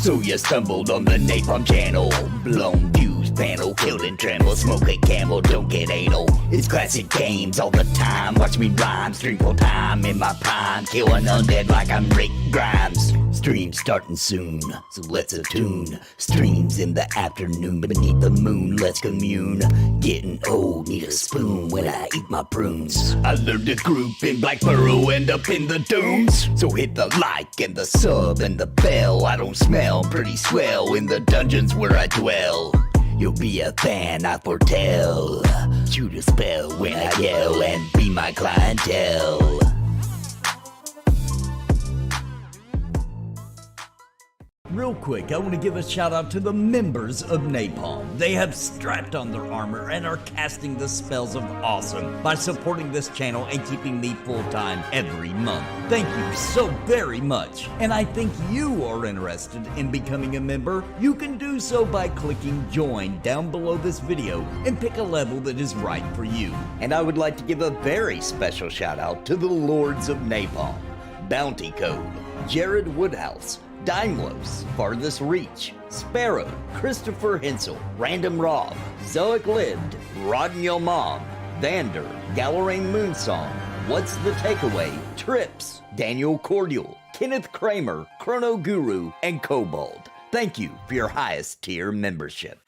So you stumbled on the Napalm channel. Blown fuse panel, killed and tremble. Smoke a camel, don't get anal. It's classic games all the time. Watch me rhyme, stream full time in my prime. Kill an undead like I'm Rick Grimes. Stream starting soon, so let's attune. Streams in the afternoon beneath the moon, let's commune. Getting old, need a spoon when I eat my prunes. I learned to group in Black Burrow, end up in the dunes. So hit the like and the sub and the bell. I don't smell pretty swell in the dungeons where I dwell. You'll be a fan, I foretell. Shoot a spell when I yell and be my clientele. Real quick, I want to give a shout out to the members of NAPALM. They have strapped on their armor and are casting the spells of awesome by supporting this channel and keeping me full-time every month. Thank you so very much. And I think you are interested in becoming a member. You can do so by clicking join down below this video and pick a level that is right for you. And I would like to give a very special shout out to the Lords of Napalm. Bounty Code, Jared Woodhouse, Daimlos, Farthest Reach, Sparrow, Christopher Hensel, Random Rob, Zoic Lived, Rodden Yo Mom, Vander, Galarain Moonsong, What's the Takeaway, Trips, Daniel Cordial, Kenneth Kramer, Chrono Guru, and Kobold. Thank you for your highest tier membership.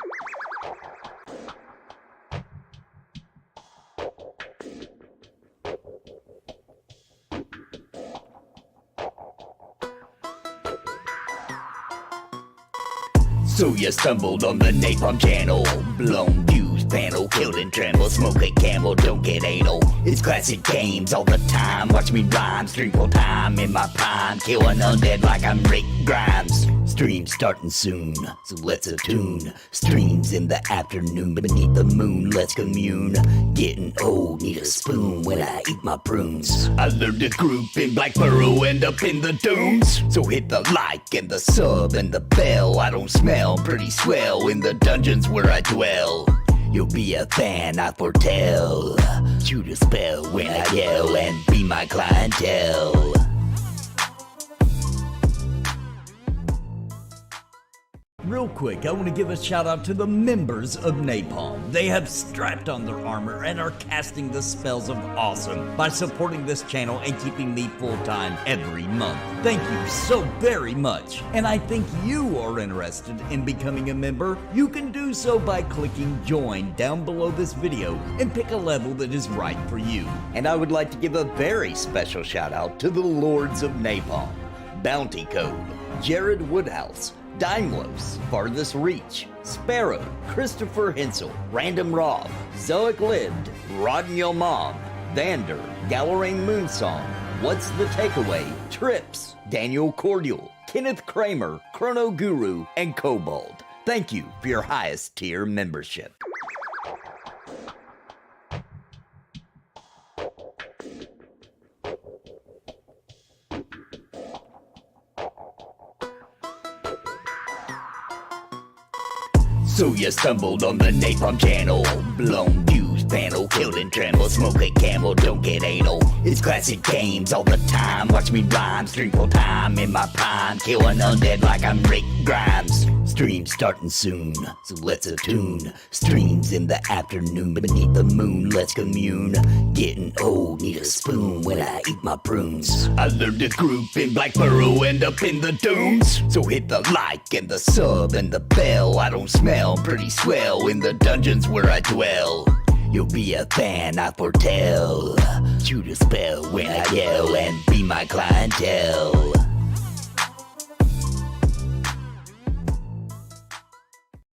So you stumbled on the Napalm channel. Blown fuse panel, killed and tremble. Smoke a camel, don't get anal. It's classic games all the time. Watch me rhyme, stream full time in my prime. Kill an undead like I'm Rick Grimes. Stream starting soon, so let's attune. Streams in the afternoon beneath the moon, let's commune. Getting old, need a spoon when I eat my prunes. I learned to group in Black Burrow, end up in the dunes. So hit the like and the sub and the bell. I don't smell pretty swell in the dungeons where I dwell. You'll be a fan, I foretell. Shoot a spell when I yell and be my clientele. Real quick, I want to give a shout out to the members of NAPALM. They have strapped on their armor and are casting the spells of awesome by supporting this channel and keeping me full-time every month. Thank you so very much. And I think you are interested in becoming a member. You can do so by clicking join down below this video and pick a level that is right for you. And I would like to give a very special shout out to the Lords of Napalm. Bounty Code, Jared Woodhouse, Daimlos, Farthest Reach, Sparrow, Christopher Hensel, Random Rob, Zoic Lived, Rodden Yo Mom, Vander, Galarain Moonsong, What's the Takeaway, Trips, Daniel Cordial, Kenneth Kramer, Chrono Guru, and Kobold. Thank you for your highest tier membership. So you stumbled on the Napalm channel. Blown fuse panel, killed and tremble. Smoke a camel, don't get anal. It's classic games all the time. Watch me rhyme, stream full time in my prime. Kill an undead like I'm Rick Grimes. Stream starting soon, so let's attune. Streams in the afternoon beneath the moon, let's commune. Getting old, need a spoon when I eat my prunes. I learned to group in Black Burrow, end up in the dunes. So hit the like and the sub and the bell. I don't smell pretty swell in the dungeons where I dwell. You'll be a fan, I foretell. Shoot a spell when I yell and be my clientele.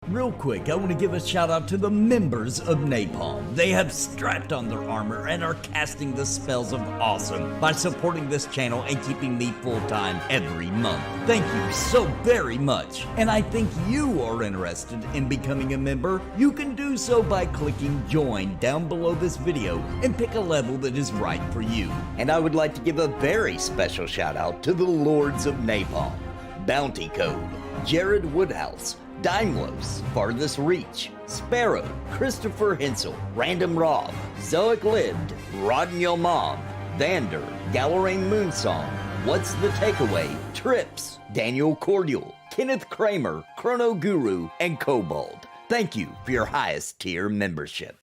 Real quick, I want to give a shout out to the members of NAPALM. They have strapped on their armor and are casting the spells of awesome by supporting this channel and keeping me full-time every month. Thank you so very much. And I think you are interested in becoming a member. You can do so by clicking join down below this video and pick a level that is right for you. And I would like to give a very special shout out to the Lords of Napalm. Bounty Code, Jared Woodhouse, Daimlos, Farthest Reach, Sparrow, Christopher Hensel, Random Rob, Zoic Lived, Rodden Yo Mom, Vander, Galarain Moonsong, What's the Takeaway, Trips, Daniel Cordial, Kenneth Kramer, Chrono Guru, and Kobold. Thank you for your highest tier membership.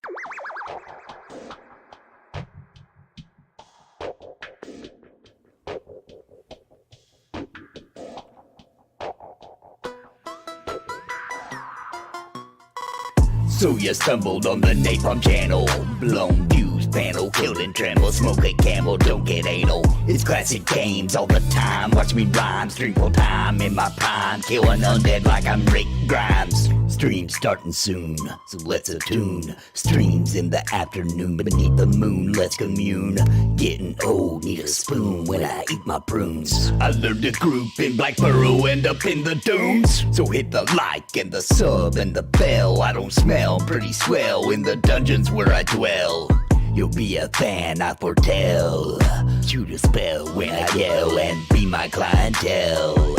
So you stumbled on the Napalm channel, blown views panel, killed and tremble, smoke a camel, don't get anal. It's classic games all the time, watch me rhyme, stream full time in my prime, killing undead like I'm Rick Grimes. Stream starting soon, so let's attune. Streams in the afternoon beneath the moon, let's commune. Getting old, need a spoon when I eat my prunes. I learned to group in Black Burrow, end up in the dunes. So hit the like and the sub and the bell. I don't smell pretty swell in the dungeons where I dwell. You'll be a fan, I foretell. Shoot a spell when I yell and be my clientele.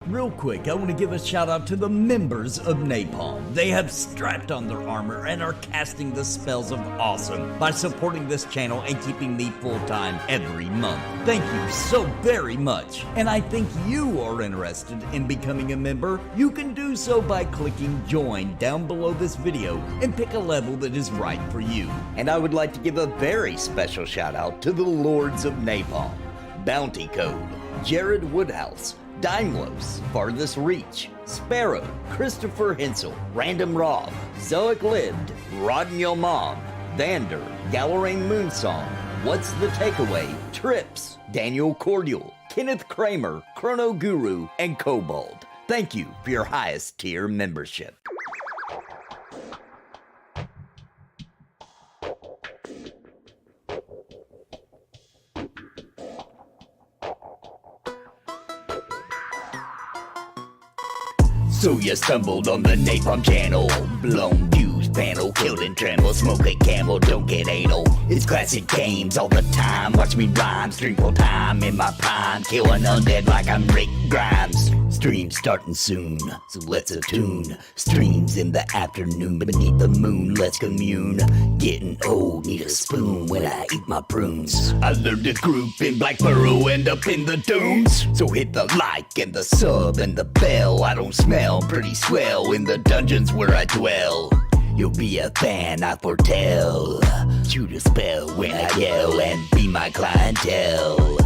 Real quick, I want to give a shout out to the members of NAPALM. They have strapped on their armor and are casting the spells of awesome by supporting this channel and keeping me full-time every month. Thank you so very much. And I think you are interested in becoming a member. You can do so by clicking join down below this video and pick a level that is right for you. And I would like to give a very special shout out to the Lords of NAPALM, Bounty Code, Jared Woodhouse, Daimlos, Farthest Reach, Sparrow, Christopher Hensel, Random Rob, Zoic Lived, Rodden Your Mom, Vander, Galerain Moonsong, What's the Takeaway, Trips, Daniel Cordial, Kenneth Kramer, Chrono Guru, and Kobold. Thank you for your highest tier membership. So you stumbled on the Napalm channel, blown views panel, killed and tremble, smoke a camel, don't get anal. It's classic games all the time, watch me rhyme, stream full time in my prime, killing undead like I'm Rick Grimes. Stream starting soon, so let's attune. Streams in the afternoon beneath the moon, let's commune. Getting old, need a spoon when I eat my prunes. I learned to group in Black Burrow, end up in the dunes. So hit the like and the sub and the bell. I don't smell pretty swell in the dungeons where I dwell. You'll be a fan, I foretell. Shoot a spell when I yell and be my clientele.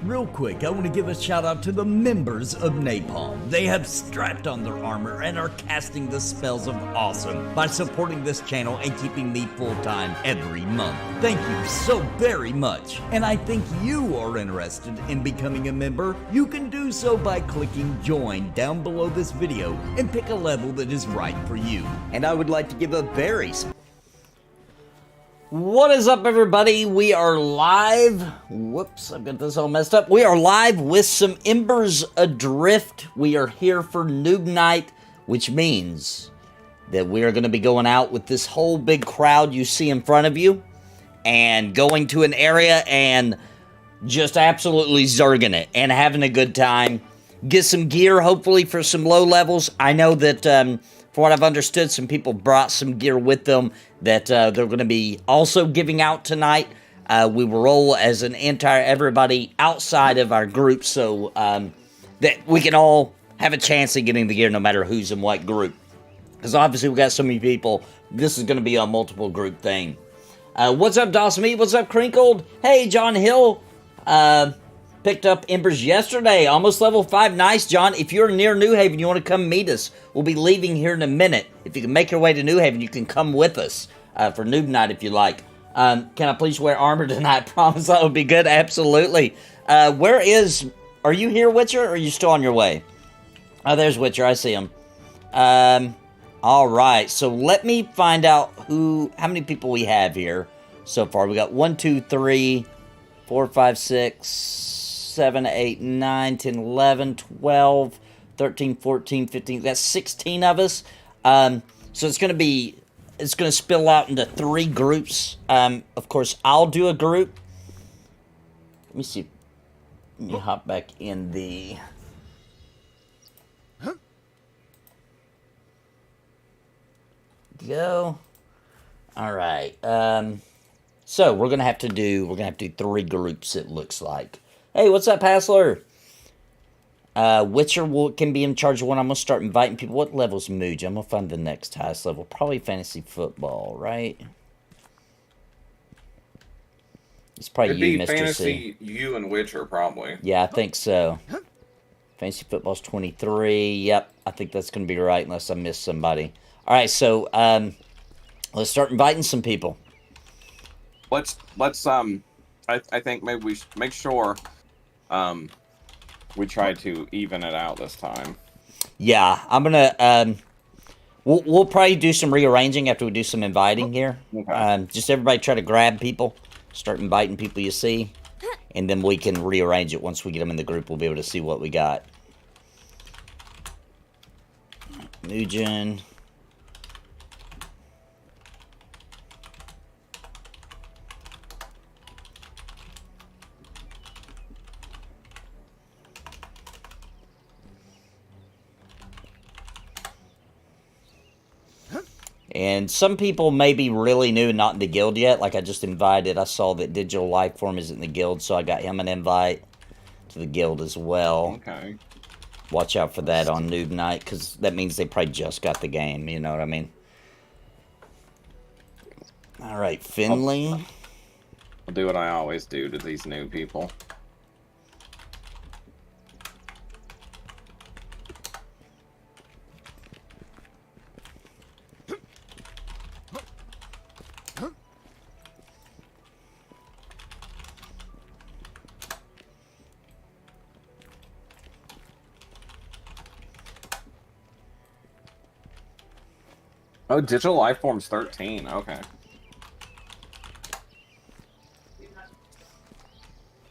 Real quick, I want to give a shout out to the members of NAPALM. They have strapped on their armor and are casting the spells of awesome by supporting this channel and keeping me full-time every month. Thank you so very much. And I think you are interested in becoming a member. You can do so by clicking join down below this video and pick a level that is right for you. And I would like to give a very What is up, everybody? We are live. Whoops, I've got this all messed up. We are live with some Embers Adrift. We are here for Noob Night, which means that we are going to be going out with this whole big crowd you see in front of you and going to an area and just absolutely zerging it and having a good time. Get some gear, hopefully, for some low levels. I know that, from what I've understood, some people brought some gear with them that they're going to be also giving out tonight. We will roll as an entire everybody outside of our group so that we can all have a chance of getting the gear no matter who's in what group. Because obviously we got so many people, this is going to be a multiple group thing. What's up, Dawson Meat? What's up, Crinkled? Hey, John Hill. Picked up Embers yesterday, almost level 5. Nice, John. If you're near New Haven, you want to come meet us, we'll be leaving here in a minute. If you can make your way to New Haven, you can come with us for Noob Night if you like. Can I please wear armor tonight? Promise that would be good. Absolutely. Are you here, Witcher, or are you still on your way? Oh, there's Witcher. I see him. All right. So let me find out how many people we have here so far. We got 1, 2, 3, 4, 5, 6, 7, 8, 9, 10, 11, 12, 13, 14, 15. That's 16 of us. So it's going to spill out into 3 groups. Of course, I'll do a group. Let me see. Let me hop back in the... Go. All right. So we're gonna have to do 3 groups. It looks like. Hey, what's up, Hassler? Witcher can be in charge of one. I'm gonna start inviting people. What level's Mooj? I'm gonna find the next highest level. Probably fantasy football, right? It's probably It'd you, be Mr. fantasy, C. you and Witcher probably. Yeah, I think so. Fantasy football's 23. Yep, I think that's gonna be right unless I miss somebody. All right, so let's start inviting some people. Let's I think maybe we should make sure we try to even it out this time. Yeah, I'm gonna we'll probably do some rearranging after we do some inviting here. Okay. Just everybody try to grab people, start inviting people you see, and then we can rearrange it once we get them in the group. We'll be able to see what we got. Nugent. And some people may be really new and not in the guild yet. Like I just invited, I saw that Digital Lifeform isn't in the guild, so I got him an invite to the guild as well. Okay. Watch out for that on Noob Night, because that means they probably just got the game, you know what I mean? Alright, Finley. I'll do what I always do to these new people. Oh, Digital Lifeform's 13. Okay.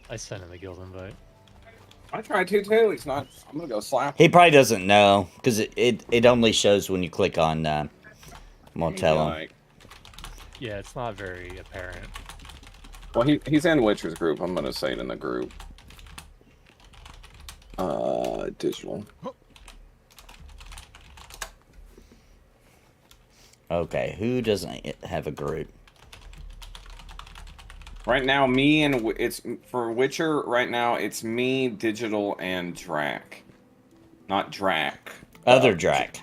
I sent him a guild invite. I tried to too. He's not. I'm gonna go slap. He probably doesn't know, because it only shows when you click on, I'm gonna tell him. Yeah, it's not very apparent. Well, he's in Witcher's group. I'm gonna say it in the group. Digital. Okay, who doesn't have a group? Right now, me and it's for Witcher. Right now, it's me, Digital, and Drac. Not Drac. Other Drac.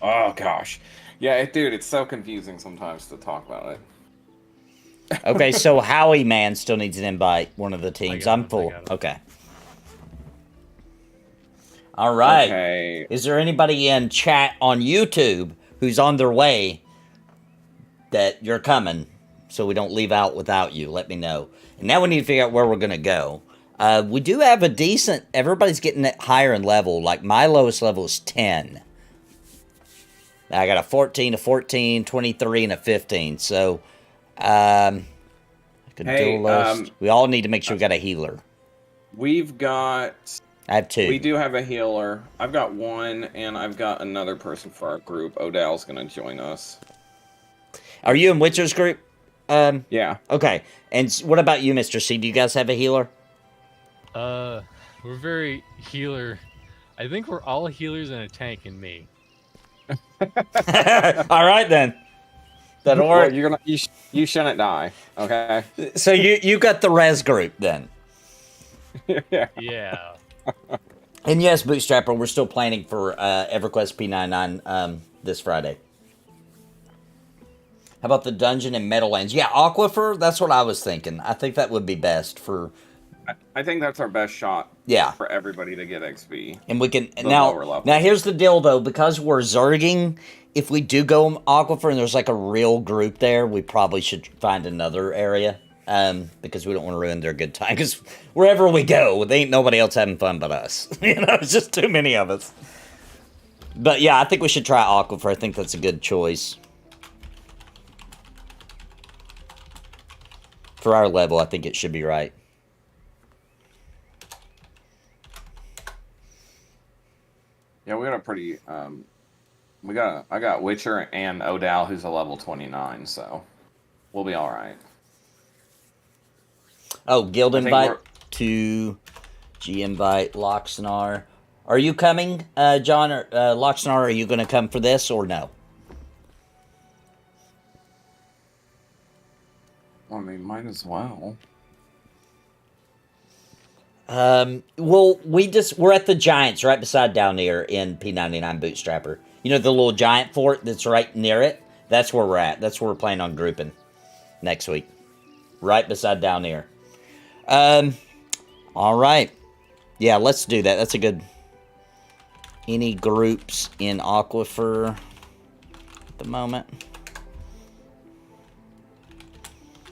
Oh gosh, yeah, dude, it's so confusing sometimes to talk about it. Okay, so Howie Man still needs an invite. One of the teams. I'm full. Okay. All right. Okay. Is there anybody in chat on YouTube who's on their way that you're coming, so we don't leave out without you? Let me know. And now we need to figure out where we're going to go. We do have a decent... Everybody's getting it higher in level. Like, my lowest level is 10. I got a 14, a 14, 23, and a 15. So, Hey, we all need to make sure we got a healer. We've got... I have 2. We do have a healer. I've got 1, and I've got another person for our group. Odell's going to join us. Are you in Witcher's group? Yeah. Okay. And what about you, Mr. C? Do you guys have a healer? We're very healer. I think we're all healers and a tank in me. All right, then. That'll work. Well, you shouldn't die, okay? So you got the res group, then. Yeah. And yes, Bootstrapper, we're still planning for EverQuest P99 this Friday. How about the dungeon in Meadowlands? Yeah, Aquifer, that's what I was thinking. I think that would be best for... I think that's our best shot. Yeah. For everybody to get XP. And we can... Now here's the deal, though. Because we're zerging, if we do go Aquifer and there's like a real group there, we probably should find another area. Because we don't want to ruin their good time. Because wherever we go, there ain't nobody else having fun but us. You know, it's just too many of us. But yeah, I think we should try Aquifer. I think that's a good choice. For our level, I think it should be right. Yeah, we got a pretty, I got Witcher and Odell, who's a level 29, so we'll be alright. Oh, guild invite to G invite, Loxnar. Are you coming, John, or Loxnar? Are you going to come for this or no? I mean, might as well. Well, we're at the Giants right beside down there in P99 Bootstrapper. You know the little giant fort that's right near it? That's where we're at. That's where we're planning on grouping next week. Right beside down there. All right. Yeah, let's do that. That's a good... Any groups in Aquifer at the moment?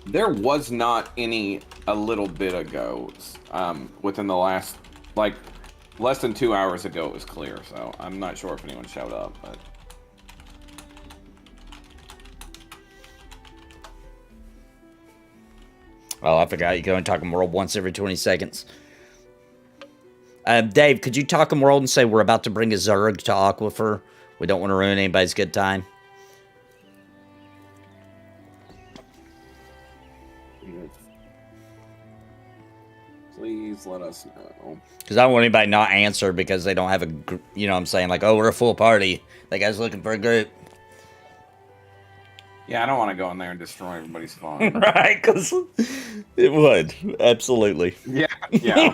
There was not any a little bit ago. Within the last, like, less than 2 hours ago, it was clear. So I'm not sure if anyone showed up, but. Oh, I forgot. You can only talk in world once every 20 seconds. Dave, could you talk in world and say we're about to bring a Zerg to Aquifer? We don't want to ruin anybody's good time. Please let us know. Because I don't want anybody not answer because they don't have a group. You know what I'm saying? Like, oh, we're a full party. That guy's looking for a group. Yeah, I don't want to go in there and destroy everybody's fun. Right, because it would. Absolutely. Yeah, yeah.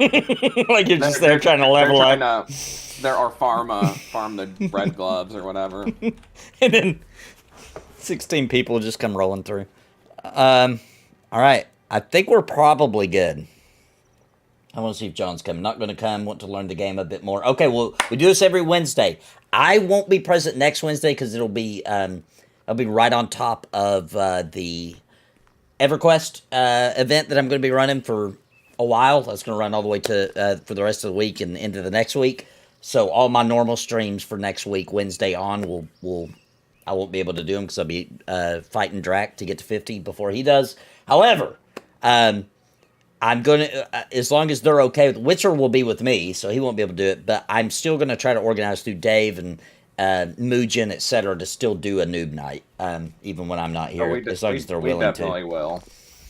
Like you're just there trying to level up. There are farm the red gloves or whatever. And then 16 people just come rolling through. All right. I think we're probably good. I want to see if John's coming. Not going to come. Want to learn the game a bit more. Okay, well, we do this every Wednesday. I won't be present next Wednesday because it'll be I'll be right on top of the EverQuest event that I'm going to be running for a while. That's going to run all the way to for the rest of the week and into the next week. So all my normal streams for next week, Wednesday on, I won't be able to do them because I'll be fighting Drac to get to 50 before he does. However, I'm going to, as long as they're okay with, Witcher will be with me, so he won't be able to do it, but I'm still going to try to organize through Dave and Mugen, etc., to still do a noob night, even when I'm not here, as long as they're willing to. We definitely will.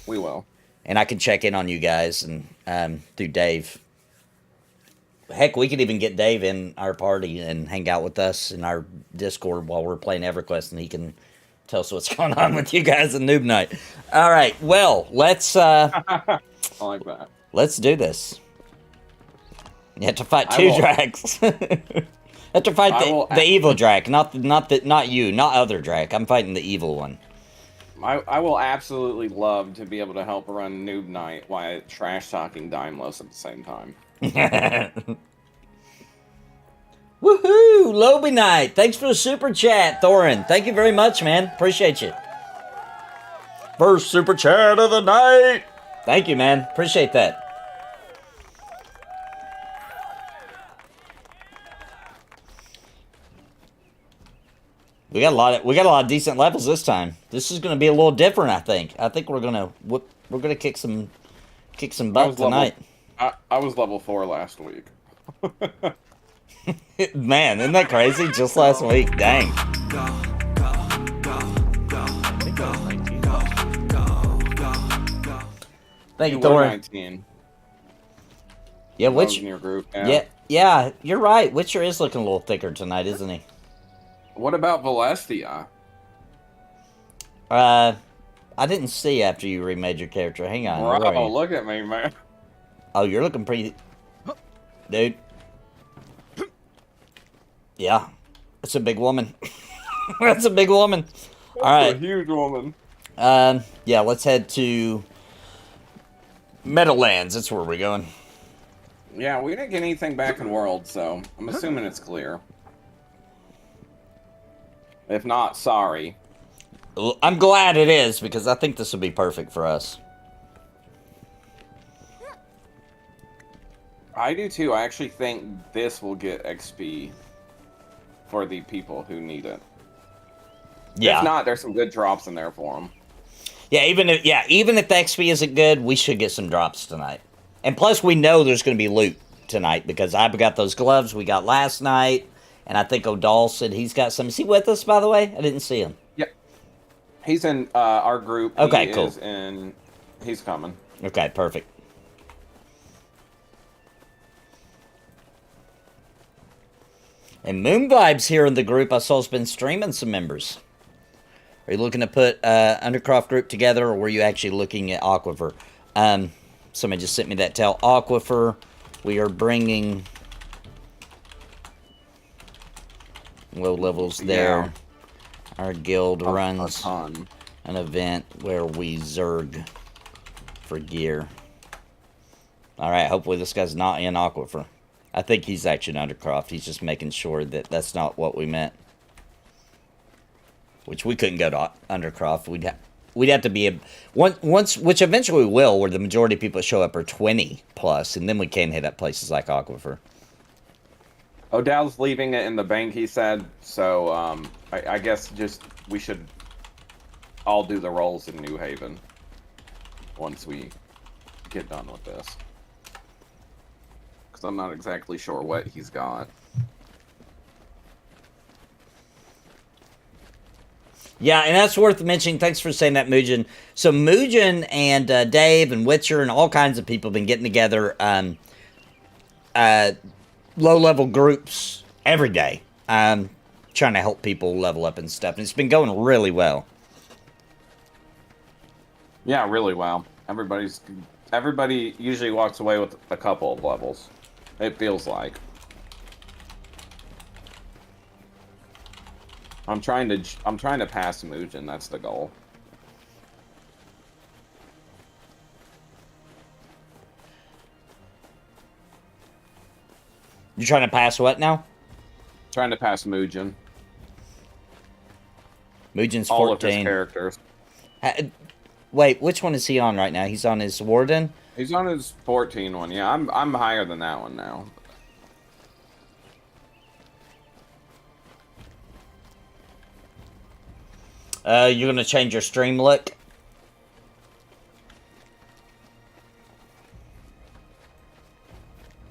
We will. And I can check in on you guys and through Dave. Heck, we could even get Dave in our party and hang out with us in our Discord while we're playing EverQuest, and he can tell us what's going on with you guys in Noob Night. All right, well, let's... I like that. Let's do this. You have to fight two Dracs. You have to fight the evil Drac, not you, not other Drac. I'm fighting the evil one. I will absolutely love to be able to help run Noob Night while trash-talking Daimlos at the same time. Woohoo! Lobby Night! Thanks for the super chat, Thorin. Thank you very much, man. Appreciate you. First super chat of the night! Thank you, man. Appreciate that. We got a lot of decent levels this time. This is going to be a little different, I think. I think we're gonna kick some butt tonight. I was level 4 last week. Man, isn't that crazy? Just last week, dang. Thank you, Thor. 19. Yeah, Witcher in your group. Yeah, you're right. Witcher is looking a little thicker tonight, isn't he? What about Valestia? I didn't see after you remade your character. Hang on. Bro, look at me, man. Oh, you're looking pretty... Dude. Yeah. That's a big woman. That's a big woman. Alright. A huge woman. Yeah, let's head to... Meadowlands. That's where we're going. Yeah, we didn't get anything back in World, so I'm assuming it's clear. If not, sorry. I'm glad it is, because I think this will be perfect for us. I do too. I actually think this will get XP for the people who need it. Yeah. If not, there's some good drops in there for them. Yeah, even if the XP isn't good, we should get some drops tonight. And plus, we know there's going to be loot tonight, because I've got those gloves we got last night, and I think O'Dall said he's got some. Is he with us, by the way? I didn't see him. Yep. He's in our group. Okay, cool. He's coming. Okay, perfect. And Moon Vibes here in the group. I saw has been streaming some members. Are you looking to put Undercroft group together, or were you actually looking at Aquifer? Somebody just sent me that tell. Aquifer, we are bringing low levels there. Yeah. Our guild runs an event where we zerg for gear. Alright, hopefully this guy's not in Aquifer. I think he's actually in Undercroft. He's just making sure that that's not what we meant. Which we couldn't go to Undercroft. We'd have to be once, which eventually we will, where the majority of people that show up are 20 plus, and then we can hit up places like Aquifer. O'Dowd's leaving it in the bank, he said. So I guess just we should all do the rolls in New Haven once we get done with this. Because I'm not exactly sure what he's got. Yeah, and that's worth mentioning. Thanks for saying that, Mugen. So Mugen and Dave and Witcher and all kinds of people have been getting together low-level groups every day, trying to help people level up and stuff. And it's been going really well. Yeah, really well. Everybody usually walks away with a couple of levels. It feels like. I'm trying to pass Mugen. That's the goal. You're trying to pass what now? Trying to pass Mugen. Mugen's 14. All of his characters. Wait, which one is he on right now? He's on his Warden? He's on his 14 one. Yeah, I'm higher than that one now. You're gonna change your stream look?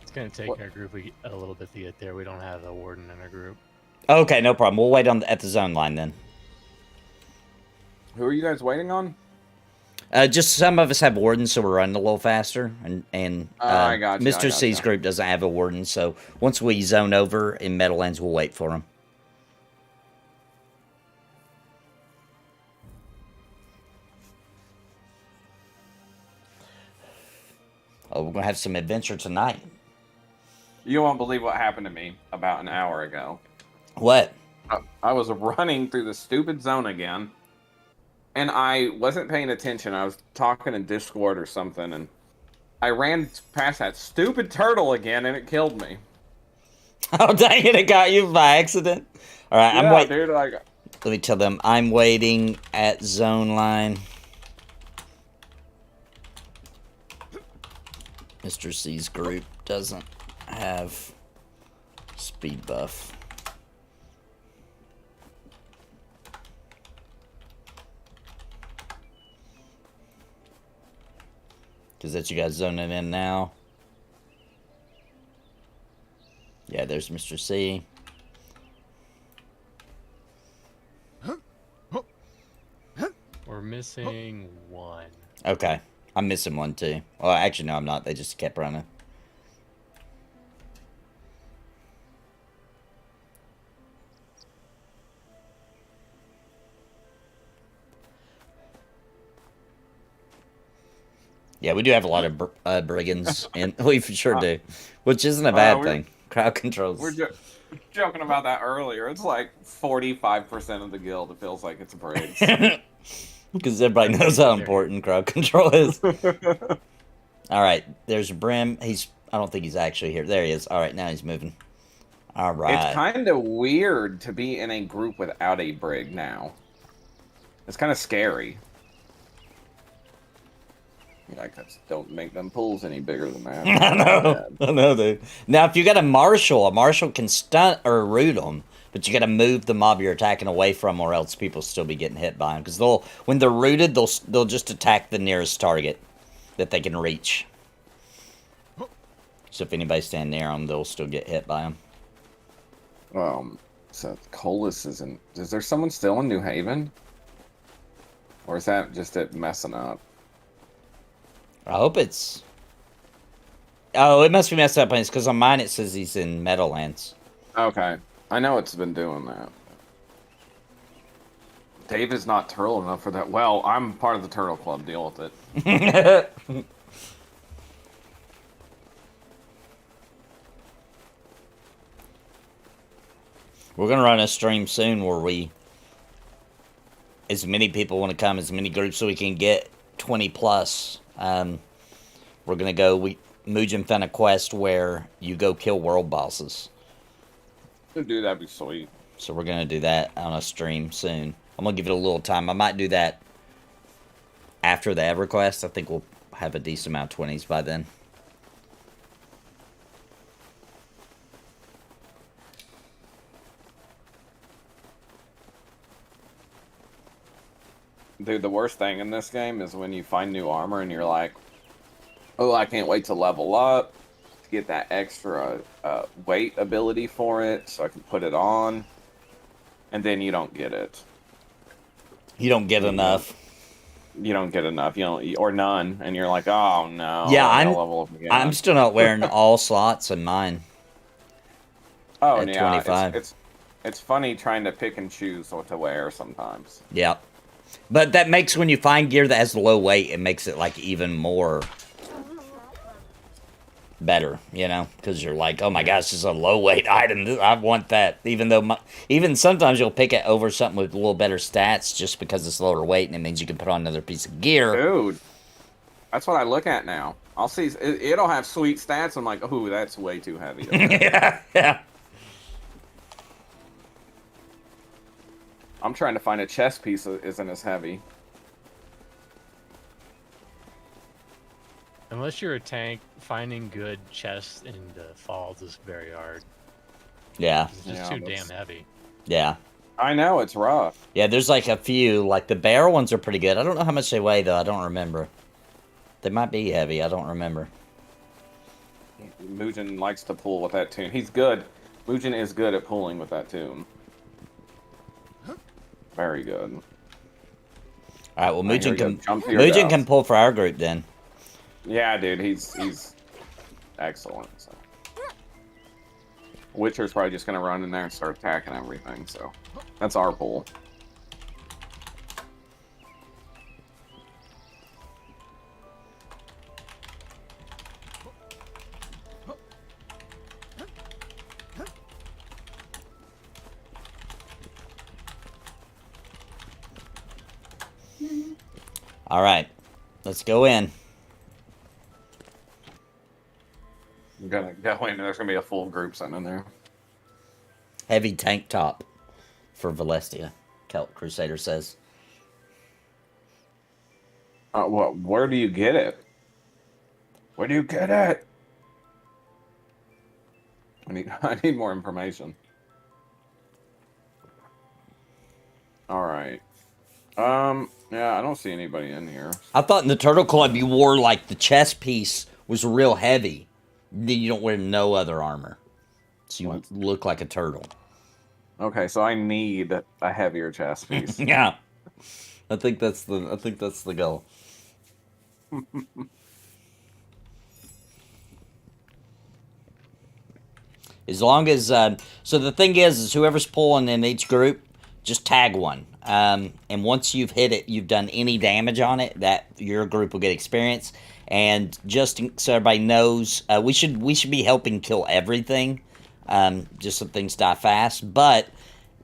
It's gonna take our group a little bit to get there. We don't have a warden in our group. Okay, no problem. We'll wait at the zone line then. Who are you guys waiting on? Just some of us have wardens, so we're running a little faster. And I got you, Mr. C's group doesn't have a warden, so once we zone over in Meadowlands, we'll wait for him. Oh, we're going to have some adventure tonight. You won't believe what happened to me about an hour ago. What? I was running through the stupid zone again, and I wasn't paying attention. I was talking in Discord or something, and I ran past that stupid turtle again, and it killed me. Oh, dang it, it got you by accident. All right, yeah, I'm waiting. Dude, let me tell them, I'm waiting at zone line. Mr. C's group doesn't have speed buff. Is that you guys zoning in now? Yeah, there's Mr. C. We're missing one. Okay. I'm missing one too. Well, actually, no, I'm not. They just kept running. Yeah, we do have a lot of brigands, and we for sure do, which isn't a bad thing. Crowd controls. We're joking about that earlier. It's like 45% of the guild. It feels like it's a brig. Because everybody knows how important crowd control is. All right, there's Brim. I don't think he's actually here. There he is. All right, now he's moving. All right. It's kind of weird to be in a group without a brig now. It's kind of scary. Like, don't make them pools any bigger than that. I know, dude. Now, if you got a marshal can stunt or root them. But you got to move the mob you're attacking away from, or else people still be getting hit by them. Because when they're rooted, they'll just attack the nearest target that they can reach. So if anybody's standing near them, they'll still get hit by them. So Colas isn't. Is there someone still in New Haven, or is that just it messing up? I hope it's. Oh, it must be messed up because on mine it says he's in Meadowlands. Okay. I know it's been doing that. Dave is not turtle enough for that. Well, I'm part of the turtle club. Deal with it. We're gonna run a stream soon where as many people want to come, as many groups so we can get 20 plus. We're gonna go. Mugen found a quest where you go kill world bosses. Dude, that'd be sweet. So we're gonna do that on a stream soon. I'm gonna give it a little time. I might do that after the EverQuest. I think we'll have a decent amount of 20s by then. Dude, the worst thing in this game is when you find new armor and you're like, oh, I can't wait to level up to get that extra weight ability for it so I can put it on. And then you don't get it. You don't get enough. You don't get enough. You don't, or none. And you're like, oh no. Yeah, level up again. I'm still not wearing all slots in mine. Oh, at yeah. 25. It's funny trying to pick and choose what to wear sometimes. Yeah. But that makes, when you find gear that has low weight, it makes it like even more better, you know? Because you're like, oh my gosh, this is a low weight item. I want that. Even though, even sometimes you'll pick it over something with a little better stats just because it's lower weight and it means you can put on another piece of gear. Dude, that's what I look at now. I'll see, it'll have sweet stats. I'm like, oh, that's way too heavy. Yeah. I'm trying to find a chest piece that isn't as heavy. Unless you're a tank, finding good chests in the falls is very hard. Yeah. It's just too damn heavy. Yeah. I know, it's rough. Yeah, there's like a few, like the bear ones are pretty good. I don't know how much they weigh though, I don't remember. They might be heavy, I don't remember. Mugen likes to pull with that tune. He's good. Mugen is good at pulling with that tune. Very good. Alright, well Mugen Mugen can pull for our group then. Yeah, dude, he's excellent. So. Witcher's probably just gonna run in there and start attacking everything, so that's our pull. All right, let's go in. I'm gonna go in, and there's gonna be a full group sitting in there. Heavy tank top for Valestia, Celt Crusader says. Well, where do you get it? Where do you get it? I need more information. All right. Yeah, I don't see anybody in here. I thought in the Turtle Club you wore like the chest piece was real heavy. You don't wear no other armor, so you look like a turtle. Okay, so I need a heavier chest piece. Yeah, I think that's the goal. As long as so the thing is whoever's pulling in each group, just tag one. And once you've hit it, you've done any damage on it, that your group will get experience. And just so everybody knows, we should be helping kill everything, just so things die fast. But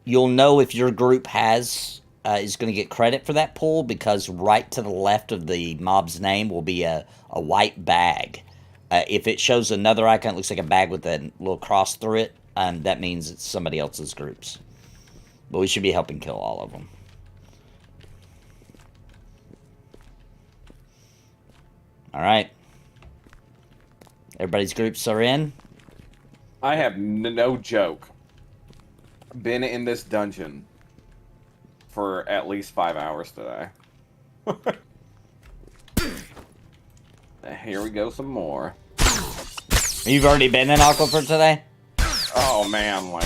you'll know if your group is going to get credit for that pull, because right to the left of the mob's name will be a white bag. If it shows another icon, it looks like a bag with a little cross through it, that means it's somebody else's groups. But we should be helping kill all of them. Alright. Everybody's groups are in? I have no joke been in this dungeon for at least 5 hours today. Here we go, some more. You've already been in Aquifer today? Oh man, like...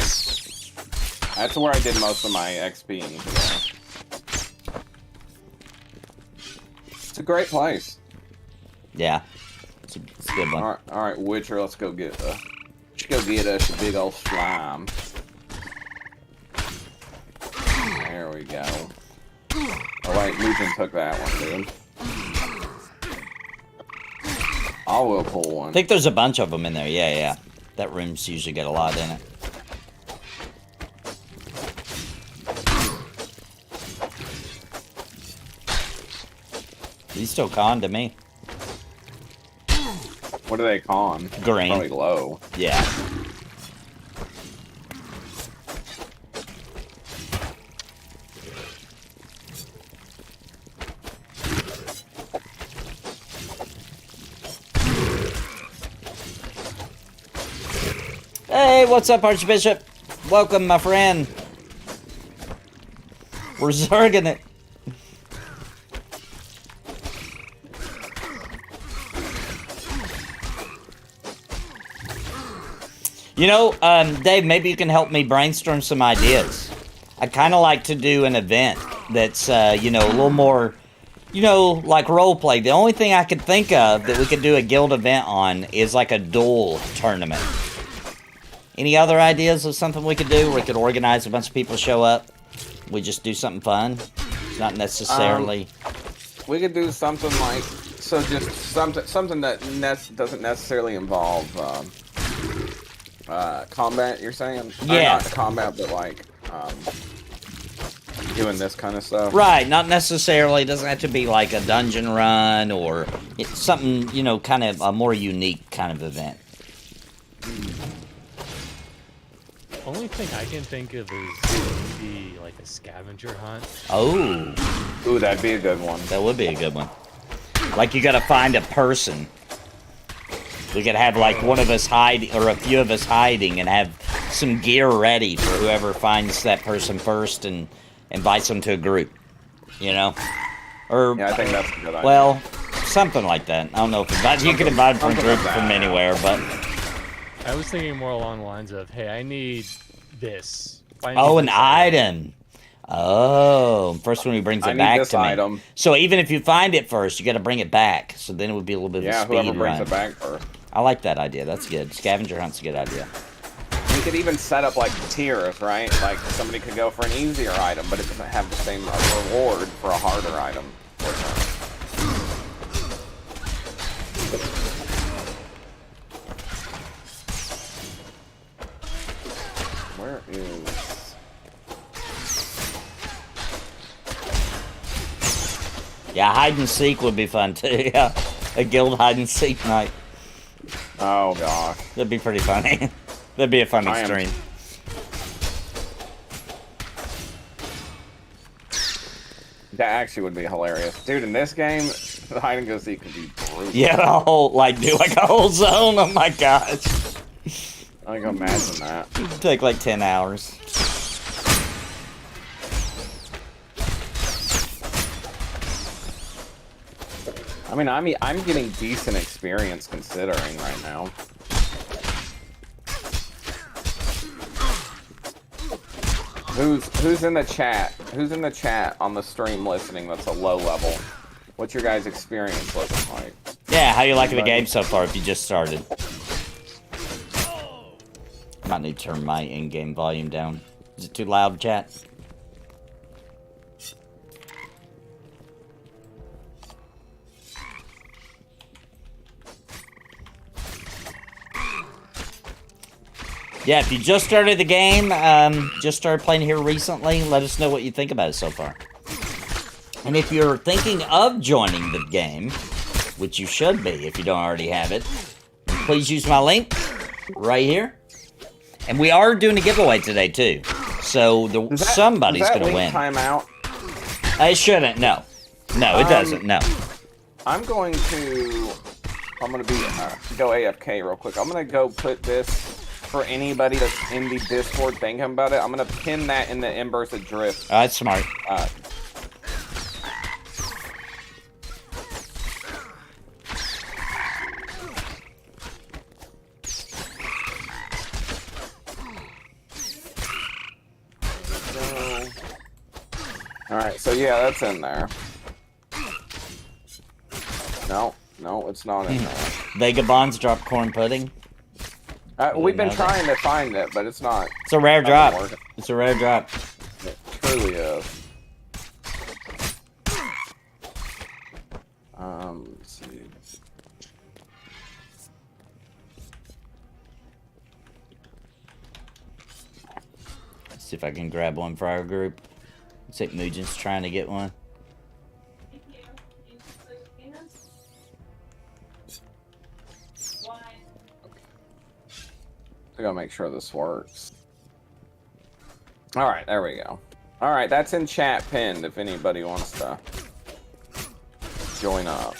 That's where I did most of my XPing today. It's a great place. Yeah. It's a good one. Alright, Witcher, let's go get us a big old slime. There we go. Oh wait, Legion took that one, dude. I will pull one. I think there's a bunch of them in there. Yeah, yeah. That room's usually got a lot in it. He's still con to me. What are they con? Green. Probably low. Yeah. Hey, what's up, Archbishop? Welcome, my friend. We're zerging it. You know, Dave, maybe you can help me brainstorm some ideas. I'd kind of like to do an event that's, you know, a little more, you know, like roleplay. The only thing I could think of that we could do a guild event on is like a duel tournament. Any other ideas of something we could do where we could organize a bunch of people to show up? We just do something fun? It's not necessarily... we could do something like... So just something that doesn't necessarily involve combat, you're saying? Yeah. Not combat, but like doing this kind of stuff. Right, not necessarily. It doesn't have to be like a dungeon run or it's something, you know, kind of a more unique kind of event. Only thing I can think of is maybe like a scavenger hunt. Oh. Ooh, that'd be a good one. That would be a good one. Like you gotta find a person. We could have like one of us hide, or a few of us hiding, and have some gear ready for whoever finds that person first and invites them to a group. You know? Or, yeah, I think that's a good idea. Well, something like that. I don't know if you can invite from a group from anywhere, but... I was thinking more along the lines of, hey, I need this. Oh, an item. Oh, first one he brings it back to me. Item. So even if you find it first, you got to bring it back. So then it would be a little bit of a speed whoever brings run. it back first. I like that idea. That's good. Scavenger hunt's a good idea. We could even set up like tiers, right? Like somebody could go for an easier item, but it doesn't have the same reward for a harder item. Where is... Yeah, hide and seek would be fun too. Yeah, a guild hide and seek night. Oh gosh, That'd be pretty funny. That'd be a fun stream. That actually would be hilarious, dude. In this game, the hide and go seek could be brutal. Yeah, the whole do like a whole zone. Oh my gosh. I can imagine that. It'd take like 10 hours. I mean, I'm getting decent experience considering right now. Who's in the chat? Who's in the chat on the stream listening that's a low level? What's your guys' experience looking like? Yeah, how you liking the game so far if you just started? Might need to turn my in-game volume down. Is it too loud, chat? Yeah, if you just started the game, just started playing here recently, let us know what you think about it so far. And if you're thinking of joining the game, which you should be if you don't already have it, please use my link right here. And we are doing a giveaway today, too. So somebody's going to win. Time out? It shouldn't, no. No, it doesn't, no. I'm going to be, go AFK real quick. I'm going to go put this, for anybody that's in the Discord thinking about it, I'm going to pin that in the Embers Adrift. That's smart. Alright, so yeah, that's in there. No, it's not in there. Vagabonds drop corn pudding. We've been trying to find it, but it's not. It's a rare drop. It's a rare drop. It truly is. See if I can grab one for our group. Looks like Mugen's trying to get one. I gotta make sure this works. Alright, there we go. Alright, that's in chat pinned if anybody wants to join up.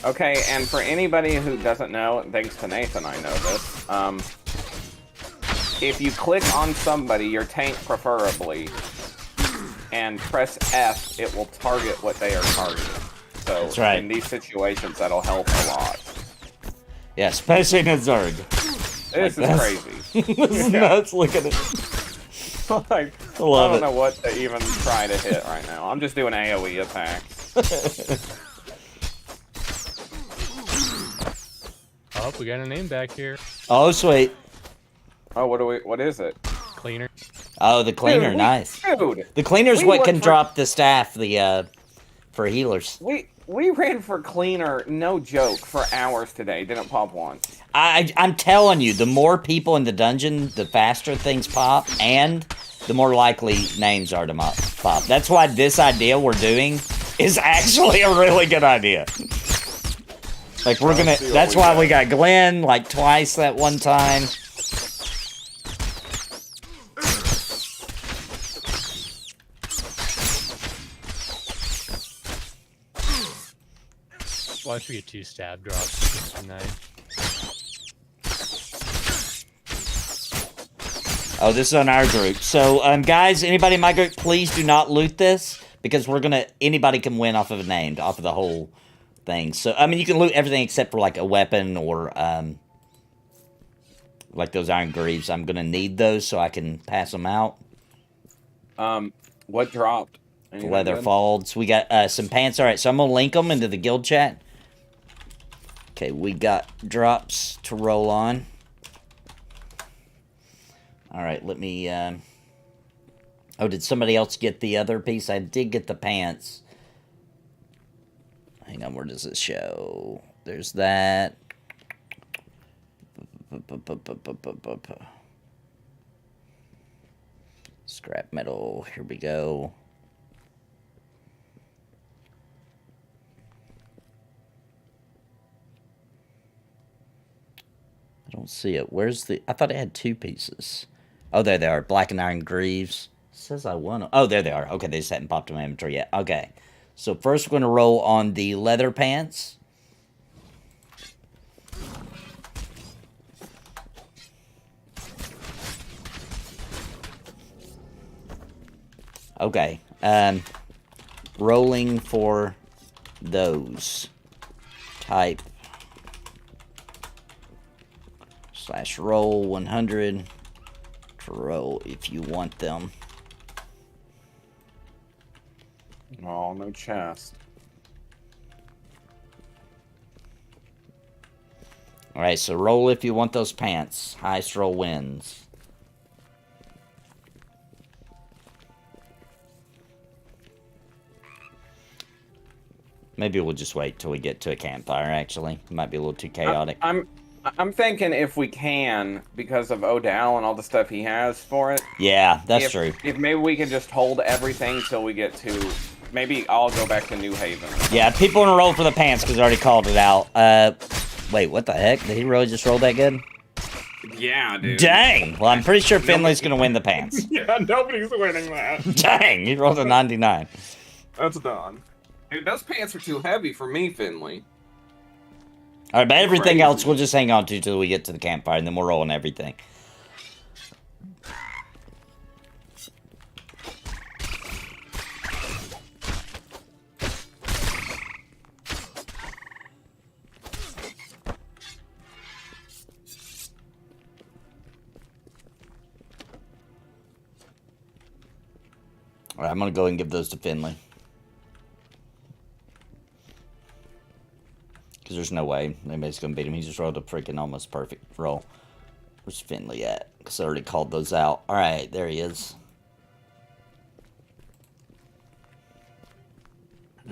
Okay, and for anybody who doesn't know, thanks to Nathan I know this, if you click on somebody, your tank preferably, and press F, it will target what they are targeting. So that's right. In these situations, that'll help a lot. Yeah, especially in a Zerg. This is crazy. This is nuts, look at it. Like, I don't know what to even try to hit right now. I'm just doing AoE attacks. Oh, we got a name back here. Oh, sweet. Oh, what is it? Cleaner. Oh, the cleaner, Dude, nice. Dude, the cleaner's what can drop the staff, for healers. We ran for cleaner, no joke, for hours today. Didn't pop once. I'm telling you, the more people in the dungeon, the faster things pop, and the more likely names are to pop. That's why this idea we're doing is actually a really good idea. Like, we're gonna, that's why we got Glenn, like, twice that one time. Watch we get 2 stab drops tonight. Oh, this is on our group. So, guys, anybody in my group, please do not loot this, because we're gonna, anybody can win off of a name, off of the whole thing. So, I mean, you can loot everything except for, like, a weapon or, like those iron greaves. I'm gonna need those so I can pass them out. What dropped? Anything Leather good? folds. We got, some pants. All right, so I'm gonna link them into the guild chat. Okay, we got drops to roll on. All right, let me, oh, did somebody else get the other piece? I did get the pants. Hang on, where does it show? There's that. Scrap metal, here we go. I don't see it. Where's the... I thought it had 2 pieces. Oh, there they are. Black and iron greaves. It says I won them. Oh, there they are. Okay, they just hadn't popped in my inventory yet. Okay. So first we're going to roll on the leather pants. Okay. Rolling for those. Type /roll 100 to roll if you want them. Oh, no chest. Alright, so roll if you want those pants. Highest roll wins. Maybe we'll just wait till we get to a campfire, actually. It might be a little too chaotic. I'm thinking if we can, because of Odell and all the stuff he has for it. Yeah, that's true. If maybe we can just hold everything till we get to... Maybe I'll go back to New Haven. Yeah, people want to roll for the pants because I already called it out. Wait, what the heck? Did he really just roll that good? Yeah, dude. Dang! Well, I'm pretty sure Finley's going to win the pants. Yeah, nobody's winning that. Dang! He rolled a 99. That's done. Dude, those pants are too heavy for me, Finley. Alright, but everything Crazy. else we'll just hang on to till we get to the campfire, and then we're rolling everything. Alright, I'm gonna go and give those to Finley. Because there's no way anybody's going to beat him. He just rolled a freaking almost perfect roll. Where's Finley at? Because I already called those out. Alright, there he is.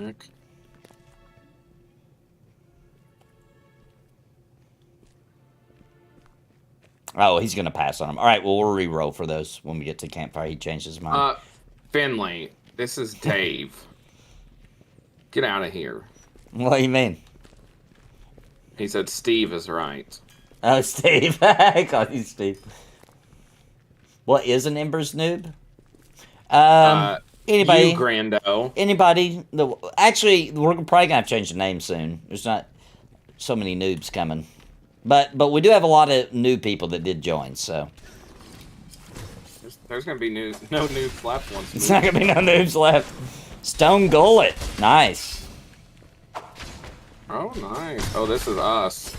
Okay. Oh, he's gonna pass on him. All right, well, we'll re-roll for those when we get to campfire. He changed his mind. Finley, this is Dave. Get out of here. What do you mean? He said Steve is right. Oh, Steve. I called you Steve. What is an Embers noob? Anybody? You, Grando. Anybody? Actually, we're probably gonna have to change the name soon. There's not so many noobs coming, but we do have a lot of new people that did join. So there's gonna be no noobs left once. It's not gonna be no noobs left. Stone Gullet, nice. Oh, nice. Oh, this is us.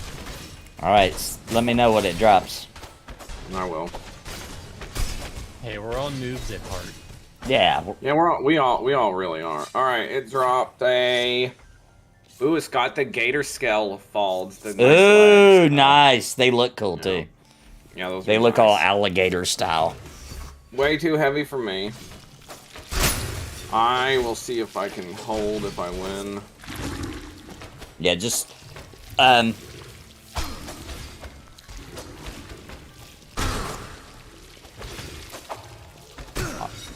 All right, let me know what it drops. I will. Hey, we're all noobs at heart. Yeah. Yeah, we all really are. All right, it dropped a. Ooh, it's got the gator scale folds. The nice Ooh, legs. nice. They look cool too. Yeah, those. They are look nice. all alligator style. Way too heavy for me. I will see if I can hold if I win. Yeah, just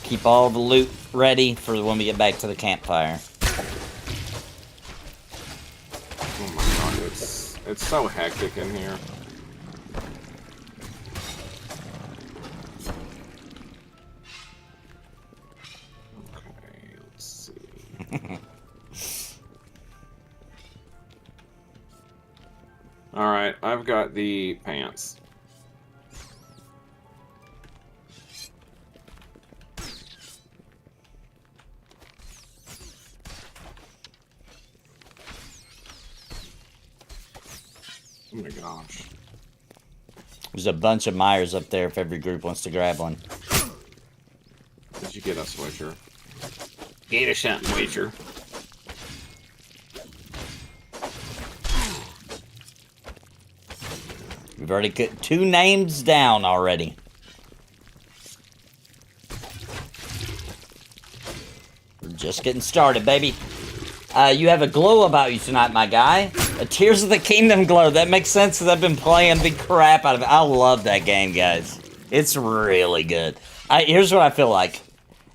keep all the loot ready for when we get back to the campfire. Oh my god, it's so hectic in here. Okay, let's see. Alright, I've got the pants. Oh my gosh. There's a bunch of Myers up there if every group wants to grab one. Did you get a switcher? Get a shot, switcher. We've already got 2 names down already. We're just getting started, baby. You have a glow about you tonight, my guy. A Tears of the Kingdom glow. That makes sense because I've been playing the crap out of it. I love that game, guys. It's really good. Here's what I feel like.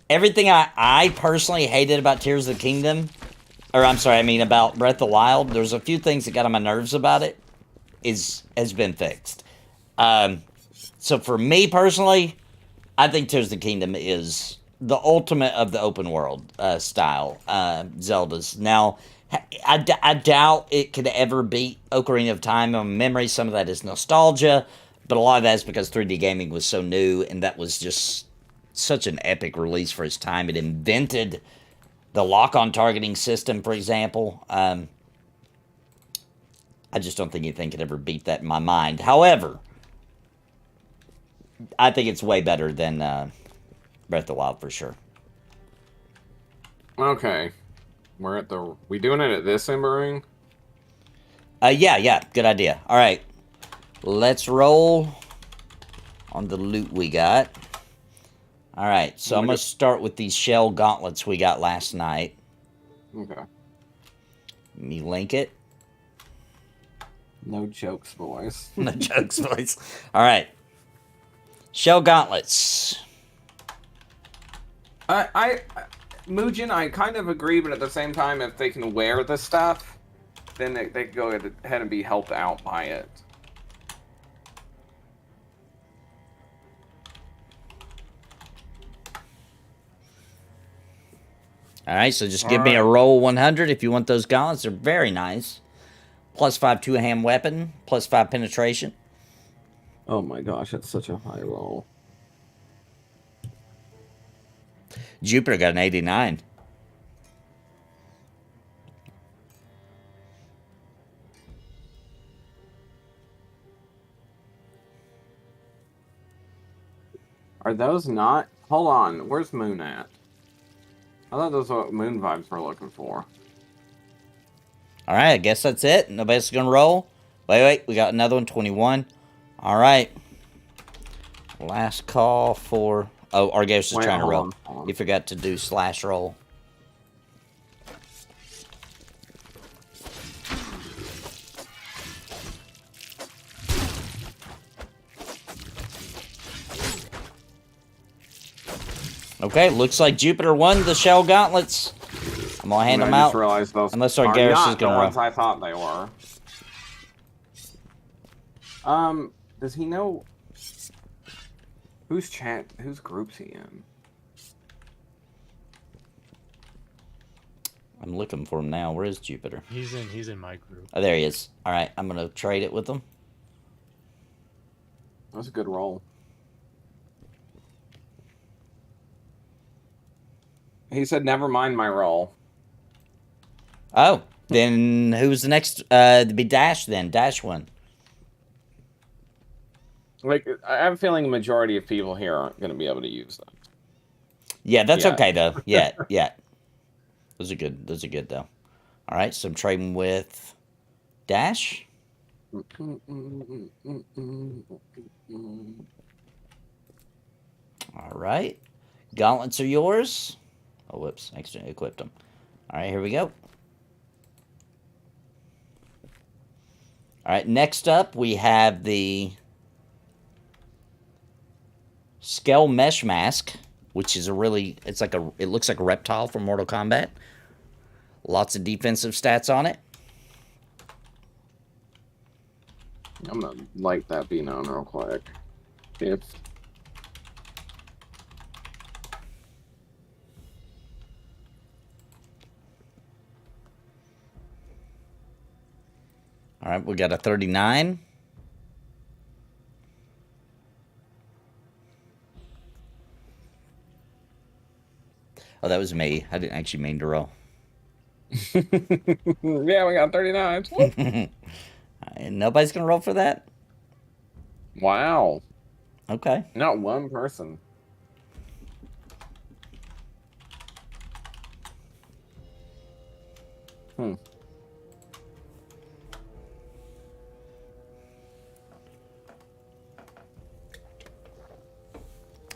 Everything I personally hated about Tears of the Kingdom, or I'm sorry, I mean about Breath of the Wild, there's a few things that got on my nerves about it, has been fixed. So for me personally, I think Tears of the Kingdom is the ultimate of the open world style Zeldas. Now, I doubt it could ever beat Ocarina of Time on memory. Some of that is nostalgia, but a lot of that is because 3D gaming was so new, and that was just such an epic release for its time. It invented the lock-on targeting system, for example. I just don't think anything could ever beat that in my mind. However, I think it's way better than Breath of the Wild for sure. Okay. We doing it at this Ember Ring? Yeah, good idea. All right, let's roll on the loot we got. All right, so I'm going to start with these shell gauntlets we got last night. Okay. Let me link it. No jokes, boys. No jokes, boys. All right. Shell gauntlets. Mugen, I kind of agree, but at the same time, if they can wear the stuff, then they can go ahead and be helped out by it. All right, so just give me a roll 100 if you want those gauntlets. They're very nice. +5 two-hand weapon, +5 penetration. Oh my gosh, that's such a high roll. Jupiter got an 89. Are those not? Hold on, where's Moon at? I thought those were what Moon vibes we're looking for. All right, I guess that's it. Nobody else is going to roll. Wait, we got another one, 21. All right. Last call for... Oh, Argos is trying to roll. Hold on. He forgot to do slash roll. Okay, looks like Jupiter won the shell gauntlets. I'm gonna hand them I out. just realized those Unless our are Garrus is not the gonna ones roll. I thought they were. Does he know whose group's he in? I'm looking for him now. Where is Jupiter? He's in my group. Oh, there he is. All right, I'm gonna trade it with him. That was a good roll. He said, "Never mind my roll." Oh, then who's the next? To be Dash then. Dash won. Like, I have a feeling the majority of people here aren't going to be able to use them. Yeah, that's Yeah. okay though. Yeah, yeah. Those are good. Those are good though. All right, so I'm trading with Dash. All right, gauntlets are yours. Oh, whoops! Accidentally equipped them. All right, here we go. All right, next up we have the Scale Mesh Mask, which is a really, it looks like a reptile from Mortal Kombat. Lots of defensive stats on it. I'm gonna like that be known real quick. If All right, we got a 39. Oh, that was me. I didn't actually mean to roll. yeah, we got 39. And nobody's going to roll for that? Wow. Okay. Not one person.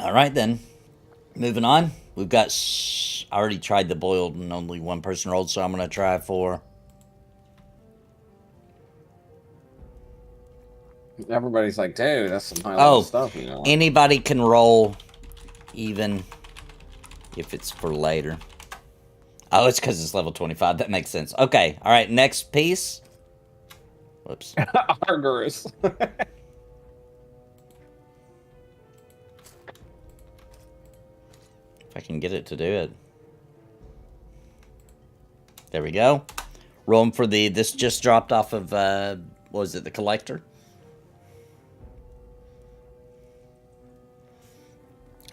All right, then. Moving on. We've got... I already tried the boiled and only one person rolled, so I'm going to try for... Everybody's like, dude, that's some high level stuff, you know. Anybody can roll, even if it's for later. Oh, it's because it's level 25. That makes sense. Okay. All right. Next piece. Whoops. Argurus. If I can get it to do it. There we go. Rolling for the... This just dropped off of... what was it? The collector?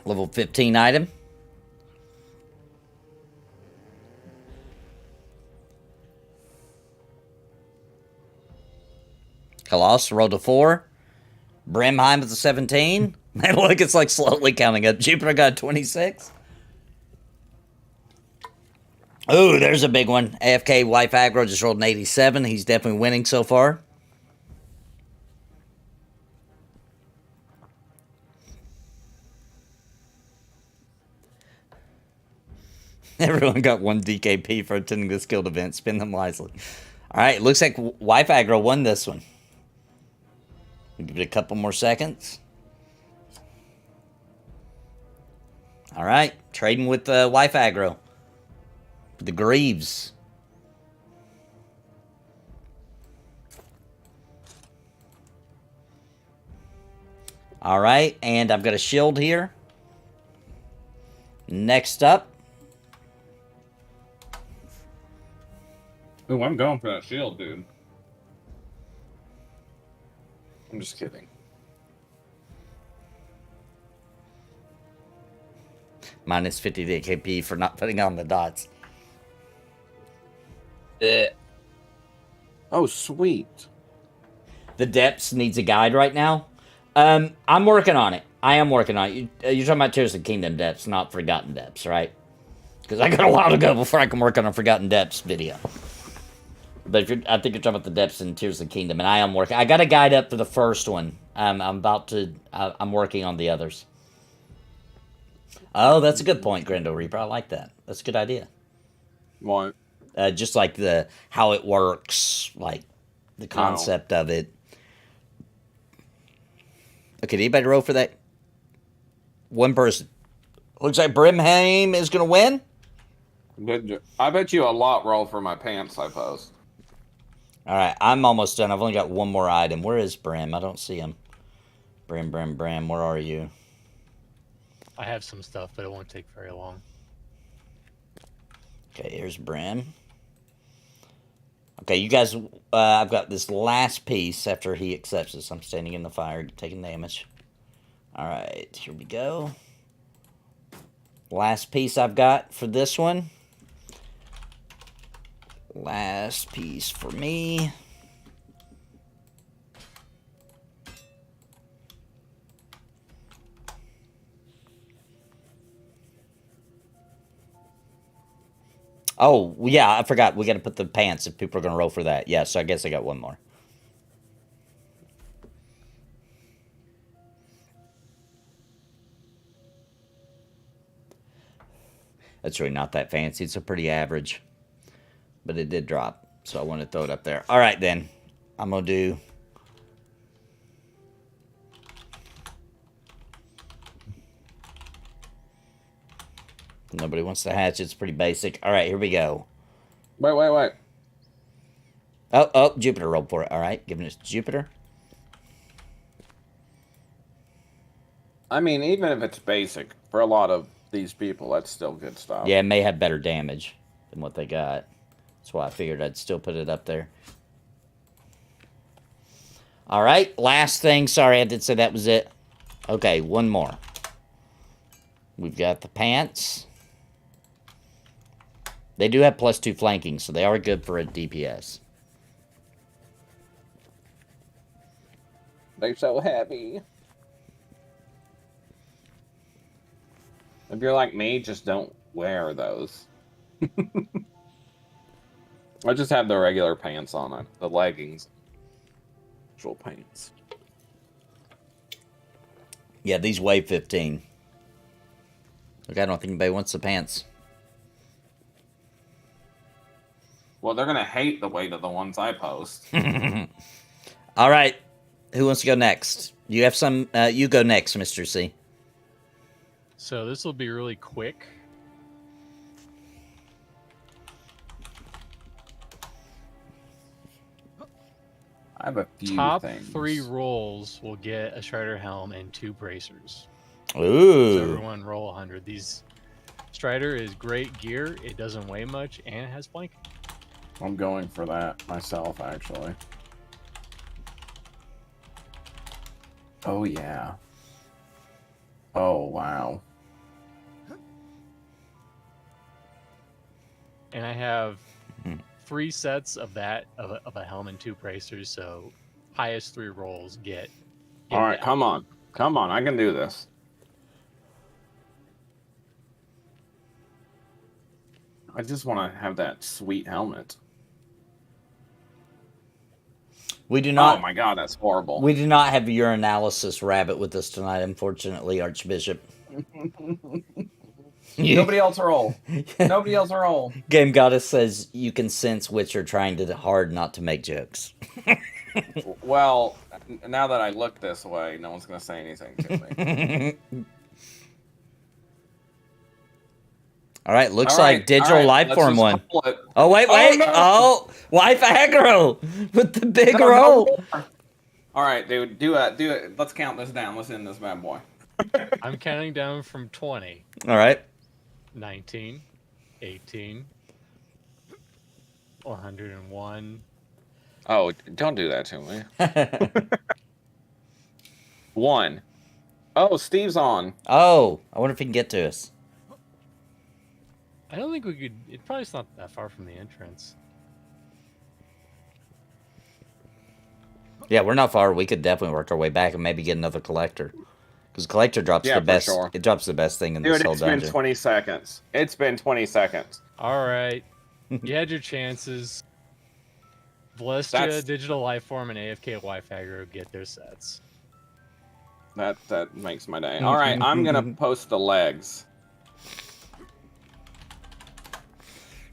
Level 15 item. Colossus rolled a 4. Brimheim is a 17. Man, look, it's like slowly counting up. Jupiter got a 26. Oh, there's a big one. AFK Wife Aggro just rolled an 87. He's definitely winning so far. Everyone got 1 DKP for attending this guild event. Spend them wisely. All right, looks like Wife Aggro won this one. We'll give it a couple more seconds. All right, trading with Wife Aggro. The Greaves. All right, and I've got a shield here. Next up. Oh, I'm going for that shield, dude. I'm just kidding. Minus 50 DKP for not putting on the dots. Oh, sweet. The Depths needs a guide right now. I'm working on it. I am working on it. You're talking about Tears of the Kingdom Depths, not Forgotten Depths, right? Because I got a while to go before I can work on a Forgotten Depths video. But if I think you're talking about the Depths in Tears of the Kingdom, and I am working. I got a guide up for the first one. I'm working on the others. Oh, that's a good point, Grendel Reaper. I like that. That's a good idea. What? Just like how it works, like the concept of it. Okay, did anybody roll for that? One person. Looks like Brimheim is going to win. I bet you a lot roll for my pants I post. All right, I'm almost done. I've only got one more item. Where is Brim? I don't see him. Brim, where are you? I have some stuff, but it won't take very long. Okay, here's Brim. Okay, you guys, I've got this last piece after he accepts this. I'm standing in the fire, taking damage. All right, here we go. Last piece I've got for this one. Last piece for me. Oh, yeah, I forgot. We got to put the pants if people are going to roll for that. Yeah, so I guess I got one more. That's really not that fancy. It's a pretty average. But it did drop. So I want to throw it up there. All right, then. I'm going to do... Nobody wants to hatch. It's pretty basic. All right, here we go. Wait. Oh, Jupiter rolled for it. All right, giving it to Jupiter. I mean, even if it's basic, for a lot of these people, that's still good stuff. Yeah, it may have better damage than what they got. That's why I figured I'd still put it up there. All right, last thing. Sorry, I did say that was it. Okay, one more. We've got the pants. They do have +2 flanking, so they are good for a DPS. They're so heavy. If you're like me, just don't wear those. I just have the regular pants on it. The leggings. Actual pants. Yeah, these weigh 15. Look, I don't think anybody wants the pants. Well, they're going to hate the weight of the ones I post. All right. Who wants to go next? You have some... you go next, Mr. C. So this will be really quick. I have a few Top things. 3 rolls will get a Strider Helm and 2 bracers. Ooh. So everyone roll 100. These Strider is great gear. It doesn't weigh much, and it has flanking. I'm going for that myself, actually. Oh, yeah. Oh, wow. And I have 3 sets of that, of a helm and 2 bracers, so highest 3 rolls get All right, that. come on. Come on, I can do this. I just want to have that sweet helmet. We do not... Oh my god, that's horrible. We do not have your analysis rabbit with us tonight, unfortunately, Archbishop. Nobody else roll. Nobody else roll. Game Goddess says you can sense Witcher trying to hard not to make jokes. Well, now that I look this way, no one's going to say anything to me. All right, looks like digital life form one. It. Oh, wait. No. Oh, wife aggro with the big roll. No. All right, dude, do it. Let's count this down. Let's end this bad boy. I'm counting down from 20. All right. 19, 18, 101. Oh, don't do that to me. 1. Oh, Steve's on. Oh, I wonder if he can get to us. I don't think we could. It probably is not that far from the entrance. Yeah, we're not far. We could definitely work our way back and maybe get another collector. Because collector drops the best. Sure. It drops the best thing in this whole dungeon. It's been 20 seconds. It's been 20 seconds. All right, you had your chances. Vlestia, Digital Lifeform, and AFK Wi-Fi aggro get their sets. That makes my day. All right, I'm gonna post the legs.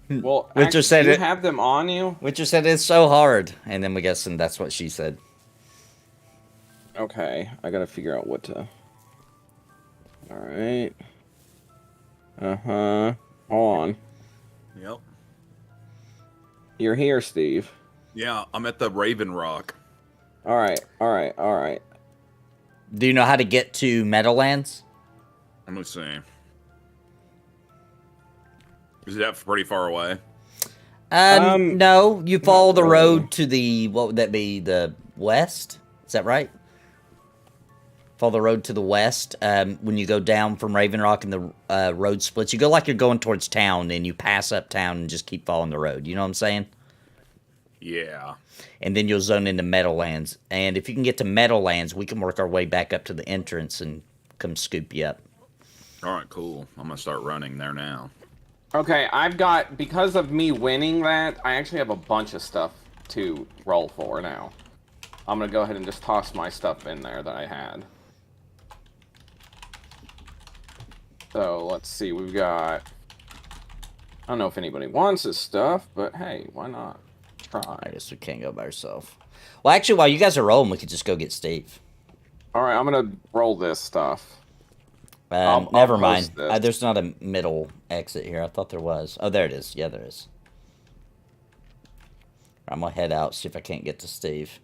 Well, Witcher said do you it. Have them on you? Witcher said it's so hard, and then we guess, and that's what she said. Okay, I gotta figure out what to. All right. Uh-huh. Hold on. Yep. You're here, Steve. Yeah, I'm at the Raven Rock. All right. Do you know how to get to Meadowlands? Let me see. Is that pretty far away? No. You follow the really. road to the, what would that be, the west? Is that right? Follow the road to the west. When you go down from Raven Rock and the road splits, you go like you're going towards town, and you pass up town and just keep following the road. You know what I'm saying? Yeah. And then you'll zone into Meadowlands. And if you can get to Meadowlands, we can work our way back up to the entrance and come scoop you up. All right, cool. I'm gonna start running there now. Okay, I've got, because of me winning that, I actually have a bunch of stuff to roll for now. I'm gonna go ahead and just toss my stuff in there that I had. So, let's see, we've got... I don't know if anybody wants this stuff, but hey, why not? Try. I guess we can't go by ourselves. Well, actually, while you guys are rolling, we could just go get Steve. Alright, I'm gonna roll this stuff. Never mind. post this. There's not a middle exit here. I thought there was. Oh, there it is. Yeah, there is. I'm going to head out, see if I can't get to Steve.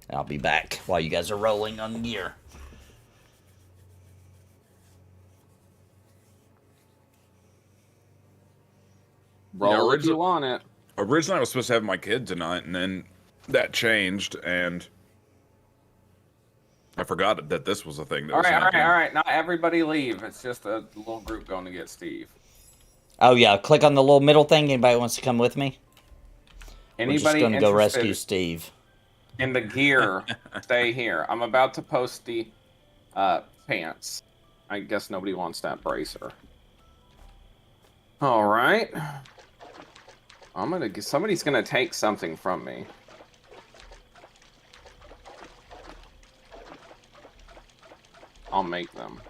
I'll be back while you guys are rolling on gear. Roll if you want it. Originally, I was supposed to have my kid tonight, and then that changed, and I forgot that this was a thing that was happening. All right. Not everybody leave. It's just a little group going to get Steve. Oh, yeah. Click on the little middle thing. Anybody wants to come with me? Anybody We're just going to go interested rescue Steve. in the gear, stay here. I'm about to post the pants. I guess nobody wants that bracer. All right. Somebody's gonna take something from me. I'll make them.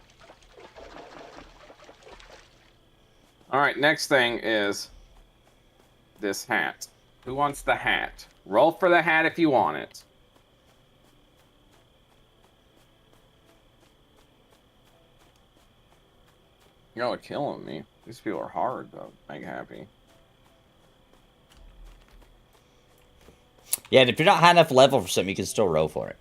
All right, next thing is this hat. Who wants the hat? Roll for the hat if you want it. Y'all are killing me. These people are hard, though. Make happy. Yeah, and if you're not high enough level for something, you can still roll for it.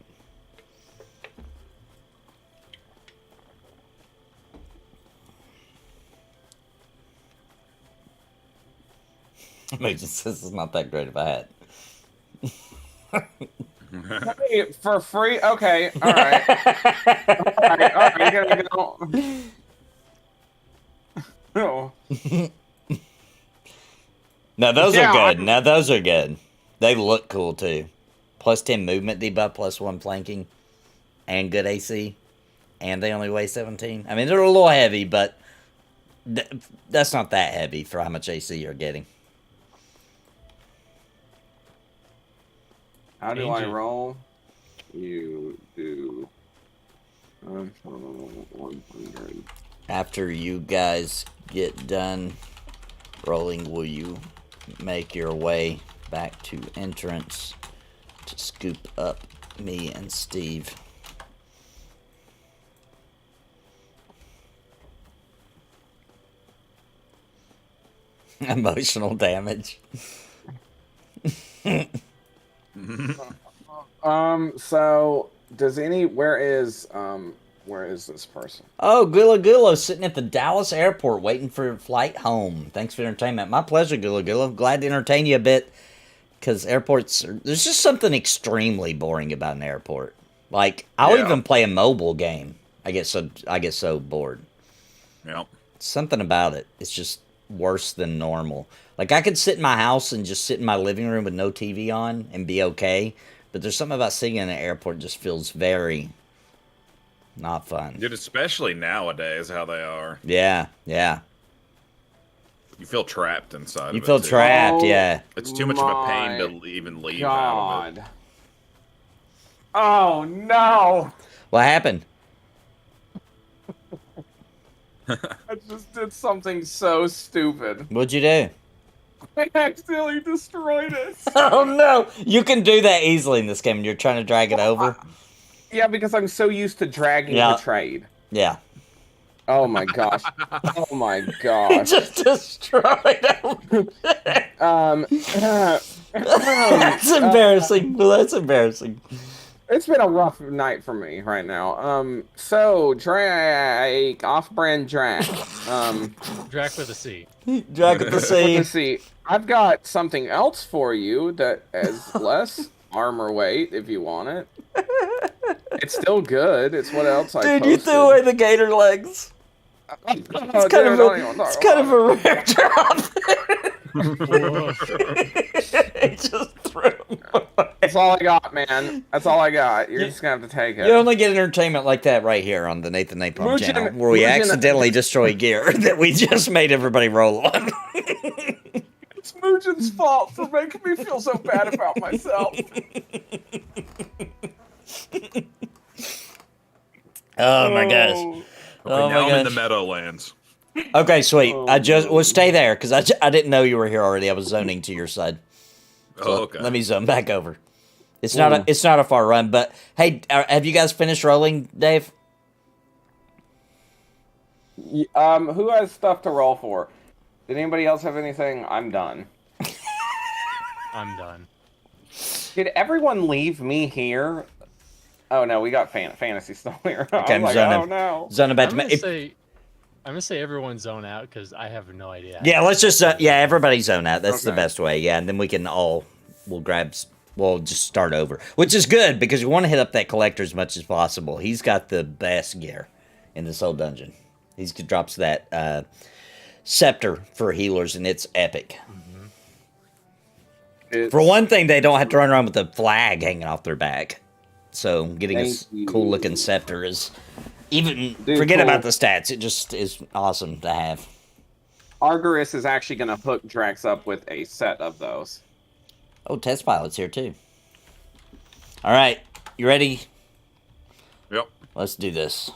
Just this is not that great of a hat. Hey, for free? Okay, alright. Alright, gonna go. Oh. No, those are good. Now those are good. They look cool too. Plus 10 movement debuff, plus 1 flanking, and good AC. And they only weigh 17. I mean, they're a little heavy, but that's not that heavy for how much AC you're getting. How do I roll? You do 100. After you guys get done rolling, will you make your way back to entrance to scoop up me and Steve? Emotional damage. So where is this person? Oh, Gula Gula sitting at the Dallas airport waiting for your flight home. Thanks for the entertainment. My pleasure, Gula Gula. Glad to entertain you a bit, because there's just something extremely boring about an airport. Like, I'll even play a mobile game. I get so bored. Yep. Something about it. It's just worse than normal. Like, I could sit in my house and just sit in my living room with no TV on and be okay, but there's something about sitting in an airport that just feels very not fun. Dude, especially nowadays, how they are. Yeah, yeah. You feel trapped inside of it. You feel trapped, yeah. It's too much of a pain to even leave out of it. Oh, no! What happened? I just did something so stupid. What'd you do? I accidentally destroyed it. Oh, no! You can do that easily in this game when you're trying to drag it over. Yeah, because I'm so used to dragging the trade. Yeah. Oh my gosh. Oh my gosh. Just destroyed him. That's embarrassing. That's embarrassing. It's been a rough night for me right now. So Drake, off-brand Drac. Drac with a C. Drac at the sea. Let's see. I've got something else for you that has less armor weight if you want it. It's still good. It's what else I Dude, posted. you threw away the gator legs. It's kind of a rare drop. He just threw them away. That's all I got, man. That's all I got. You're just gonna have to take it. You only get entertainment like that right here on the Nathan Napalm channel, where we accidentally destroy gear that we just made everybody roll on. It's Mugen's fault for making me feel so bad about myself. Oh my gosh. Oh now my I'm in the gosh. Meadowlands. Okay, sweet. Well, stay there because I didn't know you were here already. I was zoning to your side. So Oh, okay. Let me zone back over. It's not a far run, but hey, have you guys finished rolling, Dave? Who has stuff to roll for? Did anybody else have anything? I'm done. I'm done. Did everyone leave me here? Oh no, we got fantasy still here. Okay, I'm like, zoning. oh no. Zoning back I'm to gonna say, I'm gonna say everyone zone out because I have no idea. Yeah, let's just everybody zone out. That's the Okay. best way. Yeah, and then we'll just start over, which is good because we want to hit up that collector as much as possible. He's got the best gear in this whole dungeon. He drops that scepter for healers, and it's epic. For one thing, they don't have to run around with a flag hanging off their back. So getting a cool looking scepter is forget about the stats. It just is awesome to have. Argyris is actually going to hook Drax up with a set of those. Oh, test pilot's here too. All right, you ready? Yep. Let's do this.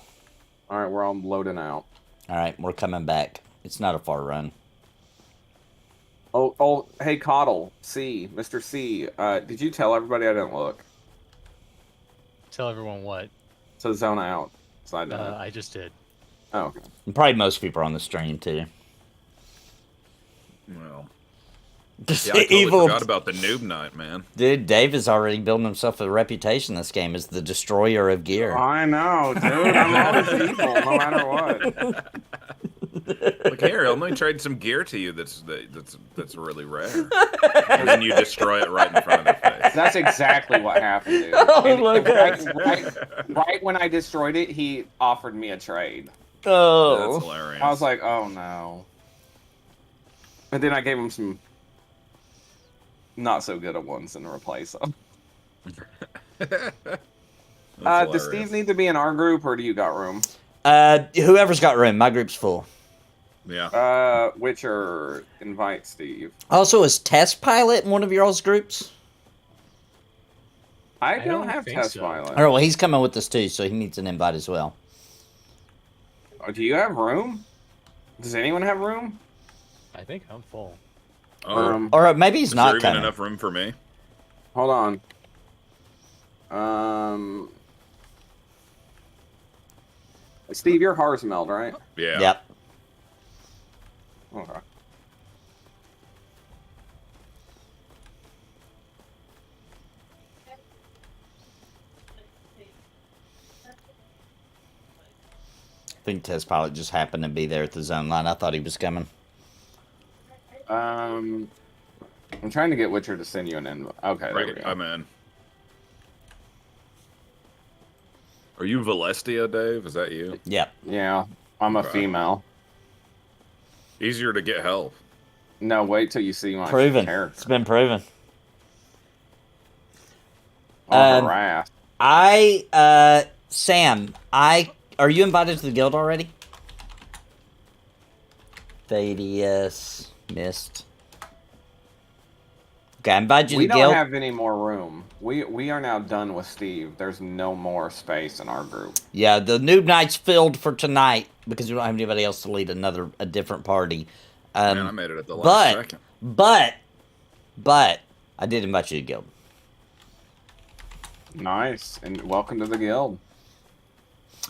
All right, we're all loading out. All right, we're coming back. It's not a far run. Oh, hey, Coddle, Mr. C, did you tell everybody I didn't look? Tell everyone what. To zone out. So I didn't. I just did. Oh, okay. And probably most people are on the stream too. Well, Just yeah, I totally evil. forgot about the noob night, man. Dude, Dave is already building himself a reputation in this game as the destroyer of gear. I know, dude. I'm always evil, no matter what. Like, here, let me trade some gear to you that's really rare. And then you destroy it right in front of their face. That's exactly what happened, dude. Oh my gosh. Right when I destroyed it, he offered me a trade. Oh. That's hilarious. I was like, oh no. And then I gave him some not so good at ones and replace them. Does Steve need to be in our group, or do you got room? Whoever's got room. My group's full. Yeah. Witcher, invite Steve. Also, is Test Pilot in one of y'all's groups? I don't don't have think test so. pilot. All right, well, he's coming with us too, so he needs an invite as well. Oh, do you have room? Does anyone have room? I think I'm full. Oh, Or maybe he's is not there even coming. enough room for me? Hold on. Steve, you're Harsmeld, right? Yeah. Yep. Okay. I think Test Pilot just happened to be there at the zone line. I thought he was coming. I'm trying to get Witcher to send you an invite. Okay, there we Right, go. I'm in. Are you Valestia, Dave? Is that you? Yep. Yeah, I'm a Okay. female. Easier to get help. No, wait till you see my Proven. It's character. been proven. I'm harassed. Sam, are you invited to the guild already? Thaddeus, missed. Okay, I invited you We to the don't guild. have any more room. We are now done with Steve. There's no more space in our group. Yeah, the noob night's filled for tonight because we don't have anybody else to lead a different party. Man, I made it at the last second. But I did invite you to the guild. Nice, and welcome to the guild.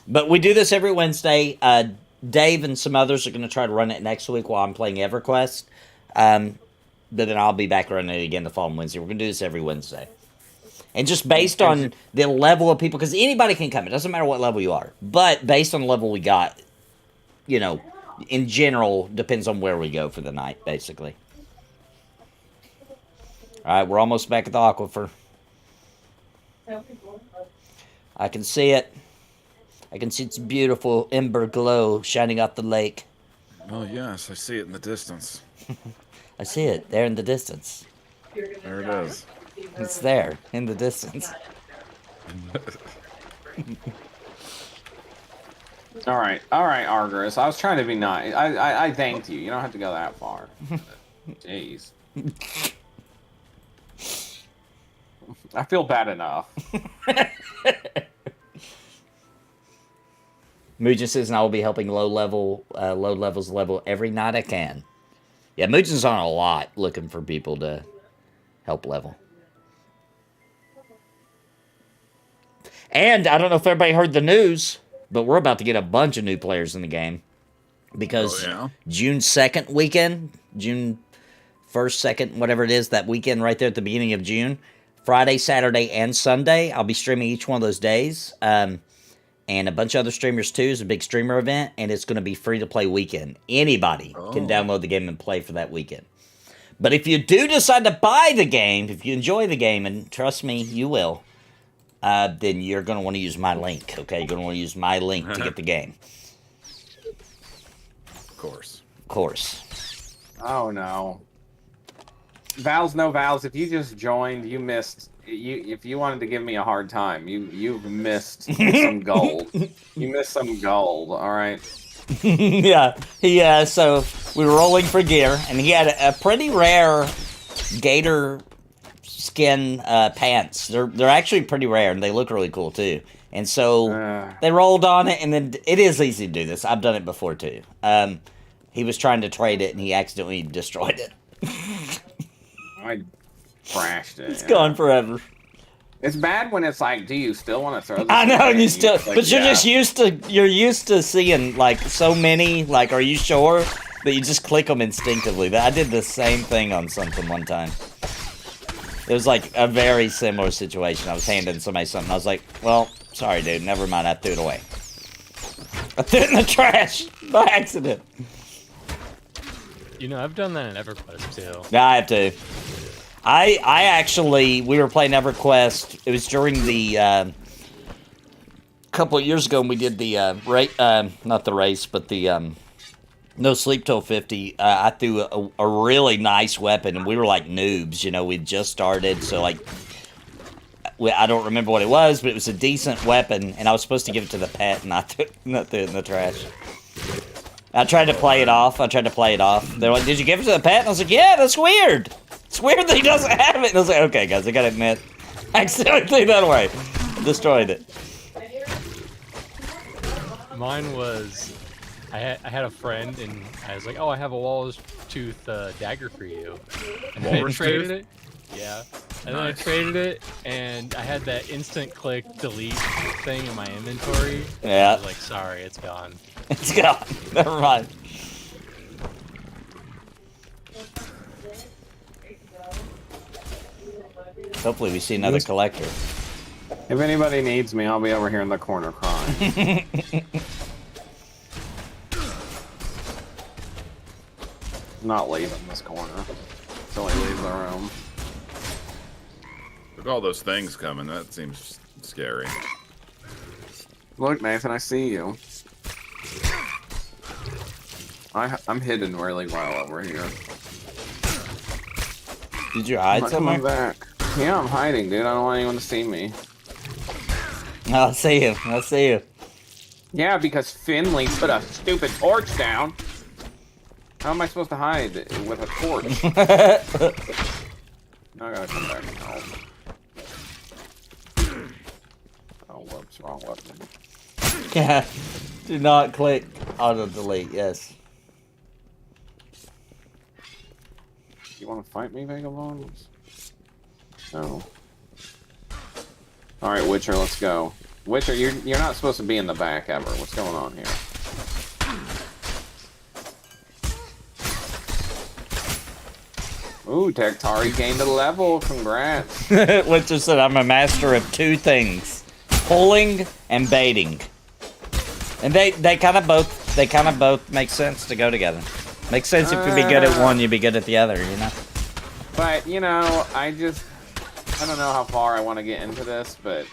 But we do this every Wednesday. Dave and some others are going to try to run it next week while I'm playing EverQuest. But then I'll be back running it again the following Wednesday. We're going to do this every Wednesday. And just based on the level of people, because anybody can come. It doesn't matter what level you are. But based on the level we got, you know, in general, depends on where we go for the night, basically. All right, we're almost back at the aquifer. I can see it. I can see its beautiful ember glow shining off the lake. Oh, yes, I see it in the distance. I see it there in the distance. There it is. It's there in the distance. All right, Argus. I was trying to be nice. I thanked you. You don't have to go that far. Jeez. I feel bad enough. Mujan says, and I will be helping low levels level every night I can. Yeah, Mujan's on a lot looking for people to help level. And I don't know if everybody heard the news, but we're about to get a bunch of new players in the game. Because June 2nd weekend, June 1st, 2nd, whatever it is, that weekend right there at the beginning of June, Friday, Saturday, and Sunday, I'll be streaming each one of those days. And a bunch of other streamers too. It's a big streamer event, and it's going to be free-to-play weekend. Anybody can download the game and play for that weekend. But if you do decide to buy the game, if you enjoy the game, and trust me, you will, then you're going to want to use my link, okay? You're going to want to use my link to get the game. Of course. Of course. Oh, no. Val's no Val's. If you just joined, you missed... if you wanted to give me a hard time, you've missed some gold. You missed some gold, all right? Yeah. So we were rolling for gear, and he had a pretty rare gator skin pants. They're actually pretty rare, and they look really cool too. And so they rolled on it, and then it is easy to do this. I've done it before too. He was trying to trade it, and he accidentally destroyed it. I crashed it. It's gone forever. It's bad when it's like, do you still want to throw this? I know, and you still, like, but you're just you're used to seeing like so many. Like, are you sure? That you just click them instinctively. I did the same thing on something one time. It was like a very similar situation. I was handing somebody something. I was like, well, sorry, dude. Never mind. I threw it away. I threw it in the trash by accident. You know, I've done that in EverQuest too. Yeah, I have to. I actually, we were playing EverQuest. It was during the couple of years ago when we did the not the race, but the No Sleep Till 50. I threw a really nice weapon, and we were like noobs. You know, we'd just started, so like I don't remember what it was, but it was a decent weapon, and I was supposed to give it to the pet, and I threw it in the trash. I tried to play it off. They're like, "Did you give it to the pet?" And I was like, "Yeah, that's weird. It's weird that he doesn't have it." And I was like, "Okay, guys, I gotta admit, I accidentally threw that away. Destroyed it." Mine was, I had a friend, and I was like, "Oh, I have a walrus tooth dagger for you." And then I traded it. Yeah. And then I traded it, and I had that instant click delete thing in my inventory. Yeah. I was like, sorry, it's gone. It's gone. Never mind. Hopefully we see another collector. If anybody needs me, I'll be over here in the corner crying. Not leaving this corner until I leave the room. Look at all those things coming. That seems scary. Look, Nathan, I see you. I'm hidden really well over here. Did you hide somewhere? I'm back. Yeah, I'm hiding, dude. I don't want anyone to see me. I'll see you. Yeah, because Finley put a stupid torch down. How am I supposed to hide with a torch? Now I gotta come back and help. Oh, whoops, wrong weapon. Yeah. Do not click auto delete. Yes. You want to fight me, Vagabonds? No. Alright, Witcher, let's go. Witcher, you're not supposed to be in the back ever. What's going on here? Ooh, Tektari gained a level. Congrats. Witcher said, I'm a master of two things. Pulling and baiting. And they kind of both make sense to go together. Makes sense if you be good at one, you'd be good at the other, you know? But, you know, I don't know how far I want to get into this, but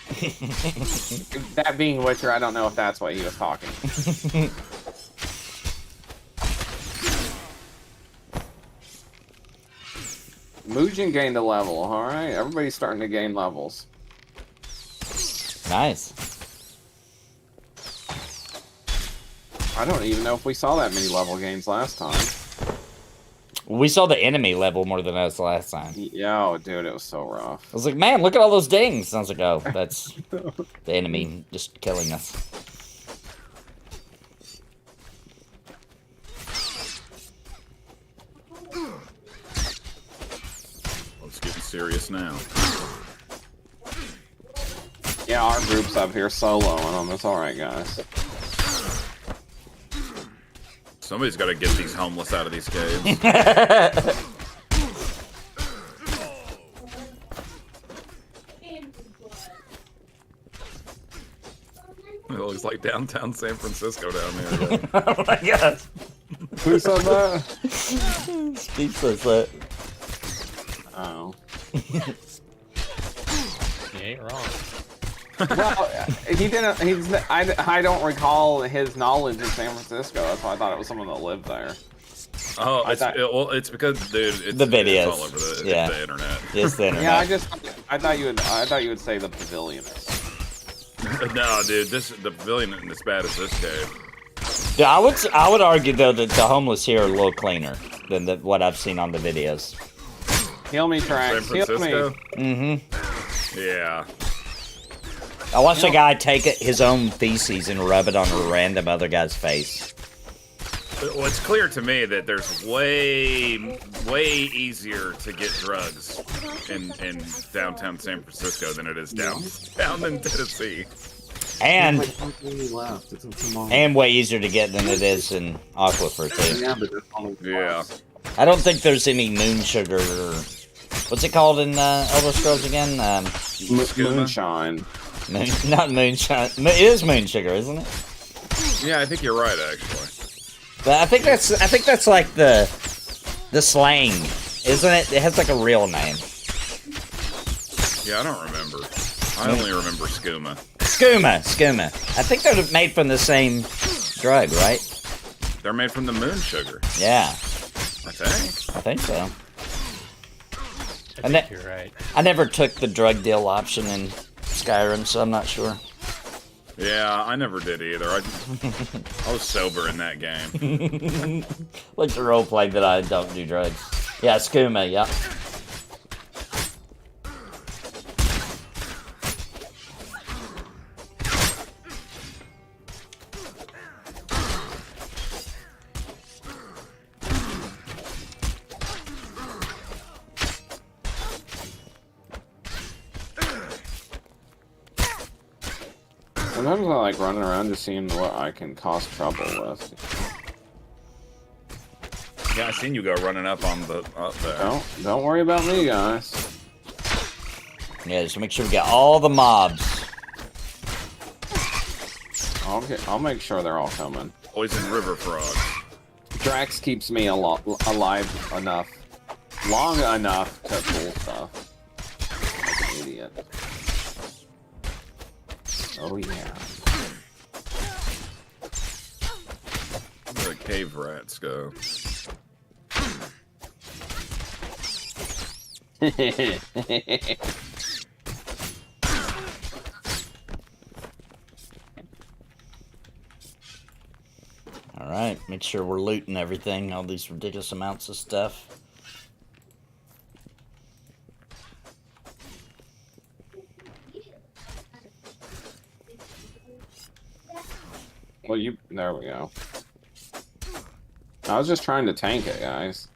that being Witcher, I don't know if that's what he was talking. Muujin gained a level, alright? Everybody's starting to gain levels. Nice. I don't even know if we saw that many level gains last time. We saw the enemy level more than us last time. Yeah, oh, dude, it was so rough. I was like, man, look at all those dings. I was like, oh, that's the enemy just killing us. Let's get serious now. Yeah, our group's up here soloing them. It's alright, guys. Somebody's got to get these homeless out of these caves. It looks like downtown San Francisco down there. Oh my god. Who said that? Steve says that. Oh. You ain't wrong. Well, he didn't. I don't recall his knowledge of San Francisco. That's why I thought it was someone that lived there. Oh, it's because, dude, it's The videos. It's all over the, Yeah. the internet. Just the internet. Yeah, I thought you would say the pavilion. No, dude, the pavilion isn't as bad as this cave. Yeah, I would argue though that the homeless here are a little cleaner than what I've seen on the videos. Heal me, San Trax. Heal Francisco? me. Mm-hmm. Yeah. I watched a guy take his own feces and rub it on a random other guy's face. Well, it's clear to me that there's way easier to get drugs in downtown San Francisco than it is down in Tennessee. And left. and way easier to get than it is in Aquifer too. Yeah, but there's only Yeah. I don't think there's any moon sugar or what's it called in Elder Scrolls again? moonshine. Not moonshine. It is moon sugar, isn't it? Yeah, I think you're right, actually. But I think that's like the slang, isn't it? It has like a real name. Yeah, I don't remember. I only remember skooma. Skooma. I think they're made from the same drug, right? They're made from the moon sugar. Yeah, I think. I think so. I think you're right. I never took the drug deal option in Skyrim, so I'm not sure. Yeah, I never did either. I was sober in that game. Like the roleplay that I don't do drugs. Yeah, skooma, yeah. Sometimes I like running around just seeing what I can cause trouble with. Yeah, I seen you go running up there. Don't worry about me, guys. Yeah, just make sure we get all the mobs. I'll make sure they're all coming. Poison river frog. Drax keeps me alive enough, long enough to pull stuff. Like an idiot. Oh yeah. Where the cave rats go. Alright, make sure we're looting everything, all these ridiculous amounts of stuff. Well, there we go. I was just trying to tank it, guys.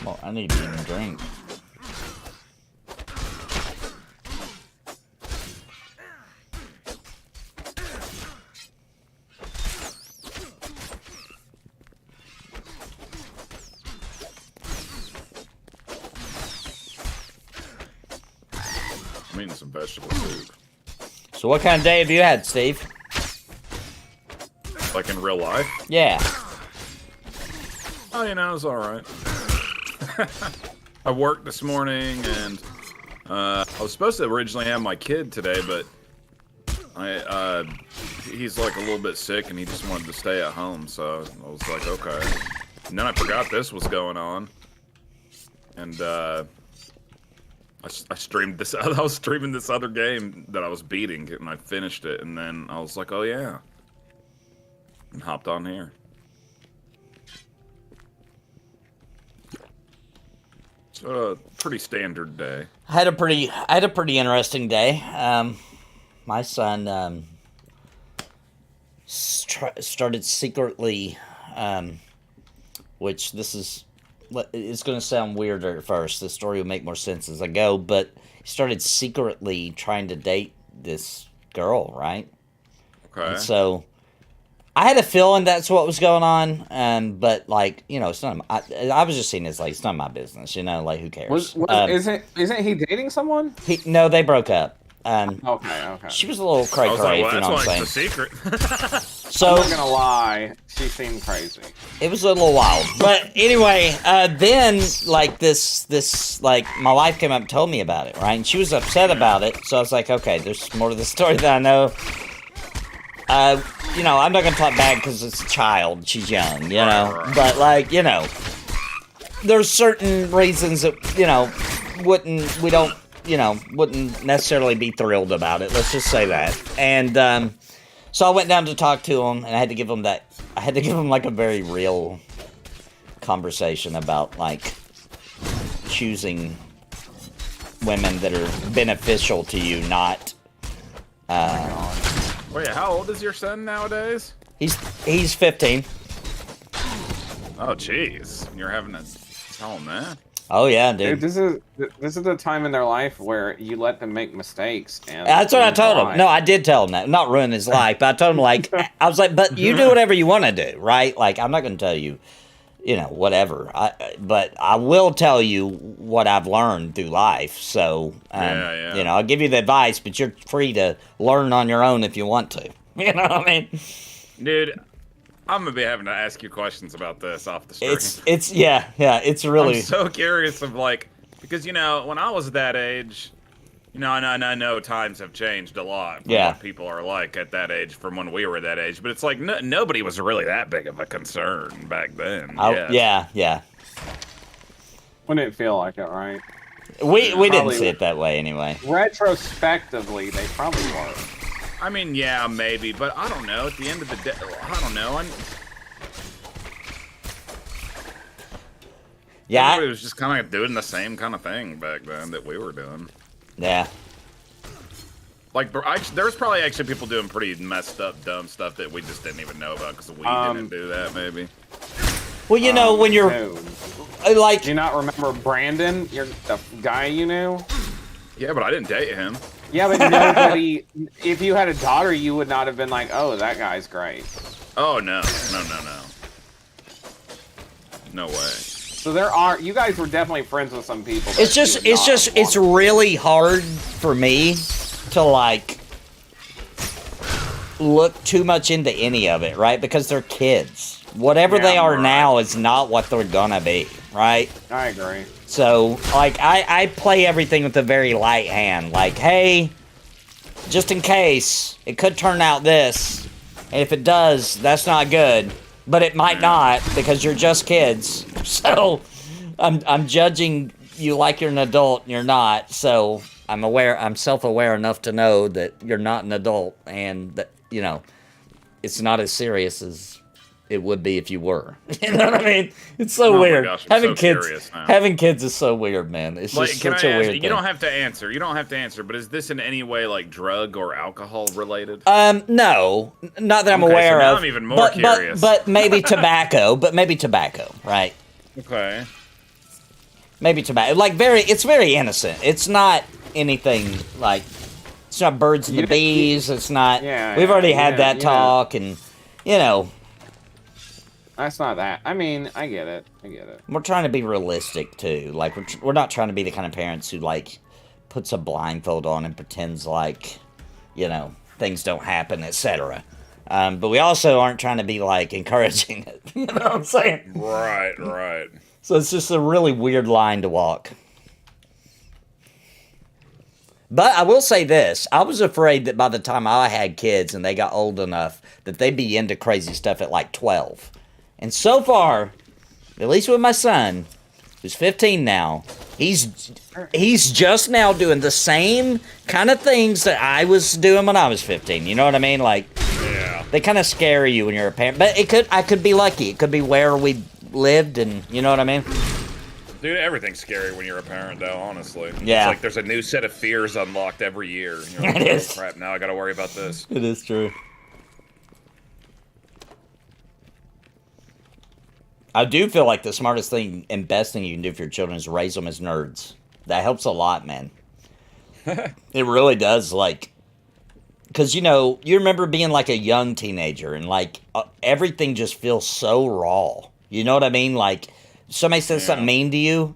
Well, I need to eat and drink. eating some vegetable soup. So what kind of day have you had, Steve? Like in real life? Yeah. Oh, you know, it was all right. I worked this morning, and I was supposed to originally have my kid today, but he's like a little bit sick, and he just wanted to stay at home. So I was like, okay. And then I forgot this was going on, and I streamed this. I was streaming this other game that I was beating, and I finished it, and then I was like, oh yeah, and hopped on here. It's a pretty standard day. I had a pretty interesting day. My son started secretly, which it's going to sound weirder at first. The story will make more sense as I go, but he started secretly trying to date this girl, right? Okay. And so I had a feeling that's what was going on, but like, you know, it's not. I was just seeing it as like it's none of my business, you know, like who cares? Isn't he dating someone? No, they broke up. Okay. She was a little cray I was cray, like, well, if you know that's what I'm why saying. it's a secret. So I'm not gonna lie, she seemed crazy. it was a little wild, but anyway, then like this like my wife came up and told me about it, right? And she was upset about it, so I was like, okay, there's more to the story than I know. You know, I'm not gonna talk bad because it's a child. She's young, you know. Right. But like, you know, there's certain reasons that wouldn't necessarily be thrilled about it. Let's just say that. And so I went down to talk to him, and I had to give him like a very real conversation about like choosing women that are beneficial to you, not. Wait, how old is your son nowadays? He's 15. Oh, jeez. You're having to tell him that? Oh yeah, dude. Dude, this is the time in their life where you let them make mistakes. And That's what I told him. No, I did tell him that. Not ruin his life, but I told him like I was like, but you do whatever you want to do, right? Like I'm not going to tell you, you know, whatever. But I will tell you what I've learned through life. So, Yeah. you know, I'll give you the advice, but you're free to learn on your own if you want to. You know what I mean? Dude, I'm going to be having to ask you questions about this off the stream. It's really. I'm so curious of like, because, you know, when I was that age, you know, and I know times have changed a lot from what people are like at that age from when we were that age, but it's like nobody was really that big of a concern back then. Yeah. Wouldn't it feel like it, right? We didn't see it that way anyway. Retrospectively, they probably were. I mean, yeah, maybe, but I don't know. At the end of the day, I don't know. Everybody was just kind of doing the same kind of thing back then that we were doing. Yeah. Like, there's probably actually people doing pretty messed up, dumb stuff that we just didn't even know about because we didn't do that, maybe. Well, you know, when you're like, do you not remember Brandon, the guy you knew? Yeah, but I didn't date him. Yeah, but nobody. If you had a daughter, you would not have been like, "Oh, that guy's great." Oh no. No way. So you guys were definitely friends with some people. It's really hard for me to like look too much into any of it, right? Because they're kids. Whatever they are now is not what they're gonna be, right? I agree. So, like, I play everything with a very light hand. Like, hey, just in case, it could turn out this. And if it does, that's not good. But it might not, because you're just kids. So, I'm judging you like you're an adult, and you're not. So, I'm self-aware enough to know that you're not an adult, and that, you know, it's not as serious as it would be if you were. You know what I mean? It's so weird. Gosh, having kids is so weird, man. It's just such a weird thing. You don't have to answer. But is this in any way like drug or alcohol related? No, not that I'm aware so now of. I'm even more curious. But maybe tobacco. Right? Okay. Maybe tobacco. Like it's very innocent. It's not anything like. It's not birds and the bees. It's not. We've already had that talk, and you know. That's not that. I mean, I get it. We're trying to be realistic too. Like we're not trying to be the kind of parents who like puts a blindfold on and pretends like, you know, things don't happen, etc. But we also aren't trying to be like encouraging it. You know what I'm saying? Right. So it's just a really weird line to walk. But I will say this. I was afraid that by the time I had kids and they got old enough that they'd be into crazy stuff at like 12. And so far, at least with my son, who's 15 now, he's just now doing the same kind of things that I was doing when I was 15. You know what I mean? Like, Yeah. they kind of scare you when you're a parent. But I could be lucky. It could be where we lived, and you know what I mean? Dude, everything's scary when you're a parent, though, honestly. Yeah. It's like there's a new set of fears unlocked every year. And you're like, It oh, is. crap, now I gotta worry about this. It is true. I do feel like the smartest thing and best thing you can do for your children is raise them as nerds. That helps a lot, man. It really does, like... Because, you know, you remember being like a young teenager and, like, everything just feels so raw. You know what I mean? Like, somebody says something mean to you.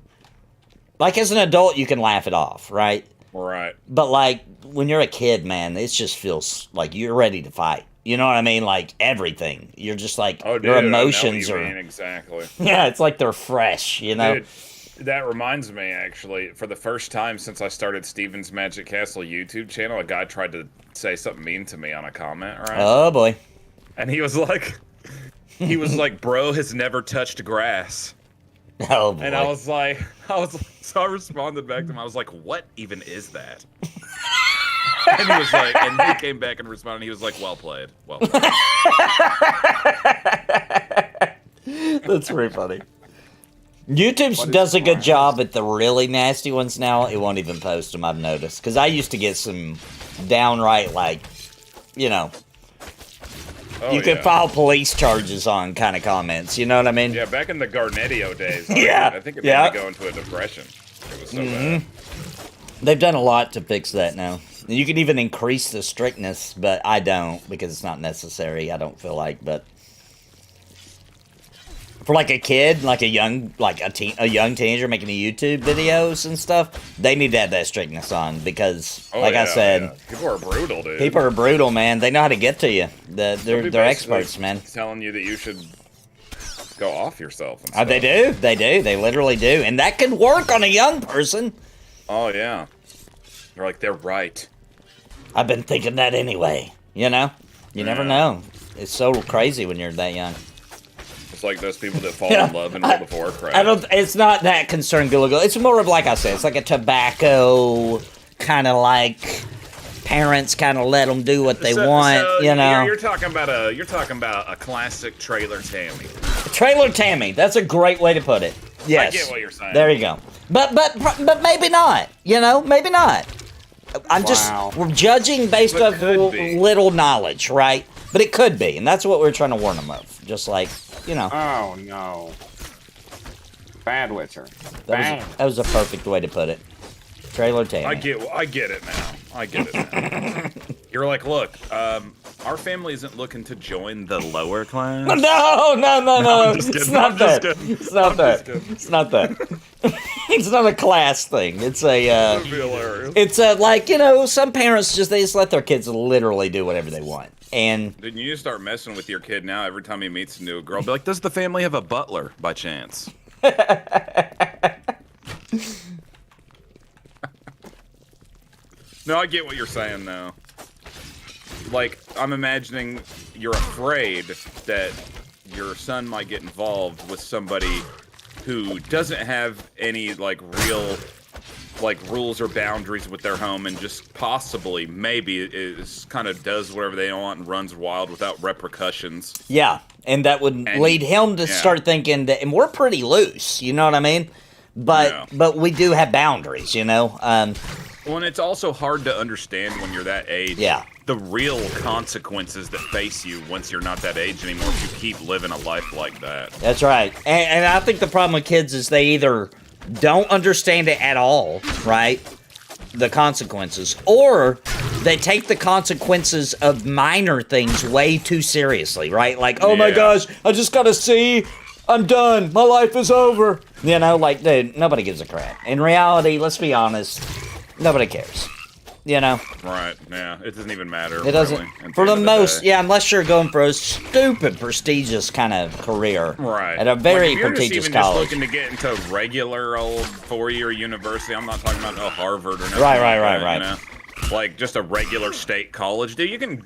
Like, as an adult, you can laugh it off, right? Right. But, like, when you're a kid, man, it just feels like you're ready to fight. You know what I mean? Like, everything. You're just like, Oh, dude, your I know what emotions you are... mean, exactly. Yeah, it's like they're fresh, you know? Dude, that reminds me, actually, for the first time since I started Steven's Magic Castle YouTube channel, a guy tried to say something mean to me on a comment, right? Oh, boy. And he was like, bro has never touched grass. Oh, boy. And so I responded back to him. I was like, what even is that? And he was like, and he came back and responded. He was like, well played. Well played. That's pretty funny. YouTube does a good job at the really nasty ones now. It won't even post them, I've noticed. Because I used to get some downright, like, you know, you could file police charges on kind of comments. You know what I mean? Yeah, back in the Garnetio days. I think it made me go into a depression. It was so bad. They've done a lot to fix that now. You can even increase the strictness, but I don't because it's not necessary. I don't feel like, but for like a kid, like a young teenager making YouTube videos and stuff, they need to have that strictness on because, I said, people are brutal, dude. People are brutal, man. They know how to get to you. They're experts, man. Telling you that you should go off yourself. And stuff. They do. They literally do, and that can work on a young person. Oh yeah, they're like they're right. I've been thinking that anyway. You know, you never know. It's so crazy when you're that young. It's like those people that fall in love in World of Warcraft. It's not that concerned, Gulligo. It's more of like I said. It's like a tobacco kind of like parents kind of let them do what they want. So you know, you're talking about a classic trailer Tammy. Trailer Tammy. That's a great way to put it. Yes, I get what you're saying. There you go. But maybe not. You know, maybe not. We're judging based off little knowledge, right? But it could be, and that's what we're trying to warn them of. Just like, you know. Oh no. Bad Witcher. That was a perfect way to put it. Trailer Tammy. I get it now. I get it now. You're like, look, our family isn't looking to join the lower class. No. It's not that. It's not that. It's not a class thing. It's a. That'd be hilarious. It's a like, you know, some parents they just let their kids literally do whatever they want. And then you just start messing with your kid now. Every time he meets a new girl, be like, does the family have a butler by chance? No, I get what you're saying, though. Like, I'm imagining you're afraid that your son might get involved with somebody who doesn't have any, like, real, like, rules or boundaries with their home and just possibly, maybe, is kind of does whatever they want and runs wild without repercussions. Yeah, and that would lead him to start thinking that, and we're pretty loose, you know what I mean? But we do have boundaries, you know? Well, and it's also hard to understand when you're that age. Yeah. The real consequences that face you once you're not that age anymore if you keep living a life like that. That's right. And I think the problem with kids is they either don't understand it at all, right? The consequences. Or they take the consequences of minor things way too seriously, right? Like, oh my gosh, I just gotta see. I'm done. My life is over. You know, like, dude, nobody gives a crap. In reality, let's be honest. nobody cares. You know? Right, yeah. It doesn't even matter. It doesn't. Really, at For the end of most, day. yeah, unless you're going for a stupid, prestigious kind of career. Right. At a very Like, if you're prestigious just even college. just looking to get into regular old 4-year university, I'm not talking about Harvard or nothing. Right, like right, that, right. You know? Like just a regular state college, dude. You can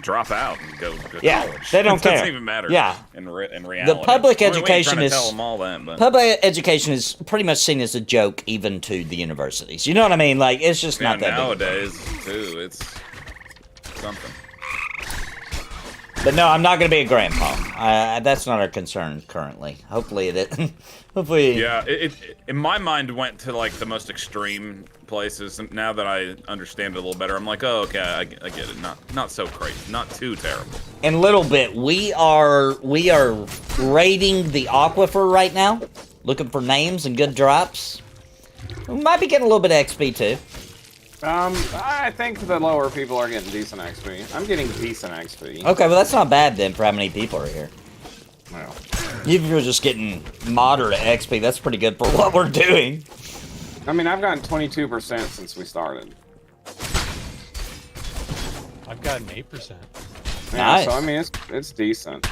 drop out and go to Yeah, college. they don't It care. doesn't even matter. Yeah. In reality, The public I mean, we ain't education trying to is tell them all that, but public education is pretty much seen as a joke, even to the universities. You know what I mean? Like it's just yeah, not that big. nowadays too. It's something. But no, I'm not going to be a grandpa. That's not our concern currently. Hopefully it. Hopefully. Yeah, it in my mind went to like the most extreme places, and now that I understand it a little better, I'm like, oh, okay, I get it. Not so crazy, not too terrible. In a little bit, we are raiding the aquifer right now, looking for names and good drops. We might be getting a little bit of XP too. I think the lower people are getting decent XP. I'm getting decent XP. Okay, well that's not bad then for how many people are here. Well, If you're just getting moderate XP, that's pretty good for what we're doing. I mean, I've gotten 22% since we started. I've gotten 8%. Yeah, Nice. So I mean, it's decent.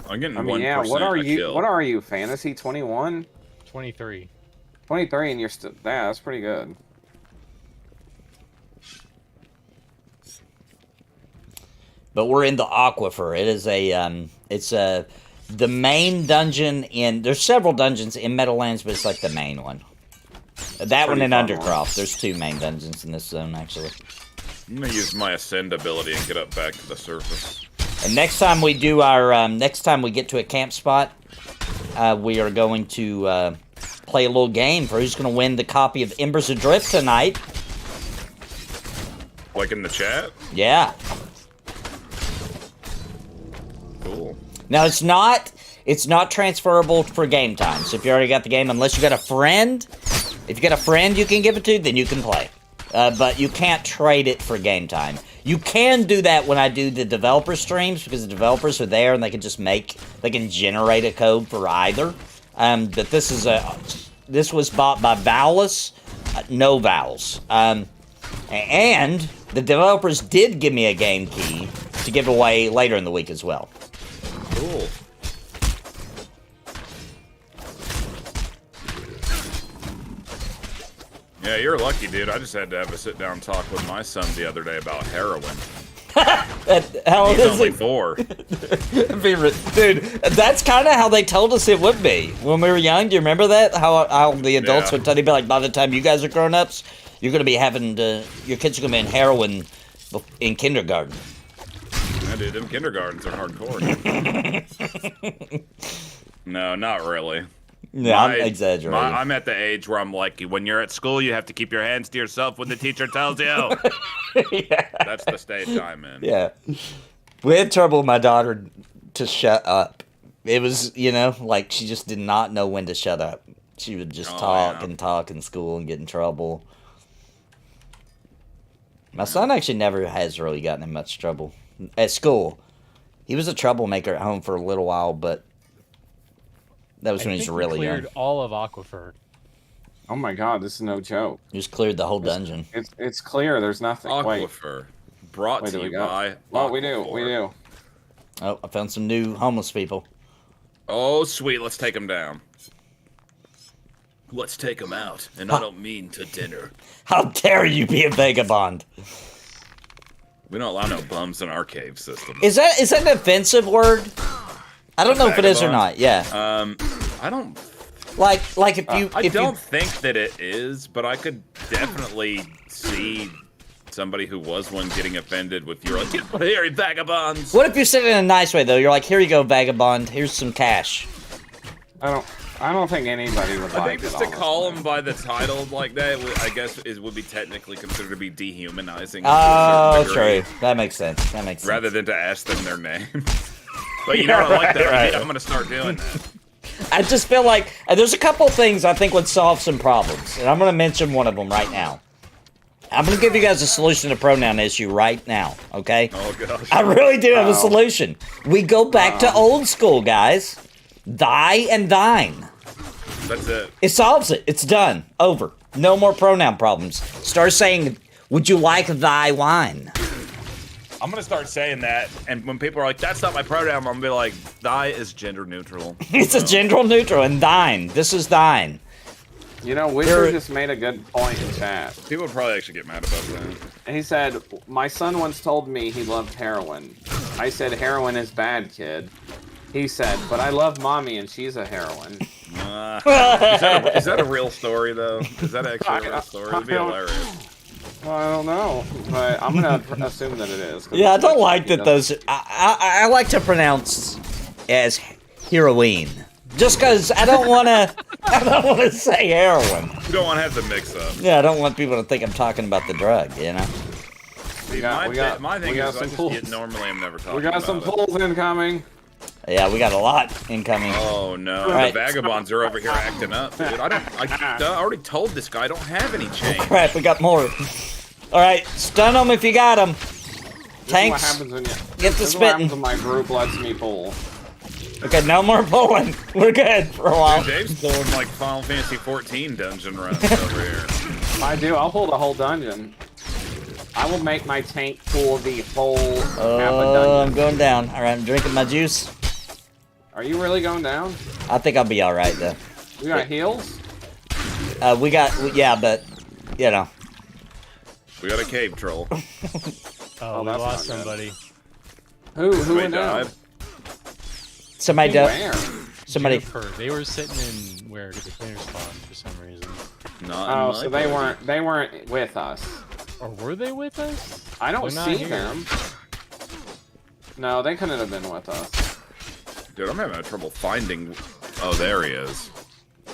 I'm getting I mean, 1% yeah. What are a you? kill. What are you? Fantasy 21, 23. 23, and you're still. Yeah, that's pretty good. But we're in the aquifer. It is the main dungeon in. There's several dungeons in Meadowlands, but it's like the main one. That one Pretty in fun Undercroft. There's two main dungeons in this zone actually. I'm gonna use my ascend ability and get up back to the surface. And next time we do our, next time we get to a camp spot, we are going to play a little game for who's going to win the copy of Embers Adrift tonight. Like in the chat. Yeah. Cool. Now it's not transferable for game time. So if you already got the game, unless you got a friend, if you got a friend you can give it to, then you can play. But you can't trade it for game time. You can do that when I do the developer streams because the developers are there and they can just they can generate a code for either. But this was bought by Vowless, no vowels. And the developers did give me a game key to give away later in the week as well. Cool. Yeah, you're lucky, dude. I just had to have a sit-down talk with my son the other day about heroin. How He's is only it? 4. Dude, that's kind of how they told us it would be when we were young. Do you remember that? How the adults Yeah. would tell you, be like, by the time you guys are grown-ups, you're going to be having your kids are going to be in heroin in kindergarten. Yeah, dude, them kindergartens are hardcore. No, not really. Yeah, I'm exaggerating. I'm at the age where I'm like, when you're at school, you have to keep your hands to yourself when the teacher tells you. Yeah. That's the stage I'm in. Yeah. We had trouble with my daughter to shut up. It was, like she just did not know when to shut up. She would just talk and talk in school and get in trouble. My son actually never has really gotten in much trouble at school. He was a troublemaker at home for a little while, but that was when he was really young. Cleared all of Aquifer. Oh my god, this is no joke. He just cleared the whole dungeon. It's clear. There's nothing. Wait. Aquifer. Brought Wait, to do we you go? by Well, we do. Aquifer. We do. Oh, I found some new homeless people. Oh, sweet. Let's take them down. Let's take them out. And I don't mean to dinner. How dare you be a vagabond? We don't allow no bums in our cave system. Is that an offensive word? I don't know if it is or not. Yeah. I don't... Like if you I don't think that it is, but I could definitely see somebody who was one getting offended with you're like, get out of here, you vagabonds. What if you said it in a nice way though? You're like, here you go, vagabond. Here's some cash. I don't think anybody would I like think just it, to honestly. call them by the title like that, I guess it would be technically considered to be dehumanizing. to a Oh, certain degree, true. That makes sense. That makes sense. rather than to ask them their name. But you know, I like that. right. I'm going to start doing that. I just feel like there's a couple things I think would solve some problems, and I'm going to mention one of them right now. I'm going to give you guys a solution to pronoun issue right now, okay? Oh, gosh. I really do have a solution. We go back to old school, guys. Thy and thine. That's it. It solves it. It's done. Over. No more pronoun problems. Start saying, would you like thy wine? I'm gonna start saying that, and when people are like, "That's not my pronoun," I'm gonna be like, "Thy is gender neutral." It's a gender neutral, and thine. This is thine. You know, Witcher just made a good point in chat. People would probably actually get mad about that. He said, my son once told me he loved heroin. I said, heroin is bad, kid. He said, but I love mommy and she's a heroine. Is that a real story, though? Is that actually a real story? It'd be hilarious. Well, I don't know, but I'm gonna assume that it is. Yeah, I don't like that those... I like to pronounce as heroine. Just because I don't want to say heroin. You don't want to have the mix-up. Yeah, I don't want people to think I'm talking about the drug, you know? My thing is, I just get normally I'm never talking about We got some pulls incoming. Yeah, we got a lot incoming. Oh, no. Right. The vagabonds are over here acting up, dude. I already told this guy I don't have any change. Crap, we got more. All right, stun them if you got them. Tanks, What happens when you, get the this is what happens spitting. when my group lets me pull. Okay, no more pulling. We're good for a while. Dude, Dave's pulling like Final Fantasy 14 dungeon runs over here. I do. I'll pull the whole dungeon. I will make my tank pull the whole half a I'm dungeon. going down. All right, I'm drinking my juice. Are you really going down? I think I'll be all right though. We got heals? Yeah, but you know. We got a cave troll. Oh, Oh, we that's lost not good. somebody. Who Somebody went down? died. Somebody does. Where? Somebody. Juniper. They were sitting in where the container spawned for some reason. Not Oh, in so my they weren't with us. Or were they with us? I don't They're not see here. them. No, they couldn't have been with us. Dude, I'm having trouble finding. Oh, there he is.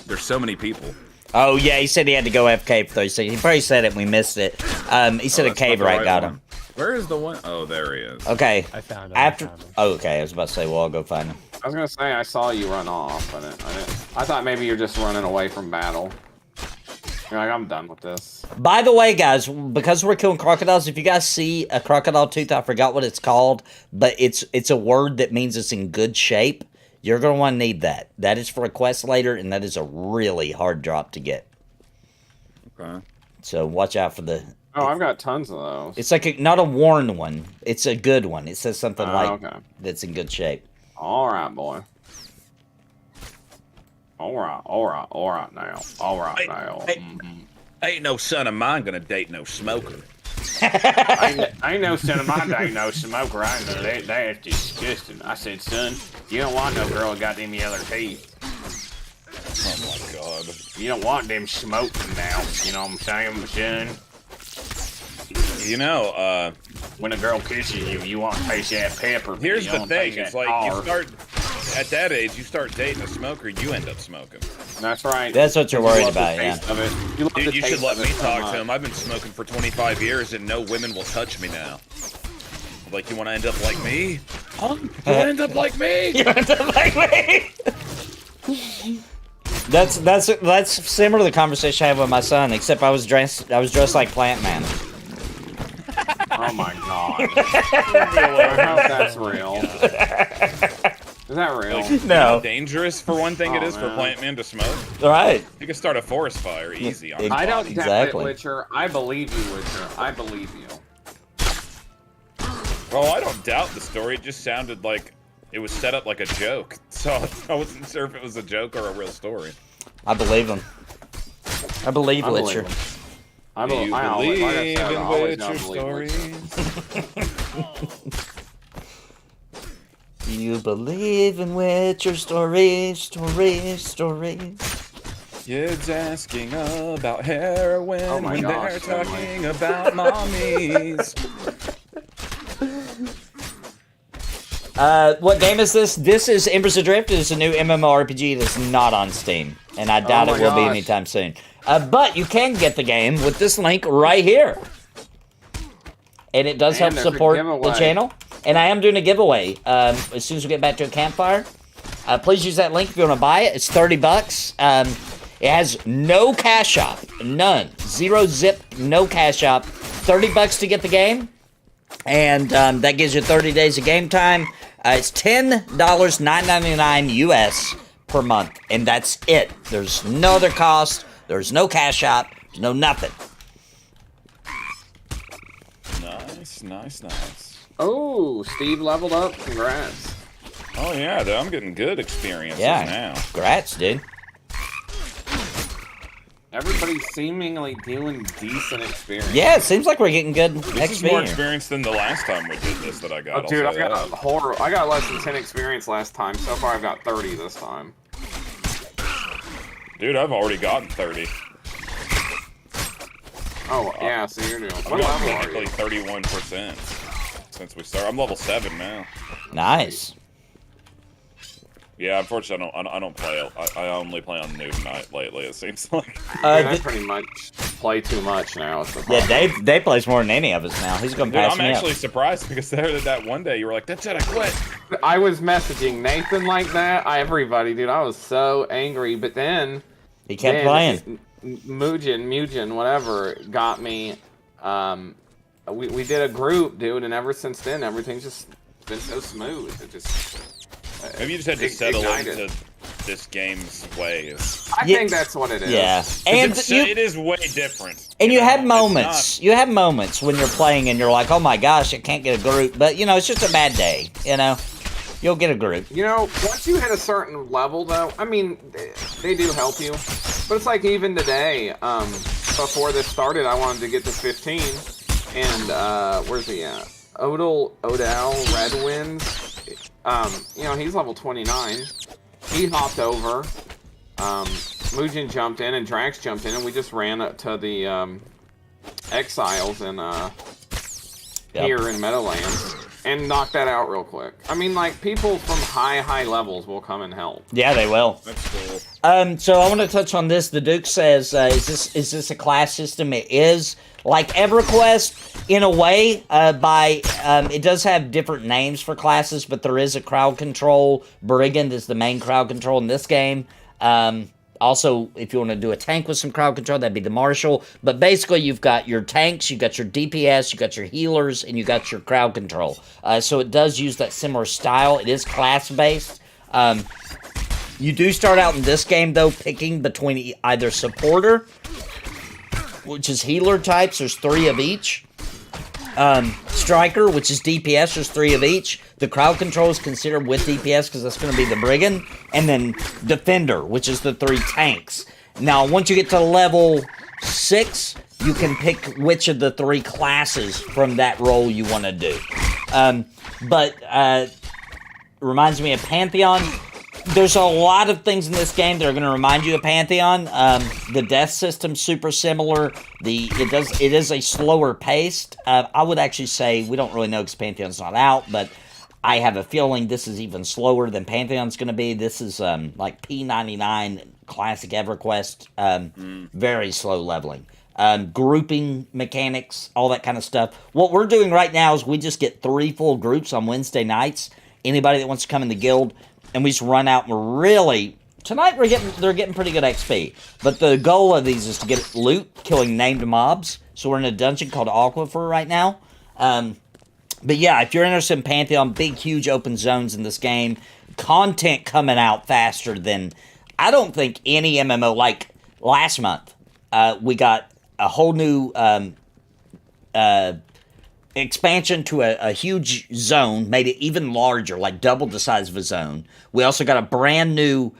There's so many people. Oh yeah, he said he had to go FK for 30 seconds. He probably said it and we missed it. He said a That's cave not the right got one. him. Where is the one? Oh, there he is. Okay. I found him. After. I found him. Oh, okay. I was about to say, well, I'll go find him. I was gonna say I saw you run off, but I thought maybe you're just running away from battle. You're like, I'm done with this. By the way, guys, because we're killing crocodiles, if you guys see a crocodile tooth, I forgot what it's called, but it's a word that means it's in good shape. You're going to want to need that. That is for a quest later, and that is a really hard drop to get. Okay. So watch out for the... Oh, I've got tons of those. It's like not a worn one. It's a good one. It says something like okay. that's in good shape. All right, boy. All right now. Ain't no son of mine gonna date no smoker. I ain't no son of mine ain't no smoker. I know that's disgusting. I said, son, you don't want no girl that got them yellow teeth. Oh my god. You don't want them smoking now. You know what I'm saying, son? You know, When a girl kisses you, you want to taste that pepper. here's you the don't thing. taste It's that like you tar. start at that age, you start dating a smoker, you end up smoking. That's right. That's what you're You worried love the about, yeah. taste of it. You love Dude, the you should taste let of me it so talk much. to him. I've been smoking for 25 years and no women will touch me now. Like, you want to end up like me? Huh? You want to end up like me? You end up like me. That's similar to the conversation I had with my son, except I was dressed like Plant Man. Oh my god. I hope that's real. Is that real? Like, you know No. how dangerous for one thing it Oh, is for man. Plant Man to smoke? Right. You can start a forest fire easy on Yeah, his I don't body. doubt Exactly. it, Witcher. I believe you, Witcher. I believe you. Well, I don't doubt the story. It just sounded like it was set up like a joke. So I wasn't sure if it was a joke or a real story. I believe him. I believe I believe Witcher. him. I Do you always, like I believe said, I in always Witcher don't believe Witcher. stories? You believe in Witcher stories. Kids asking about heroin Oh my when gosh, they're Emily. talking about mommies. What game is this? This is Embers Adrift. It's a new MMORPG that's not on Steam, and I doubt Oh it my will be gosh. anytime soon. But you can get the game with this link right here, and it does help And there's a support the giveaway. channel. And I am doing a giveaway as soon as we get back to a campfire. Please use that link if you want to buy it. It's $30. It has no cash shop, none, 0 zip, no cash shop. $30 to get the game. And that gives you 30 days of game time. It's $10, $9.99 US per month, and that's it. There's no other cost. There's no cash shop. There's no nothing. Nice. Oh, Steve leveled up. Congrats. Oh yeah, dude, I'm getting good experiences now. Congrats, dude. Everybody's seemingly doing decent experience. Yeah, it seems like we're getting good This is more experience than the last time we did this that I got. Oh, dude, I got less than 10 experience last time. So far, I've got 30 this time. Dude, I've already gotten 30. Oh, yeah, so you're doing... What I'm level are you? 31% since we started. I'm level 7 now. Nice. Yeah, unfortunately, I don't play. I only play on Noob Night lately. It seems like. I pretty much play too much now. Yeah, Dave plays more than any of us now. He's gonna pass me I'm actually surprised because that one day you were like, "That's it, I quit." I was messaging Nathan like that. Everybody, dude, I was so angry. But then he kept playing. Mugen, whatever, got me. We did a group, dude, and ever since then, everything's just been so smooth. It just. Maybe you just had to settle into this game's ways. I think that's what it is. Yeah, and it is way different. And you have moments. You have moments when you're playing and you're like, "Oh my gosh, I can't get a group." But you know, it's just a bad day. You know, you'll get a group. You know, once you hit a certain level, though, I mean, they do help you. But it's like even today, before this started, I wanted to get to 15, and where's he at? Odell Redwinds. You know, he's level 29. He hopped over. Mugen jumped in and Drax jumped in, and we just ran up to the Exiles and here in Meadowlands and knocked that out real quick. I mean, like, people from high levels will come and help. Yeah, they will. That's cool. So I want to touch on this. The Duke says, "Is this a class system?" It is. Like EverQuest, in a way, it does have different names for classes, but there is a crowd control. Brigand is the main crowd control in this game. Also, if you want to do a tank with some crowd control, that'd be the Marshal. But basically, you've got your tanks, you've got your DPS, you've got your healers, and you've got your crowd control. So it does use that similar style. It is class-based. You do start out in this game, though, picking between either supporter, which is healer types, there's 3 of each. Striker, which is DPS, there's 3 of each. The crowd control is considered with DPS because that's going to be the Brigand. And then Defender, which is the 3 tanks. Now, once you get to level 6, you can pick which of the 3 classes from that role you want to do. Reminds me of Pantheon. There's a lot of things in this game that are going to remind you of Pantheon. The death system's super similar. It is a slower paced. I would actually say, we don't really know because Pantheon's not out, but I have a feeling this is even slower than Pantheon's going to be. This is like P99 classic EverQuest. Very slow leveling. Grouping mechanics, all that kind of stuff. What we're doing right now is we just get 3 full groups on Wednesday nights. Anybody that wants to come in the guild. And we just run out and really... Tonight they're getting pretty good XP. But the goal of these is to get loot, killing named mobs. So we're in a dungeon called Aquifer right now. But yeah, if you're interested in Pantheon, big, huge open zones in this game. Content coming out faster than... I don't think any MMO... Like, last month, we got a whole new... expansion to a huge zone, made it even larger, like double the size of a zone. We also got a brand new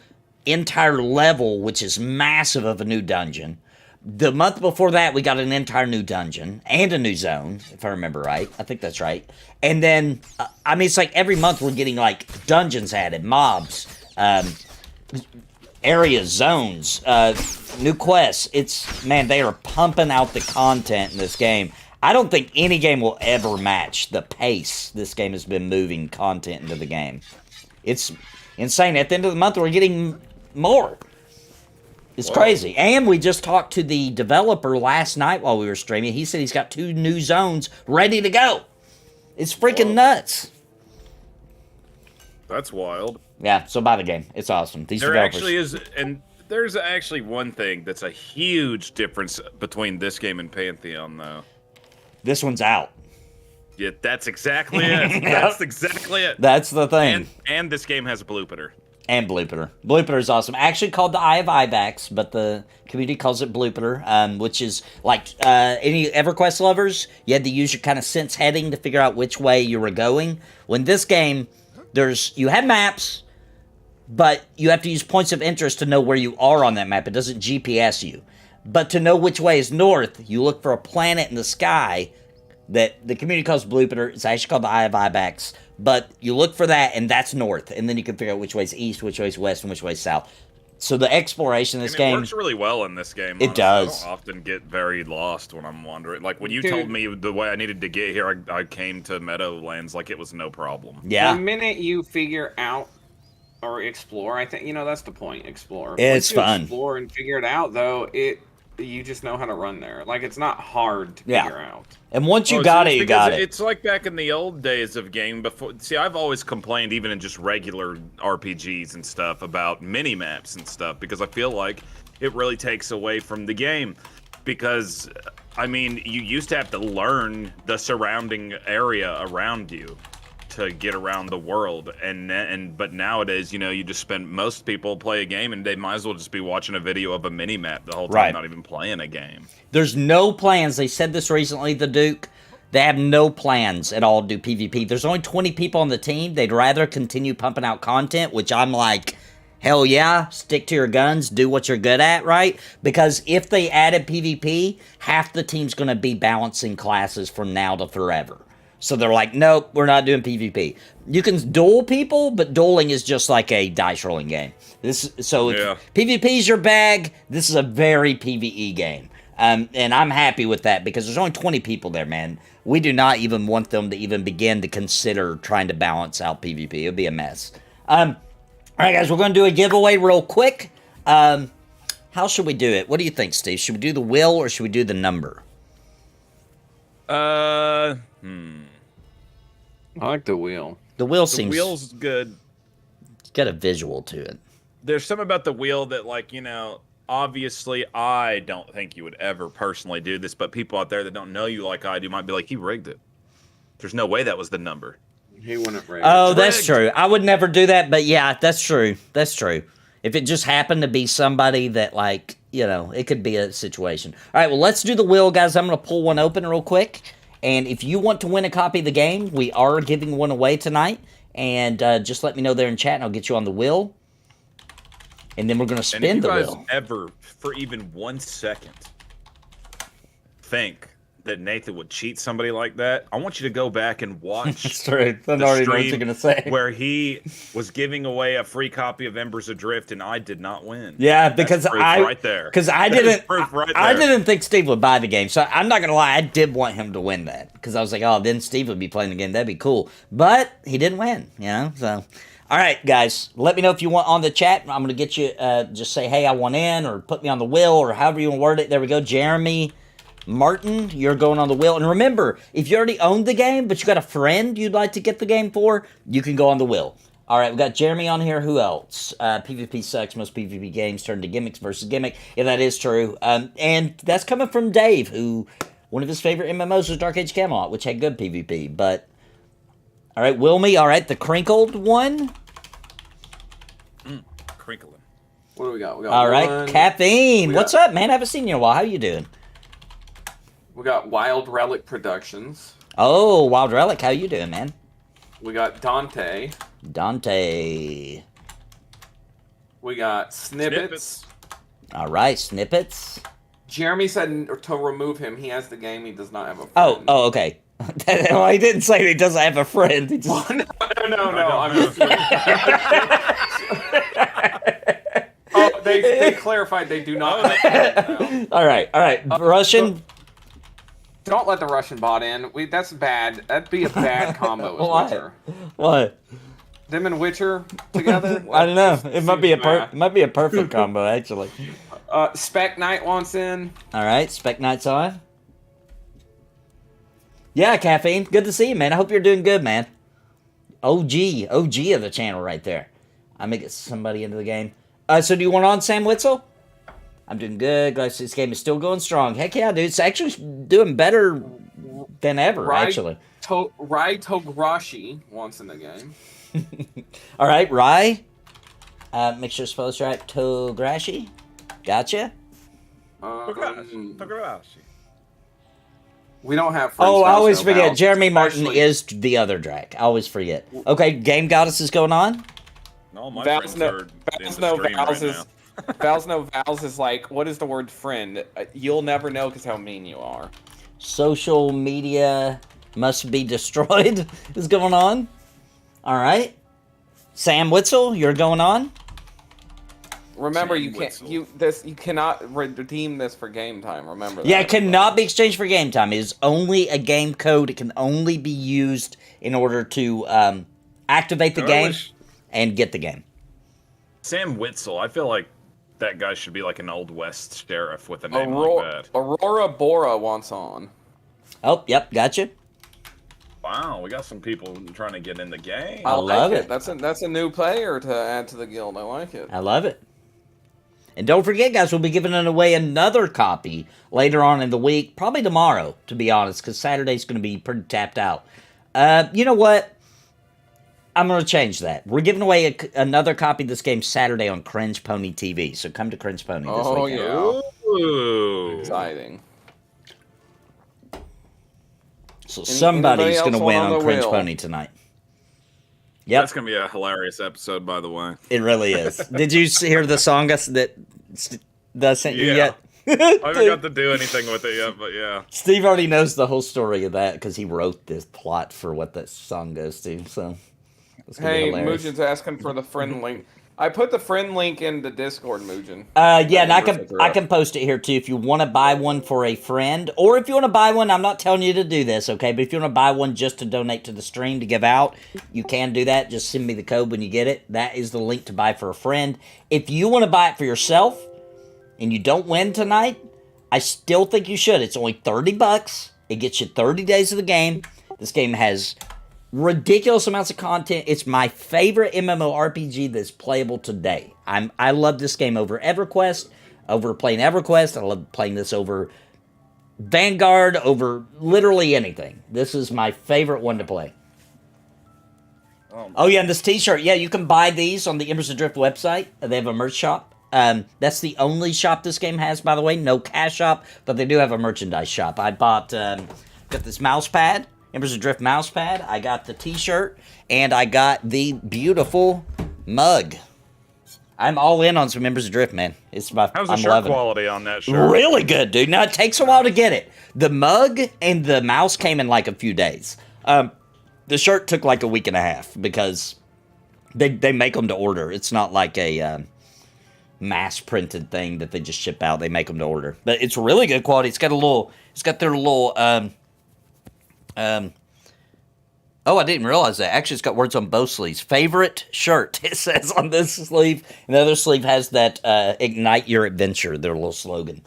entire level, which is massive of a new dungeon. The month before that, we got an entire new dungeon and a new zone, if I remember right. I think that's right. And then, I mean, it's like every month we're getting like dungeons added, mobs, areas, zones, new quests. Man, they are pumping out the content in this game. I don't think any game will ever match the pace this game has been moving content into the game. It's insane. At the end of the month, we're getting more. It's crazy. And we just talked to the developer last night while we were streaming. He said he's got 2 new zones ready to go. It's freaking nuts. That's wild. Yeah, so buy the game. It's awesome. These developers... actually is, and there's actually one thing that's a huge difference between this game and Pantheon, though. This one's out. Yeah, that's exactly it. That's exactly it. That's the thing. And this game has a blooper. And Blooper. Blooper is awesome. Actually called the Eye of Ibex, but the community calls it Blooper, which is like any EverQuest lovers, you had to use your kind of sense heading to figure out which way you were going. When this game, you have maps, but you have to use points of interest to know where you are on that map. It doesn't GPS you. But to know which way is north, you look for a planet in the sky that the community calls Blooper. It's actually called the Eye of Ibex. But you look for that, and that's north. And then you can figure out which way's east, which way's west, and which way's south. So the exploration in this game... It works really well in this game. It does. I don't often get very lost when I'm wandering. Like, when you told me the way I needed to get here, I came to Meadowlands like it was no problem. Yeah. The minute you figure out or explore, I think, that's the point, explore. It's fun. Explore and figure it out, though, you just know how to run there. Like, it's not hard to figure out. And once you got it, you got it. It's like back in the old days of game before. See, I've always complained, even in just regular RPGs and stuff, about mini maps and stuff, because I feel like it really takes away from the game. Because, I mean, you used to have to learn the surrounding area around you to get around the world, but nowadays, you just spend, most people play a game and they might as well just be watching a video of a mini map the whole time, not even playing a game. There's no plans. They said this recently, the Duke. They have no plans at all to do PvP. There's only 20 people on the team. They'd rather continue pumping out content, which I'm like, hell yeah, stick to your guns, do what you're good at, right? Because if they added PvP, half the team's going to be balancing classes from now to forever. So they're like, nope, we're not doing PvP. You can duel people, but dueling is just like a dice rolling game. If PvP is your bag, this is a very PvE game. And I'm happy with that because there's only 20 people there, man. We do not even want them to even begin to consider trying to balance out PvP. It would be a mess. All right, guys, we're going to do a giveaway real quick. How should we do it? What do you think, Steve? Should we do the wheel or should we do the number? I like the wheel. The wheel seems... The wheel's good. It's got a visual to it. There's something about the wheel that, like, obviously I don't think you would ever personally do this, but people out there that don't know you like I do might be like, he rigged it. There's no way that was the number. He wouldn't rig it. Oh, that's true. I would never do that, but yeah, that's true. That's true. If it just happened to be somebody that, like, it could be a situation. All right, well, let's do the wheel, guys. I'm going to pull one open real quick. And if you want to win a copy of the game, we are giving one away tonight. And just let me know there in chat, and I'll get you on the wheel. And then we're going to spin the wheel. If you guys ever, for even 1 second, think that Nathan would cheat somebody like that, I want you to go back and watch That's true. I the already know what you're stream gonna say. where he was giving away a free copy of Embers Adrift, and I did not win. Yeah, because right there. Because I didn't think Steve would buy the game, so I'm not gonna lie, I did want him to win that because I was like, oh, then Steve would be playing the game. That'd be cool, but he didn't win. So. All right, guys, let me know if you want on the chat. I'm going to get you, just say, hey, I want in, or put me on the wheel, or however you want to word it. There we go. Jeremy Martin, you're going on the wheel. And remember, if you already owned the game, but you got a friend you'd like to get the game for, you can go on the wheel. All right, we got Jeremy on here. Who else? PvP sucks. Most PvP games turn to gimmicks versus gimmick. Yeah, that is true. And that's coming from Dave, who, one of his favorite MMOs was Dark Age Camelot, which had good PvP. But, all right, Wilmy, all right, the crinkled one. Crinkling. What do we got? All right, Caffeine. What's up, man? I haven't seen you in a while. How you doing? We got Wild Relic Productions. Oh, Wild Relic. How you doing, man? We got Dante. We got Snippets. All right, Snippets. Jeremy said to remove him. He has the game. He does not have a friend. Oh, okay. Well, he didn't say he doesn't have a friend. He just... No. I'm just... Oh, they clarified they do not have a friend now. All right. Russian. Don't let the Russian bot in. That's bad. That'd be a bad combo with Witcher. What? Them and Witcher together? I don't know. It might be a perfect combo, actually. Spec Knight wants in. All right, Spec Knight's on. Yeah, Caffeine. Good to see you, man. I hope you're doing good, man. OG of the channel right there. I'm gonna get somebody into the game. So do you want on, Sam Witzel? I'm doing good. Glad this game is still going strong. Heck yeah, dude. It's actually doing better than ever, actually. Rai Tograshi wants in the game. All right, Rai. Make sure spell's right. Tograshi. Gotcha. We don't have. Oh, I always forget. vowels, Jeremy Martin especially- is the other Drac. I always forget. Okay, Game Goddess is going on. All my Vowels friends no, are in vowels the no stream vowels right is now. vowels no vowels is like, what is the word friend? You'll never know because how mean you are. Social media must be destroyed is going on. All right. Sam Witzel, you're going on. Remember, Sam you can't. Witzel. You cannot redeem this for game time. Remember that. Yeah, it cannot be exchanged for game time. It is only a game code. It can only be used in order to activate the I game wish- and get the game. Sam Witzel. I feel like that guy should be like an old West sheriff with a name like that. Aurora Bora wants on. Oh, yep, gotcha. Wow, we got some people trying to get in the game. I love like it. That's a new player to add to the guild. I like it. I love it. And don't forget, guys, we'll be giving away another copy later on in the week. Probably tomorrow, to be honest, because Saturday's going to be pretty tapped out. You know what? I'm going to change that. We're giving away another copy of this game Saturday on Cringe Pony TV. So come to Cringe Pony this weekend. Yeah. Ooh. Exciting. So somebody's going to else win on on the Cringe wheel? Pony tonight. Yep, That's gonna be a hilarious episode, by the way. it really is. Did you hear the song that sent you Yeah. yet? I haven't got to do anything with it yet, but yeah. Steve already knows the whole story of that because he wrote this plot for what that song goes to. So, it's gonna be Hey, hilarious. Mujan's asking for the friend link. I put the friend link in the Discord, Mujan. Yeah, and I Embers can Adrift. post it here too if you want to buy one for a friend, or if you want to buy one. I'm not telling you to do this, okay? But if you want to buy one just to donate to the stream to give out, you can do that. Just send me the code when you get it. That is the link to buy for a friend. If you want to buy it for yourself and you don't win tonight, I still think you should. It's only $30. It gets you 30 days of the game. This game has ridiculous amounts of content. It's my favorite MMORPG that's playable today. I love this game over EverQuest, over playing EverQuest. I love playing this over Vanguard, over literally anything. This is my favorite one to play. Oh yeah, and this t-shirt. Yeah, you can buy these on the Embers Adrift website. They have a merch shop. That's the only shop this game has, by the way. No cash shop, but they do have a merchandise shop. I bought, got this mouse pad. Embers Adrift mouse pad. I got the t-shirt, and I got the beautiful mug. I'm all in on some Embers Adrift, man. It's my. How's the I'm shirt loving it. quality on that shirt? Really good, dude. Now, it takes a while to get it. The mug and the mouse came in like a few days. The shirt took like a week and a half because they make them to order. It's not like a mass printed thing that they just ship out. They make them to order, but it's really good quality. It's got their little oh, I didn't realize that. Actually, it's got words on both sleeves. Favorite shirt, it says on this sleeve. And the other sleeve has that ignite your adventure, their little slogan.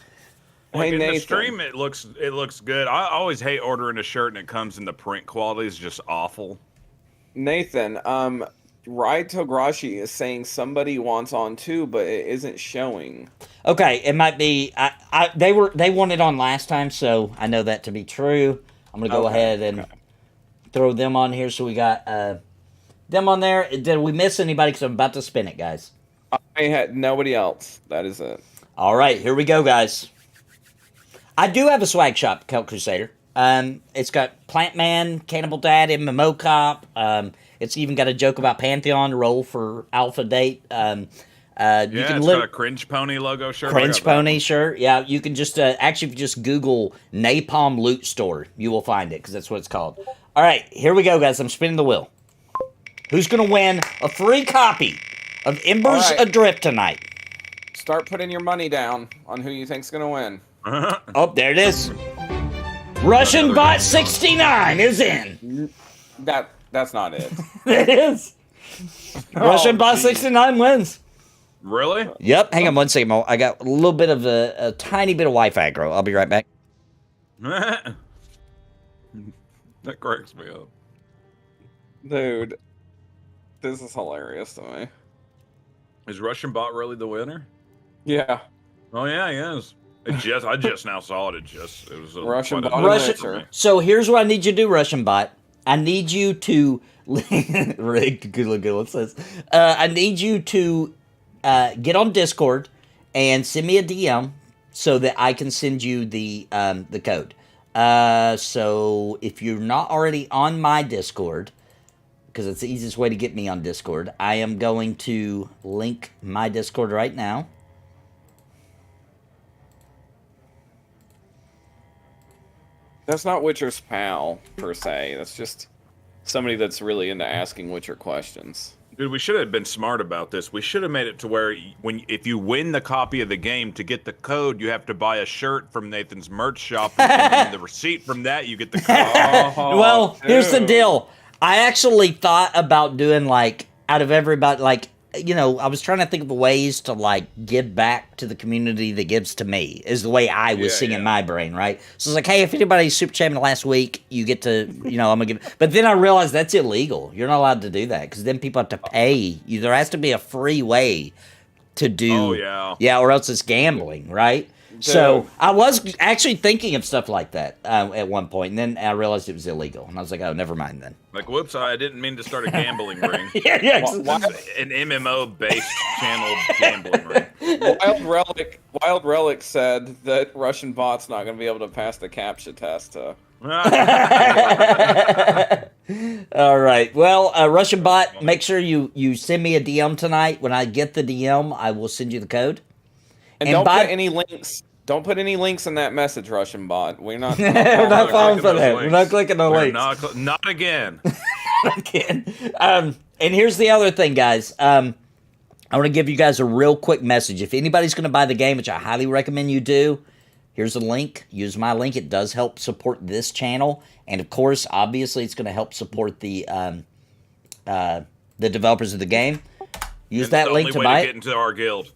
Like Hey, in the Nathan. stream, it looks good. I always hate ordering a shirt and it comes in the print quality is just awful. Nathan, Rai Tograshi is saying somebody wants on too, but it isn't showing. Okay, it might be. They wanted on last time, so I know that to be true. I'm gonna go Okay, ahead and throw them on here. So we got them on there. Did we miss anybody? Because I'm about to spin it, guys. I had nobody else. That is it. All right, here we go, guys. I do have a swag shop, Kelp Crusader. It's got Plant Man, Cannibal Dad, MMO Cop. It's even got a joke about Pantheon roll for Alpha Date. You Yeah, can it's got a Cringe Pony logo shirt. I got Cringe that Pony one. shirt. Yeah, you can just actually if you just Google Napalm Loot Store, you will find it because that's what it's called. All right, here we go, guys. I'm spinning the wheel. Who's gonna win a free copy of Embers All right. Adrift tonight? Start putting your money down on who you think's gonna win. Oh, there it is. Russian Bot 69 is in. That's not it. It is. Russian Bot geez. 69 wins. Really? Yep. Hang on one second, Mo. I got a little bit of a tiny bit of Wi-Fi aggro. I'll be right back. That cracks me up. Dude, this is hilarious to me. Is Russian Bot really the winner? Yeah. Oh yeah, he is. I just now saw it. It was a, Russian quite Bot a- Russian- answer. So here's what I need you to do, Russian Bot. I need you to rigged. Good. It says. I need you to get on Discord and send me a DM so that I can send you the code. So if you're not already on my Discord, because it's the easiest way to get me on Discord, I am going to link my Discord right now. That's not Witcher's pal, per se. That's just somebody that's really into asking Witcher questions. Dude, we should have been smart about this. We should have made it to where if you win the copy of the game, to get the code, you have to buy a shirt from Nathan's merch shop, and the receipt from that, you get the code. Well, here's the deal. I actually thought about doing, like, out of everybody, like, you know, I was trying to think of ways to, like, give back to the community that gives to me, is the way I was seeing in my brain, right? So it's like, hey, if anybody super chatted me last week, you get to, you know, I'm going to give. But then I realized that's illegal. You're not allowed to do that, because then people have to pay you. There has to be a free way to do. Oh, yeah. Yeah, or else it's gambling, right? So I was actually thinking of stuff like that at one point, and then I realized it was illegal, and I was like, "Oh, never mind then." Like, whoops, I didn't mean to start a gambling ring. yeah, An MMO-based channel gambling ring. Wild Relic said that Russian bot's not going to be able to pass the CAPTCHA test. All right. Well, Russian bot, make sure you send me a DM tonight. When I get the DM, I will send you the code. And don't put any links. Don't put any links in that message, Russian bot. We're not. We're not falling for that. We're not clicking on links. Not again. Not again. And here's the other thing, guys. I want to give you guys a real quick message. If anybody's going to buy the game, which I highly recommend you do, here's a link. Use my link. It does help support this channel, and of course, obviously, it's going to help support the developers of the game. Use that link to buy it. Get into our guild.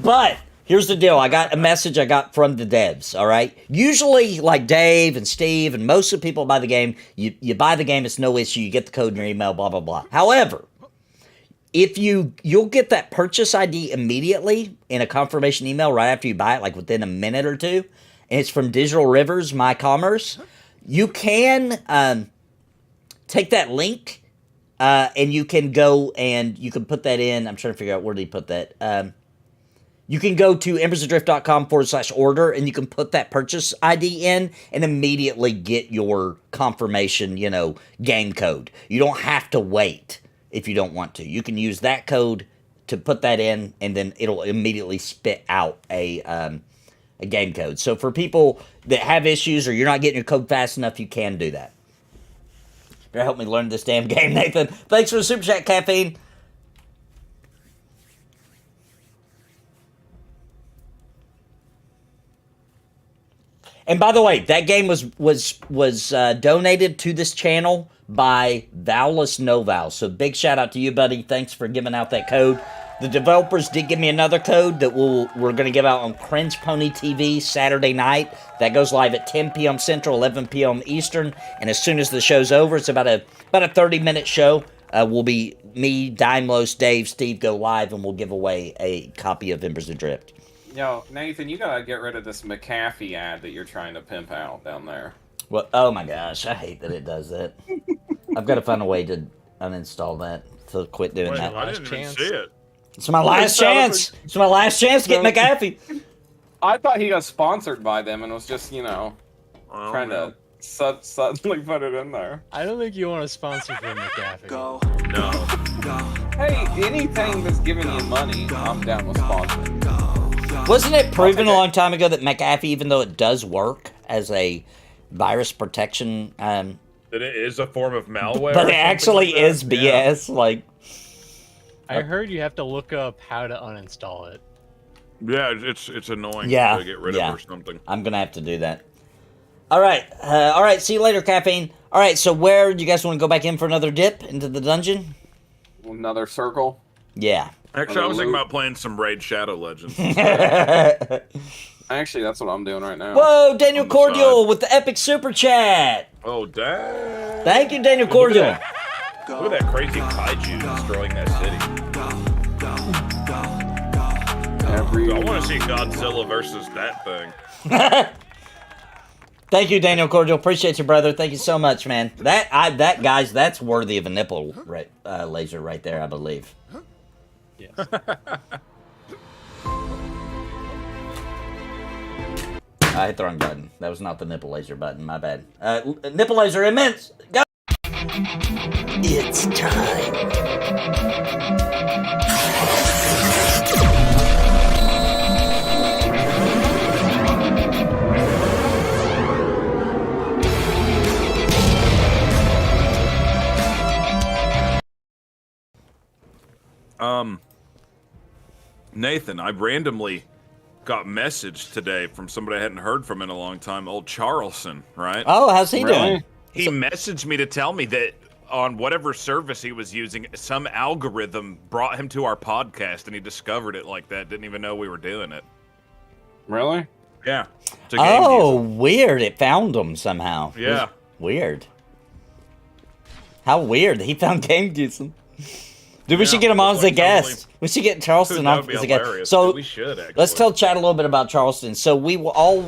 But here's the deal. I got a message I got from the devs, all right? Usually, like Dave and Steve and most of the people buy the game, you buy the game, it's no issue, you get the code in your email, blah, blah, blah. However, if you'll get that purchase ID immediately in a confirmation email right after you buy it, like within a minute or two, and it's from Digital Rivers, My Commerce, you can take that link and you can go and you can put that in. I'm trying to figure out where did he put that. You can go to embersadrift.com/order and you can put that purchase ID in and immediately get your confirmation, you know, game code. You don't have to wait if you don't want to. You can use that code to put that in and then it'll immediately spit out a game code. So for people that have issues or you're not getting your code fast enough, you can do that. Help me learn this damn game, Nathan. Thanks for the super chat, Caffeine. And by the way, that game was donated to this channel by Vowless Noval. So big shout out to you, buddy. Thanks for giving out that code. The developers did give me another code that we're going to give out on Cringe Pony TV Saturday night. That goes live at 10 p.m. Central, 11 p.m. Eastern. And as soon as the show's over, it's about a 30-minute show. Will be me, Daimlos, Dave, Steve go live, and we'll give away a copy of Embers Adrift. Yo, Nathan, you gotta get rid of this McAfee ad that you're trying to pimp out down there. Well, oh my gosh, I hate that it does that. I've got to find a way to uninstall that to quit doing that. I didn't even see it. It's my last chance. It's my last chance to get McAfee. I thought he got sponsored by them and was just, you know, trying to suddenly put it in there. I don't think you want to sponsor from McAfee. No. Hey, anything that's giving you money, I'm down with sponsoring. Wasn't it proven a long time ago that McAfee, even though it does work as a virus protection, that it is a form of malware? but it actually like is BS. Yeah. Like, I heard you have to look up how to uninstall it. Yeah, it's annoying to get rid of or something. I'm gonna have to do that. All right. See you later, Caffeine. All right. So where do you guys want to go back in for another dip into the dungeon? Another circle. Yeah. Actually, I was thinking about playing some Raid Shadow Legends. Actually, that's what I'm doing right now. Whoa, Daniel Cordial with the epic super chat. Oh, dang. Thank you, Daniel Cordial. Look at that crazy kaiju destroying that city. I want to see Godzilla versus that thing. Thank you, Daniel Cordial. Appreciate you, brother. Thank you so much, man. That guys, that's worthy of a nipple laser right there, I believe. Yes. I hit the wrong button. That was not the nipple laser button. My bad. Nipple laser immense. Go. It's time. Nathan, I randomly got messaged today from somebody I hadn't heard from in a long time, old Charleston, right? Oh, how's he doing? He messaged me to tell me that on whatever service he was using, some algorithm brought him to our podcast, and he discovered it like that. Didn't even know we were doing it. Really? Yeah. Oh, weird. It found him somehow. Yeah. Weird. How weird. He found Game Gizem. Dude, we should get him on as a guest. We should get Charleston on as a guest. So we should, actually. Let's tell Chad a little bit about Charleston. So we all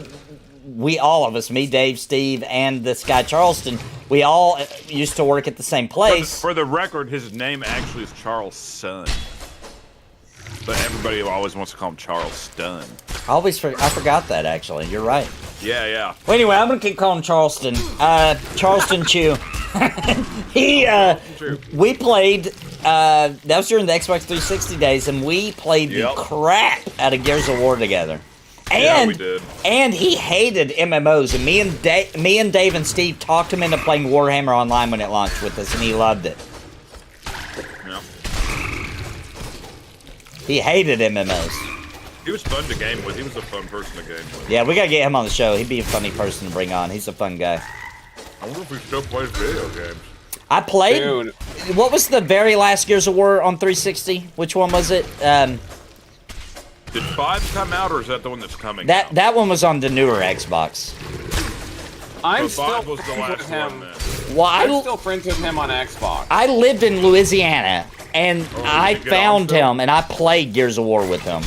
of us, me, Dave, Steve, and this guy Charleston, we all used to work at the same place. For the record, his name actually is Charles Sun. But everybody always wants to call him Charles Stun. I forgot that, actually. You're right. Yeah, yeah. Well, anyway, I'm going to keep calling him Charleston. Charleston Chew. We played, that was during the Xbox 360 days, and we played the crap out of Gears of War together. And, yeah, we did. And he hated MMOs, and me and Dave and Steve talked him into playing Warhammer Online when it launched with us, and he loved it. Yeah. He hated MMOs. He was fun to game with. He was a fun person to game with. Yeah, we gotta get him on the show. He'd be a funny person to bring on. He's a fun guy. I wonder if he still plays video games. I played. Dude. What was the very last Gears of War on 360? Which one was it? Did 5 come out, or is that the one that's coming out? That one was on the newer Xbox. I'm So still 5 was the friends last with him. one, then. Well, I'm still friends with him on Xbox. I lived in Louisiana, and I you get found on still? him, and I played Gears of War with him.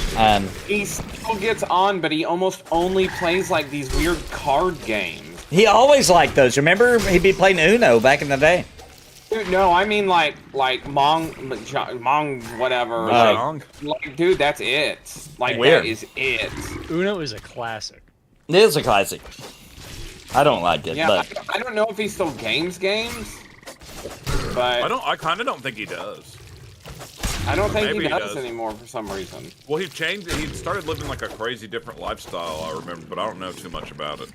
He still gets on, but he almost only plays like these weird card games. He always liked those. Remember, he'd be playing Uno back in the day. Dude, no, I mean like Mong, whatever. Like, dude, that's it. Like, Weird. that is it. Uno is a classic. It is a classic. I don't like it, Yeah, but I don't know if he still games, but I kind of don't think he does. I don't think Maybe he he does does. anymore for some reason. Well, he changed it. He started living like a crazy different lifestyle, I remember, but I don't know too much about it.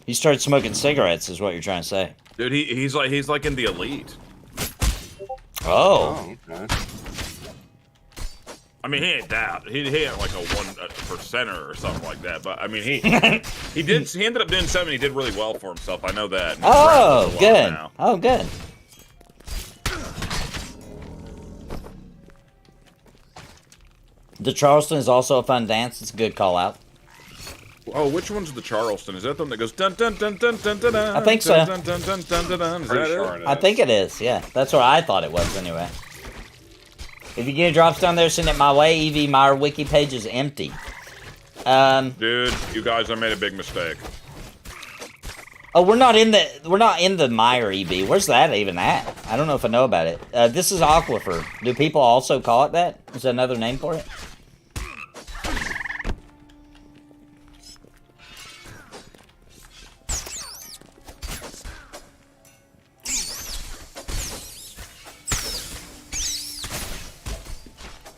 he started smoking cigarettes, is what you're trying to say. Dude, he's like in the elite. Oh. Okay. I mean, he ain't that. He ain't like a 1%er or something like that. But I mean, he ended up doing something. He did really well for himself. I know that. And he's around Oh, a lot good. now. Oh, good. The Charleston is also a fun dance. It's a good call out. Oh, which one's the Charleston? Is that the one that goes dun dun dun dun dun dun dun? I think so. Dun dun dun dun dun dun. Is Pretty that sure it? it is. I think it is, yeah. That's what I thought it was, anyway. If you get drops down there, send it my way. EV Meyer wiki page is empty. Dude, you guys, I made a big mistake. Oh, we're not in the Meyer EV. Where's that even at? I don't know if I know about it. This is Aquifer. Do people also call it that? Is there another name for it?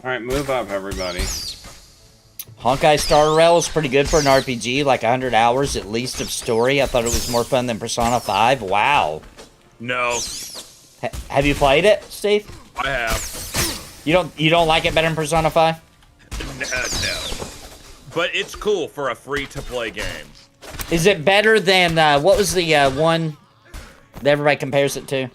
Alright, move up, everybody. Honkai Star Rail is pretty good for an RPG, like 100 hours at least of story. I thought it was more fun than Persona 5. Wow. No, Have you played it, Steve? I have. You don't like it better than Persona 5? No. But it's cool for a free-to-play game. Is it better than what was the one that everybody compares it to?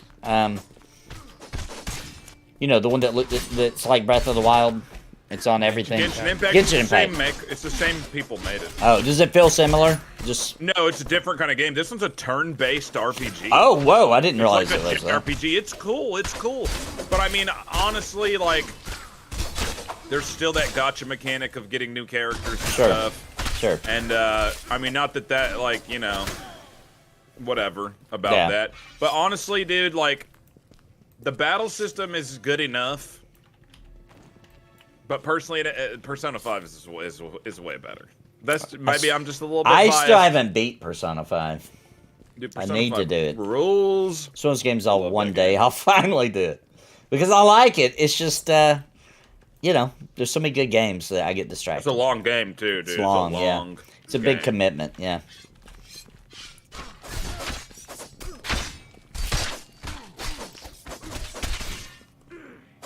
You know, the one that's like Breath of the Wild. It's on everything. Genshin Impact. Genshin It's the same people made it. Oh, does it feel similar? Just No, it's a different kind of game. This one's a turn-based RPG. oh, whoa! I didn't realize It's it like was a that. RPG. It's cool. It's cool. But I mean, honestly, like, there's still that gotcha mechanic of getting new characters and Sure. stuff. Sure. And I mean, not that like, you know, whatever about Yeah. that. But honestly, dude, like, the battle system is good enough. But personally, Persona 5 is way better. That's maybe I'm just a little bit I biased. still haven't beat Persona 5. Dude, I Persona need to 5 do it. Rules. It's one of those games I'll Love one that day game. I'll finally do it because I like it. It's just you know, there's so many good games that I get distracted. It's a long game too, dude. It's long, yeah. It's a big game. commitment, yeah.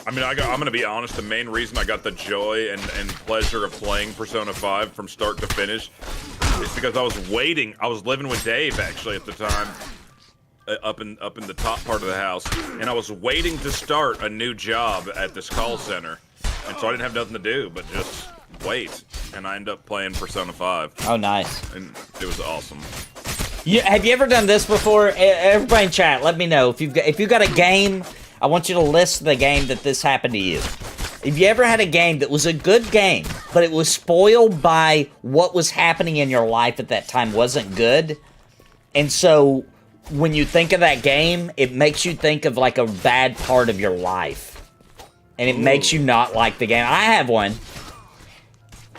I mean, I'm gonna be honest. The main reason I got the joy and pleasure of playing Persona 5 from start to finish is because I was waiting. I was living with Dave actually at the time, up in the top part of the house, and I was waiting to start a new job at this call center, and so I didn't have nothing to do but just wait, and I ended up playing Persona 5, Oh, nice. and it was awesome. Have you ever done this before? Everybody in chat, let me know if you've got a game. I want you to list the game that this happened to you. If you ever had a game that was a good game, but it was spoiled by what was happening in your life at that time wasn't good, and so when you think of that game, it makes you think of like a bad part of your life, and it makes you not like the game. I have one.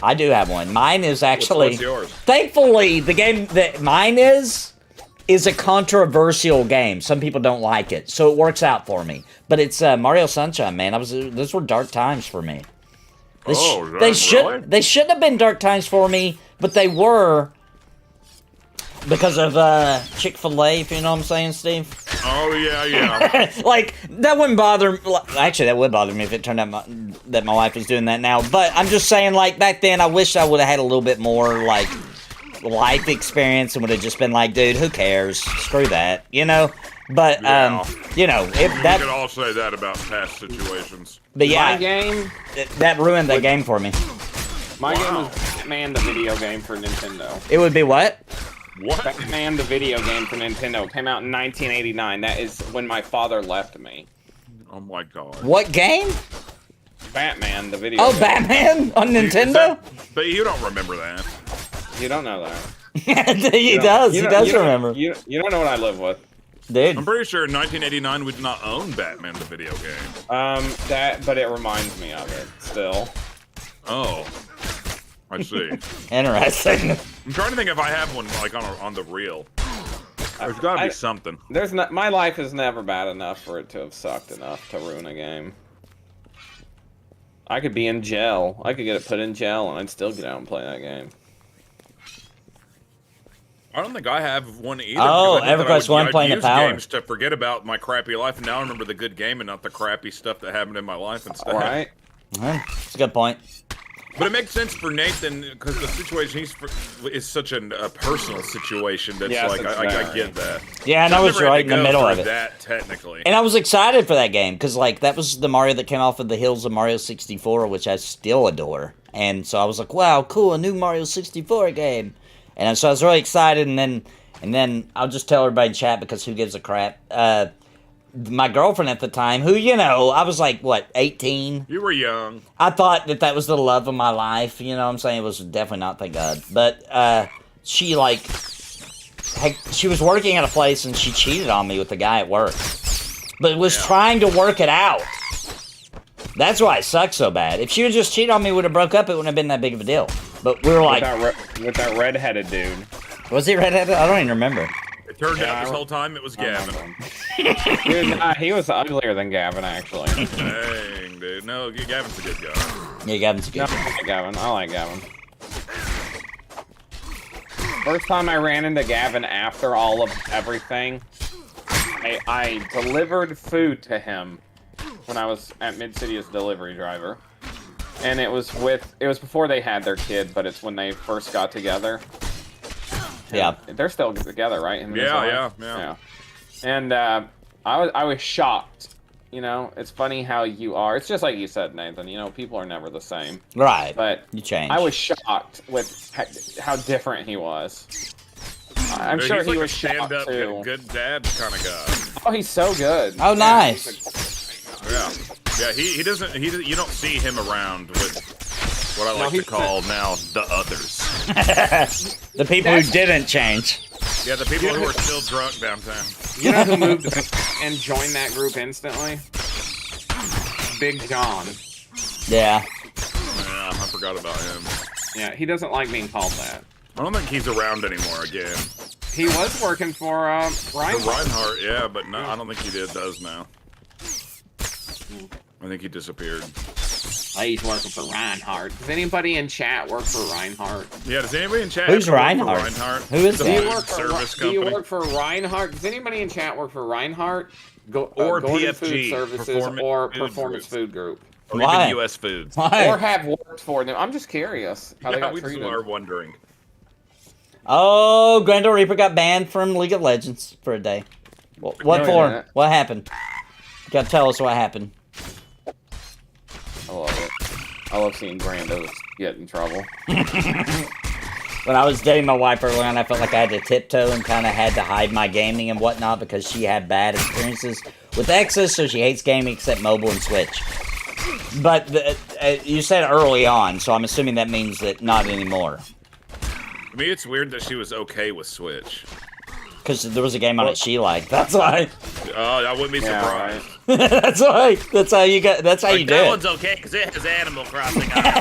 I do have one. Mine is actually. What's yours? Thankfully, the game that mine is a controversial game. Some people don't like it, so it works out for me. But it's Mario Sunshine, man. Those were dark times for me. They really? shouldn't have been dark times for me, but they were because of Chick-fil-A. If you know what I'm saying, Steve. Oh yeah. Like that wouldn't bother me. Actually, that would bother me if it turned out that my wife was doing that now. But I'm just saying, like back then, I wish I would have had a little bit more like life experience and would have just been like, dude, who cares? Screw that, you know. But Yeah. you know, if We that. could all say that about past situations. But yeah, My game, that ruined that game for me. my Wow. game was Batman the video game for Nintendo. It would be what? What? Batman the video game for Nintendo came out in 1989. That is when my father left me. Oh my god. What game? Batman the video Oh, game. Batman on Is Nintendo. that- but you don't remember that. You don't know that. He You does. He don't- does you don't- remember, You don't know what I live with. dude. I'm pretty sure in 1989 we did not own Batman the video game. But it reminds me of it still. Oh. I see. Interesting. I'm trying to think if I have one like on the reel. There's gotta be something. There's not. My life is never bad enough for it to have sucked enough to ruin a game. I could be in jail. I could get it put in jail, and I'd still get out and play that game. I don't think I have one either. Oh, because I think that EverQuest 1 playing the use power. games to forget about my crappy life, and now I remember the good game and not the crappy stuff that happened in my life instead. All right. That's a good point. But it makes sense for Nathan because the situation is such a personal situation that's Yes, like it's I very. get that. Yeah, and I I've was never had right to in the go middle through of it. That technically. And I was excited for that game because, like, that was the Mario that came off of the hills of Mario 64, which I still adore. And so I was like, "Wow, cool! A new Mario 64 game." And so I was really excited. And then I'll just tell everybody in chat because who gives a crap? My girlfriend at the time, who I was like, what, 18? You were young. I thought that was the love of my life. You know what I'm saying? It was definitely not, thank God. But she was working at a place and she cheated on me with the guy at work. But was trying to work it out. That's why it sucked so bad. If she would just cheated on me, would have broke up, it wouldn't have been that big of a deal. But we were like, With that redheaded dude. was he redheaded? I don't even remember. It turned Yeah, out this I- whole time it was Gavin. Dude, he was uglier than Gavin, actually. Dang, dude. No, Gavin's a good guy. Yeah, Gavin's No, good. I like Gavin. I like Gavin. First time I ran into Gavin after all of everything, I delivered food to him when I was at Mid-City as a delivery driver. And it was before they had their kid, but it's when they first got together. Yeah. They're still together, right? Him and his Yeah, wife? yeah. And I was shocked. You know, it's funny how you are. It's just like you said, Nathan. You know, people are never the same. Right. But You change. I was shocked with how different he was. I'm Dude, sure he's he like was a shocked stand-up, too. good dad kind of guy. Oh, he's so good. Oh, nice. Yeah. He doesn't. You don't see him around with what I like to he's call now the others. The people who didn't change. Yeah, the people who are still drunk downtown. You know who moved and joined that group instantly? Big John. Yeah. forgot about him. Yeah, he doesn't like being called that. I don't think he's around anymore again. He was working for Reinhardt. Reinhardt, yeah, but no, I don't think he does now. I think he disappeared. Oh, he's working for Reinhardt. Does anybody in chat work for Reinhardt? Yeah, does anybody in chat Who's work for Reinhardt? Reinhardt? Who is The that? food service Do you company. work for Reinhardt? Does anybody in chat work for Reinhardt? Or Gordon PFG, Food Services Performance or Food Performance Group. Food Group? Or Why? even U.S. Foods. Why? Or have worked for them. I'm just curious how they Yeah, got we just treated. are wondering. Oh, Grandel Reaper got banned from League of Legends for a day. What No, he for? didn't. What happened? You gotta tell us what happened. I love it. I love seeing Brandos get in trouble. When I was dating my wife early on, I felt like I had to tiptoe and kind of had to hide my gaming and whatnot because she had bad experiences with exes, so she hates gaming except mobile and Switch. But you said early on, so I'm assuming that means that not anymore. To me, it's weird that she was okay with Switch. Because there was a game on it she liked. That's why. Oh, I wouldn't be surprised. That's why. That's how you got. That's how Like, you that do one's okay because it has Animal Crossing on it.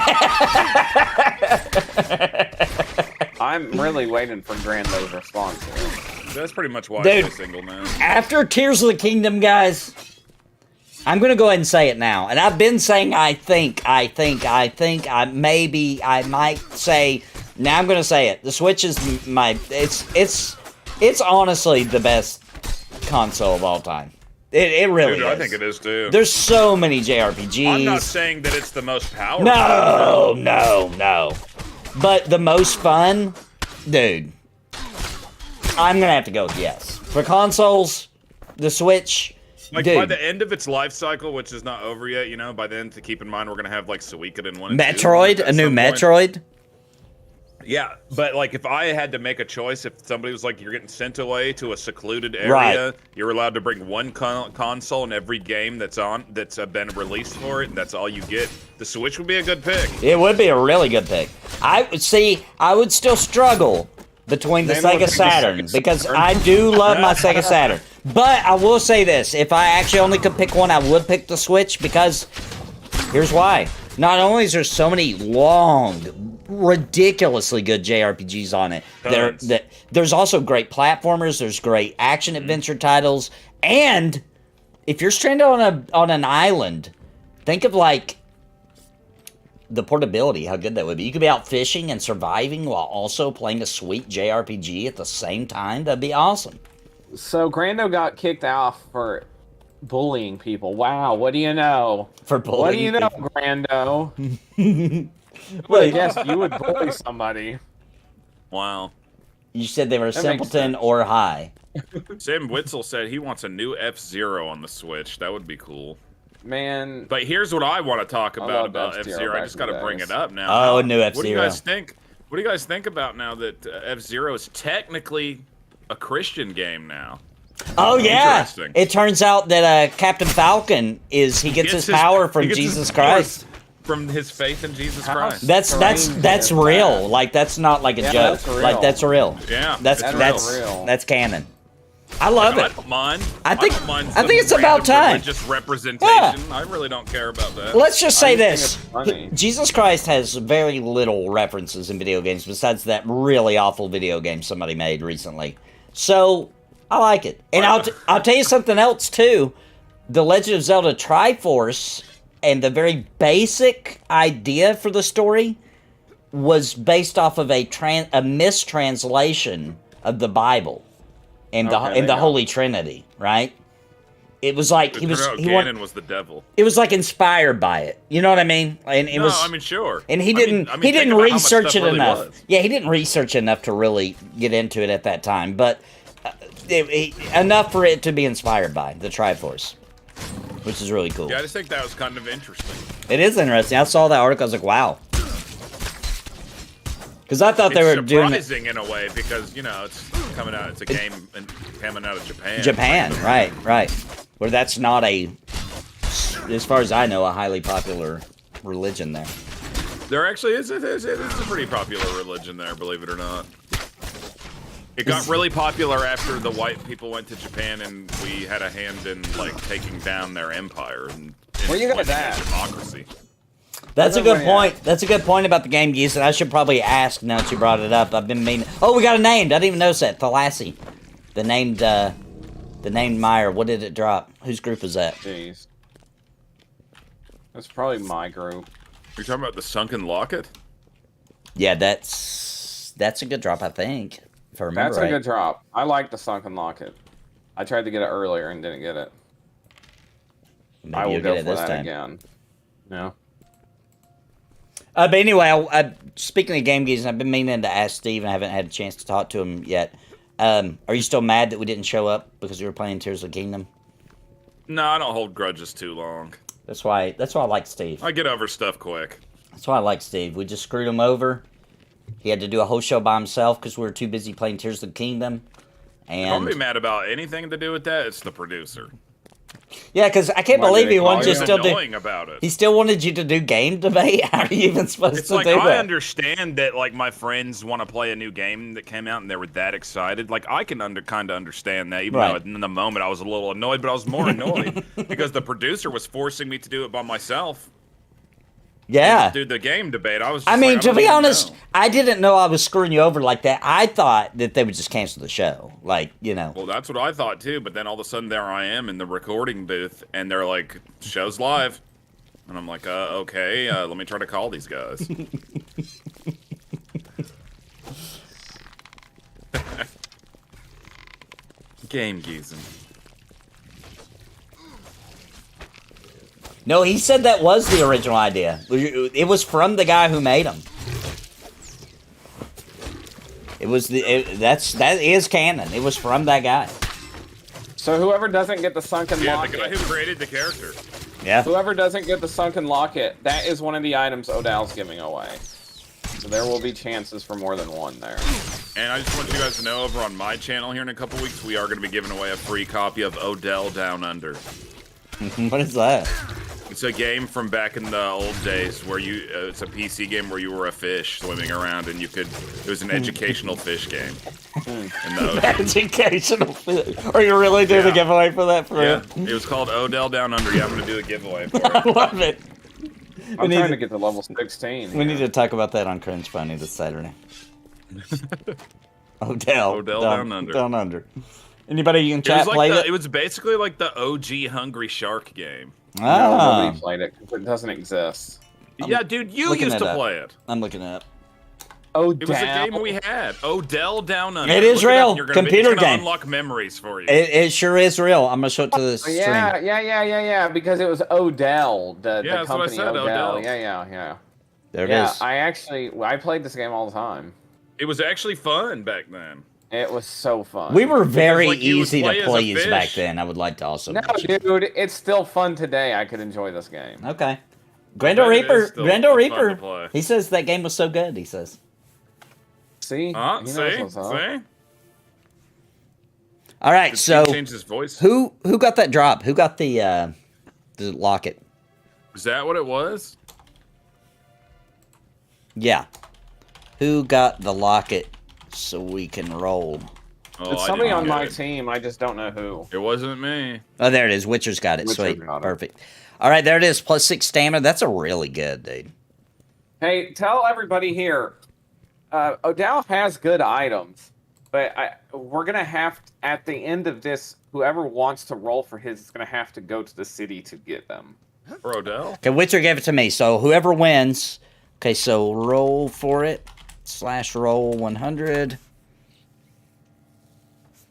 I'm really waiting for Grando's response here. That's pretty much why Dude. I'm single now. After Tears of the Kingdom, guys, I'm gonna go ahead and say it now. And I've been saying I think, I might say. Now I'm gonna say it. The Switch is my. It's honestly the best console of all time. It really Dude, is. I think it is too. There's so many JRPGs. I'm not saying that it's the most powerful. No. But the most fun, dude. I'm gonna have to go with yes. For consoles, the Switch. Like, dude, by the end of its life cycle, which is not over yet, you know, by then, to keep in mind, we're going to have, like, Suikoden 1 and 2. Metroid, at a new some point. Metroid. Yeah, but, like, if I had to make a choice, if somebody was like, you're getting sent away to a secluded area, Right. you're allowed to bring one console in every game that's been released for it, and that's all you get, the Switch would be a good pick. It would be a really good pick. I would still struggle between the Name Sega of the Saturn Sega because Saturn. I do love my Sega Saturn. But I will say this, if I actually only could pick one, I would pick the Switch because here's why. Not only is there so many long, ridiculously good JRPGs on it, there's also great platformers, there's great action adventure titles, and if you're stranded on an island, think of like the portability, how good that would be. You could be out fishing and surviving while also playing a sweet JRPG at the same time. That'd be awesome. So Grando got kicked off for bullying people. Wow, what do you know? For bullying What do you know, people. Grando? I guess you would bully somebody. Wow. You said they were That makes simpleton sense. or high. Sam Witzel said he wants a new F-Zero on the Switch. That would be cool. Man, But here's what I want to talk love about F-Zero F-Zero. I back just in got the to bring days. it up now. Oh, a new What do you F-Zero. guys think? What do you guys think about now that F-Zero is technically a Christian game now? Oh yeah! Interesting. It turns out that Captain Falcon gets his power from he gets his Jesus powers Christ. From his faith in Jesus How Christ. That's strange real. is Like that's not like a Yeah, joke. that's real. Like that's real. Yeah, That's that's real. that's canon. I love I it. don't mind. I think- don't mind I think some it's about random time. Religious representation. I really don't care about that. Let's just say I think this. it's funny. Jesus Christ has very little references in video games besides that really awful video game somebody made recently. So, I like it. And I'll tell you something else too. The Legend of Zelda Triforce and the very basic idea for the story was based off of a mistranslation of the Bible and Okay, there the you go. Holy Trinity, right? It was like It he was turned out he wanted, Ganon was the devil. it was like inspired by it. You know what I mean? And it No, was I mean sure. and he I didn't mean, he think didn't about how much research stuff it really enough. was. Yeah, he didn't research enough to really get into it at that time, but enough for it to be inspired by the Triforce, which is really cool. Yeah, I just think that was kind of interesting. It is interesting. I saw that article. I was like, wow. Because I thought they were It's doing it. surprising in a way because you know it's coming out. It's a game and coming out of Japan. Japan, right. Where that's not a, as far as I know, a highly popular religion there. There actually is. It's a pretty popular religion there, believe it or not. It got really popular after the white people went to Japan and we had a hand in like taking down their empire and Where you guys implementing at? democracy. That's a good point. That's a good point about the game geese, and I should probably ask now that you brought it up. I've been meaning. Oh, we got a name. I didn't even notice that. Thalassi. The named Meyer. What did it drop? Whose group is that? Jeez. That's probably my group. You're talking about the sunken locket? Yeah, that's a good drop, I think. If I remember That's right. a good drop. I like the sunken locket. I tried to get it earlier and didn't get it. Maybe I will you'll go get it for this that time. again. No. But anyway, speaking of game geese, I've been meaning to ask Steve, and I haven't had a chance to talk to him yet. Are you still mad that we didn't show up because we were playing Tears of the Kingdom? No, I don't hold grudges too long. That's why I like Steve. I get over stuff quick. That's why I like Steve. We just screwed him over. He had to do a whole show by himself because we were too busy playing Tears of the Kingdom. If I'm And be mad about anything to do with that, it's the producer. yeah, because I can't Why believe did he they wanted call you you? to still do. Annoying about it. He still wanted you to do game debate. How are you even supposed It's to like, do I that? understand that, like, my friends want to play a new game that came out and they were that excited. Like, I can kind of understand that, even Right. though in the moment I was a little annoyed, but I was more annoyed because the producer was forcing me to do it by myself. Yeah. Do the game debate. I was just I mean, like, to don't be even honest, know. I didn't know I was screwing you over like that. I thought that they would just cancel the show. Like, you know. Well, that's what I thought too, but then all of a sudden there I am in the recording booth, and they're like, "Show's live," and I'm like, "Okay, let me try to call these guys." Game geezing. No, he said that was the original idea. It was from the guy who made them. That is canon. It was from that guy. So whoever doesn't get the sunken Yeah, locket, the guy who created the character. Yeah. whoever doesn't get the sunken locket, that is one of the items Odell's giving away. So there will be chances for more than one there. And I just want you guys to know, over on my channel here in a couple weeks, we are going to be giving away a free copy of Odell Down Under. What is that? It's a game from back in the old days where it's a PC game where you were a fish swimming around and it was an educational fish game. And Educational. Are you really doing a Yeah. giveaway for that? yeah, it was called Odell Down Under. Yeah, I'm going to do a giveaway for I it. love it. I'm need trying to- to get to level 16. We need to talk about that on Cringe Funny this Saturday. Odell Down Under. Down Under. Anybody in It was, chat played it it? was basically like the OG Hungry Shark game. No, Ah, nobody played it because it doesn't exist. Yeah, dude, you looking used it to up. play it. I'm looking it up. Odell. It was a game we had. Odell Down Under. It is Look real. up. You're gonna Computer it's gonna game. unlock memories for you. It sure is real. I'm gonna show it to the stream. Yeah, because it was Odell, the that's what I company said, Odell. Odell. Yeah. There it Yeah, is. I played this game all the time. It was actually fun back then. It was so fun. We were very like, you would easy play to as a please back fish. then. I would like to also No, mention. dude, it's still fun today. I could enjoy this game. Okay. bet Grendel it is Reaper. still Grendel fun to Reaper. play. He says that game was so good. He says. See? Huh? He knows See? what's up. See? All right. Just So changed his voice. who got that drop? Who got the locket? Is that what it was? Yeah. Who got the locket so we can roll? Oh, It's I somebody didn't on get my it. team. I just don't know who. It wasn't me. Oh, there it is. Witcher's got it. Witcher Sweet. got it. Perfect. All right, there it is. +6 stamina. That's a really good, dude. Hey, tell everybody here. Odell has good items, but we're gonna have at the end of this, whoever wants to roll for his is gonna have to go to the city to get them. For Odell? Okay, Witcher gave it to me. So whoever wins. Okay, so roll for it. /roll 100.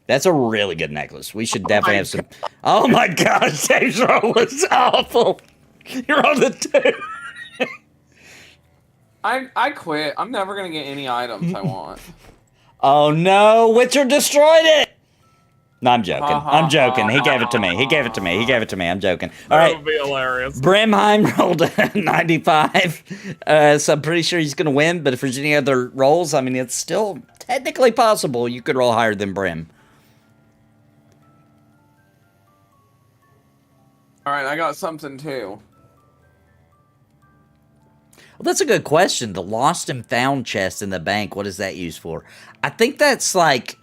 That's a really good necklace. We should definitely have some. Oh my gosh, Dave's roll was awful. You're on the 2. I quit. I'm never gonna get any items I want. Oh no, Witcher destroyed it. No, I'm joking. I'm joking. He gave it to me. He gave it to me. He gave it to me. I'm joking. All That right. would be hilarious. Brimheim rolled a 95, so I'm pretty sure he's going to win. But if there's any other rolls, I mean, it's still technically possible you could roll higher than Brim. All right, I got something too. Well, that's a good question. The lost and found chest in the bank, what is that used for? I think that's like,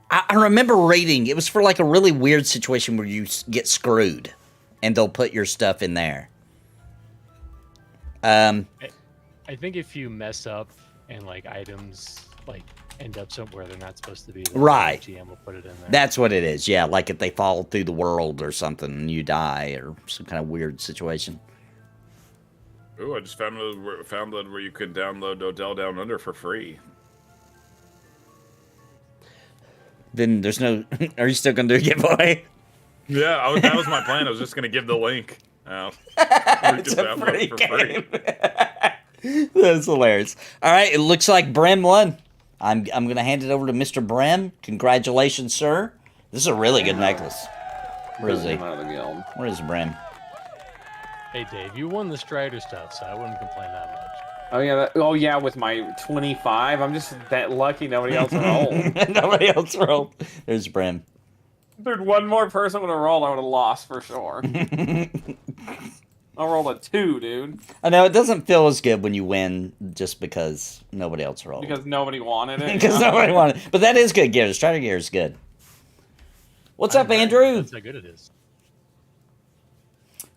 I remember reading, it was for like a really weird situation where you get screwed and they'll put your stuff in there. I think if you mess up and like items like end up somewhere they're not supposed to be, Right. GM will put it in there. That's what it is. Yeah, like if they fall through the world or something and you die or some kind of weird situation. Ooh, I just found that where you could download Odell Down Under for free. Then there's no. Are you still gonna do a giveaway? Yeah, that was my plan. I was just gonna give the link out. It's a free game. That's hilarious. All right, it looks like Brem won. I'm gonna hand it over to Mr. Brem. Congratulations, sir. This is a really good necklace. Where is he? Where is Brem? Hey Dave, you won the Strider stuff, so I wouldn't complain that much. Oh yeah, oh yeah, with my 25, I'm just that lucky nobody else rolled. Nobody else rolled. There's Brem. Dude, one more person would have rolled, I would have lost for sure. I rolled a 2, dude. I know it doesn't feel as good when you win just because nobody else rolled. Because nobody wanted it. Because nobody wanted it. But that is good gear. Strider gear is good. What's up, Andrew? That's how good it is.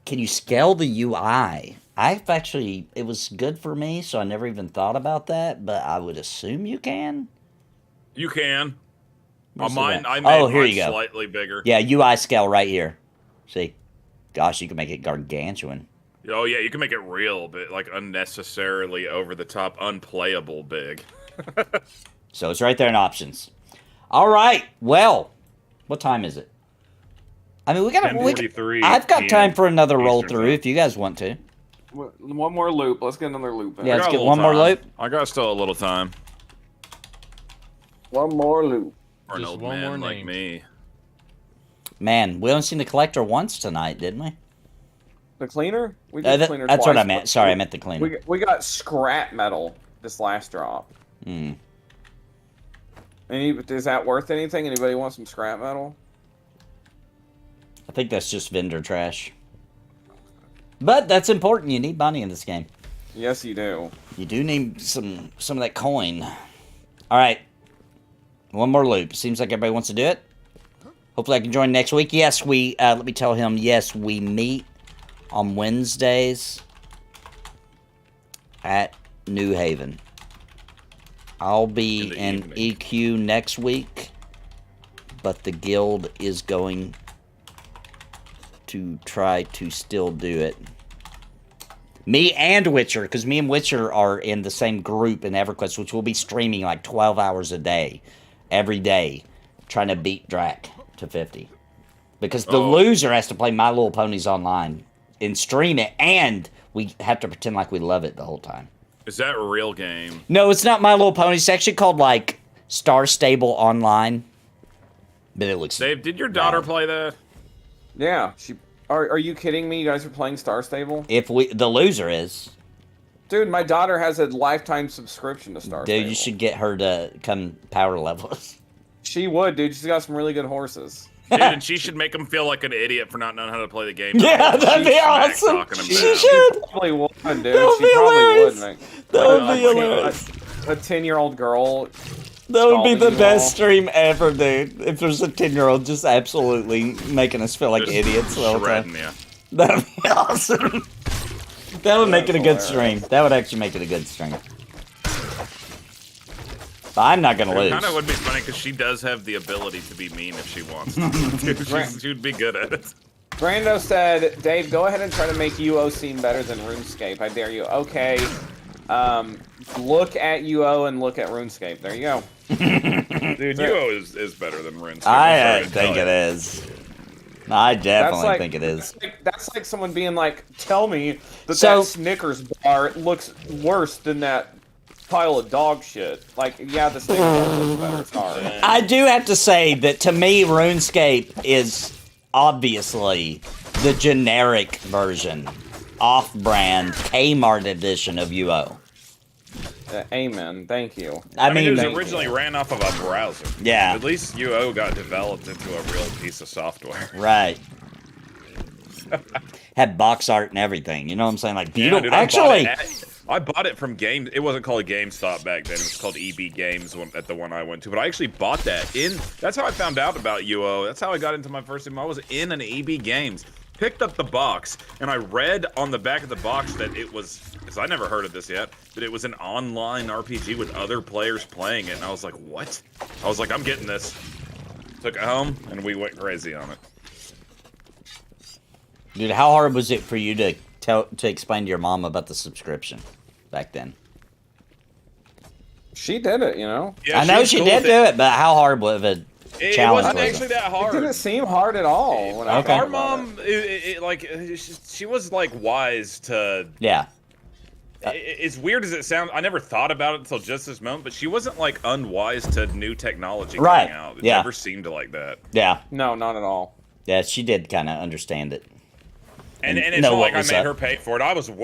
Can you scale the UI? I've actually, it was good for me, so I never even thought about that, but I would assume you can. You can. On Where's mine, that? I made Oh, here mine you go. slightly bigger. Yeah, UI scale right here. See? Gosh, you can make it gargantuan. Oh yeah, you can make it real big, like unnecessarily over the top, unplayable big. So it's right there in options. All right, well, what time is it? I mean, we got. I've got time for another roll through if you guys want to. One more loop. Let's get another loop. Yeah, let's get one more loop. I got still a little time. One more loop. For an old man like me. Man, we only seen the collector once tonight, didn't we? The cleaner? We did the cleaner that's twice, what I meant. Sorry, I meant the cleaner. We got scrap metal this last drop. Hmm. Is that worth anything? Anybody want some scrap metal? I think that's just vendor trash. But that's important. You need money in this game. Yes, you do. You do need some of that coin. All right. One more loop. Seems like everybody wants to do it. Hopefully I can join next week. Yes, let me tell him, yes, we meet on Wednesdays at New Haven. I'll be in EQ next week, but the guild is going to try to still do it. Me and Witcher, because me and Witcher are in the same group in EverQuest, which will be streaming like 12 hours a day, every day, trying to beat Drac to 50. Because the loser has to play My Little Ponies online and stream it, and we have to pretend like we love it the whole time. Is that a real game? No, it's not My Little Ponies. It's actually called, like, Star Stable Online. But it looks Dave, did your daughter play that? Yeah, she. Are you kidding me? You guys are playing Star Stable? If the loser is. Dude, my daughter has a lifetime subscription to Star Stable. Dude, you should get her to come power level us. She would, dude. She's got some really good horses. Dude, and she should make him feel like an idiot for not knowing how to play the game. Yeah, that'd be awesome. She should. Probably would, dude. That would be hilarious. That would be hilarious. A 10-year-old girl. That would be the best stream ever, dude. If there's a 10-year-old just absolutely making us feel like idiots the whole time. Yeah. That would be awesome. That would make it a good stream. That would actually make it a good stream. But I'm not going to lose. It kind of would be funny because she does have the ability to be mean if she wants to. She would be good at it. Brando said, Dave, go ahead and try to make UO seem better than RuneScape. I dare you. Okay. Look at UO and look at RuneScape. There you go. Dude, UO is better than RuneScape. I think it is. I definitely think it is. That's like someone being like, tell me that Snickers bar looks worse than that pile of dog shit. Like, yeah, the Snickers bar looks better. It's hard. I do have to say that to me, RuneScape is obviously the generic version, off-brand, Kmart edition of UO. Amen. Thank you. I mean, it was originally ran off of a browser. Yeah. At least UO got developed into a real piece of software. Right. Had box art and everything. You know what I'm saying? Like, beautiful. Dude, actually, I bought it from Game. It wasn't called GameStop back then. It was called EB Games at the one I went to. But I actually bought that in. That's how I found out about UO. That's how I got into my first game. I was in an EB Games. picked up the box, and I read on the back of the box that it was, because I never heard of this yet, that it was an online RPG with other players playing it, and I was like, what? I was like, I'm getting this. Took it home, and we went crazy on it. Dude, how hard was it for you to explain to your mom about the subscription back then? She did it, you know? Yeah, I know was she cool did with do it, but how hard was it? It Challenge wasn't was actually it? that hard. It didn't seem hard at all. When I Okay. thought Our about mom, she was like wise to. Yeah. As weird as it sounds, I never thought about it until just this moment. But she wasn't like unwise to new technology Right. coming out. It Yeah. never seemed like that. Yeah. No, not at all. Yeah, she did kind of understand it. And it's know not what like I was made up. her pay for it.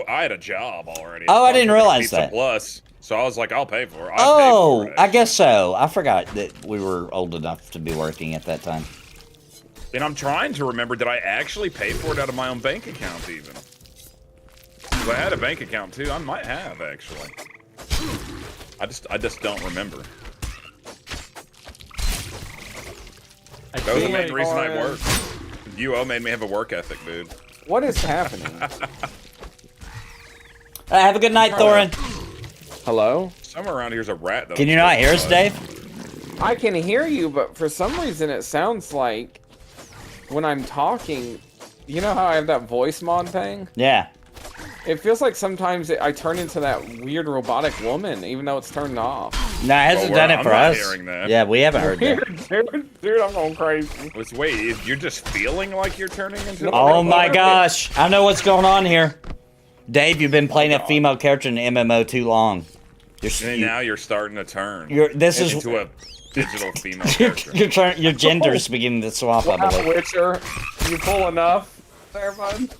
I had a job already. Oh, I was didn't working at realize Pizza that. Plus, so I was like, I'll pay for it. Oh, paid for it, I guess so. I forgot that we were old enough to be working at that time. And I'm trying to remember, did I actually pay for it out of my own bank account even? Because I had a bank account too. I might have actually. I just don't remember. That was the main reason I worked. UO made me have a work ethic, dude. What is happening? Have a good night, Thorin. Hello? Somewhere around here's a rat though. Can you not hear us, Dave? I can hear you, but for some reason it sounds like when I'm talking, you know how I have that voice mod thing? Yeah. It feels like sometimes I turn into that weird robotic woman, even though it's turned off. No, it hasn't done it I'm for not us. hearing that. Yeah, we haven't heard that. Dude, I'm going crazy. Wait, you're just feeling like you're turning into a Oh robot? my gosh. I know what's going on here. Dave, you've been playing a female character in MMO too long. And now you're starting to turn This is into a digital female character. your gender's beginning to swap, I Wow, believe. Witcher, you pull enough there, bud?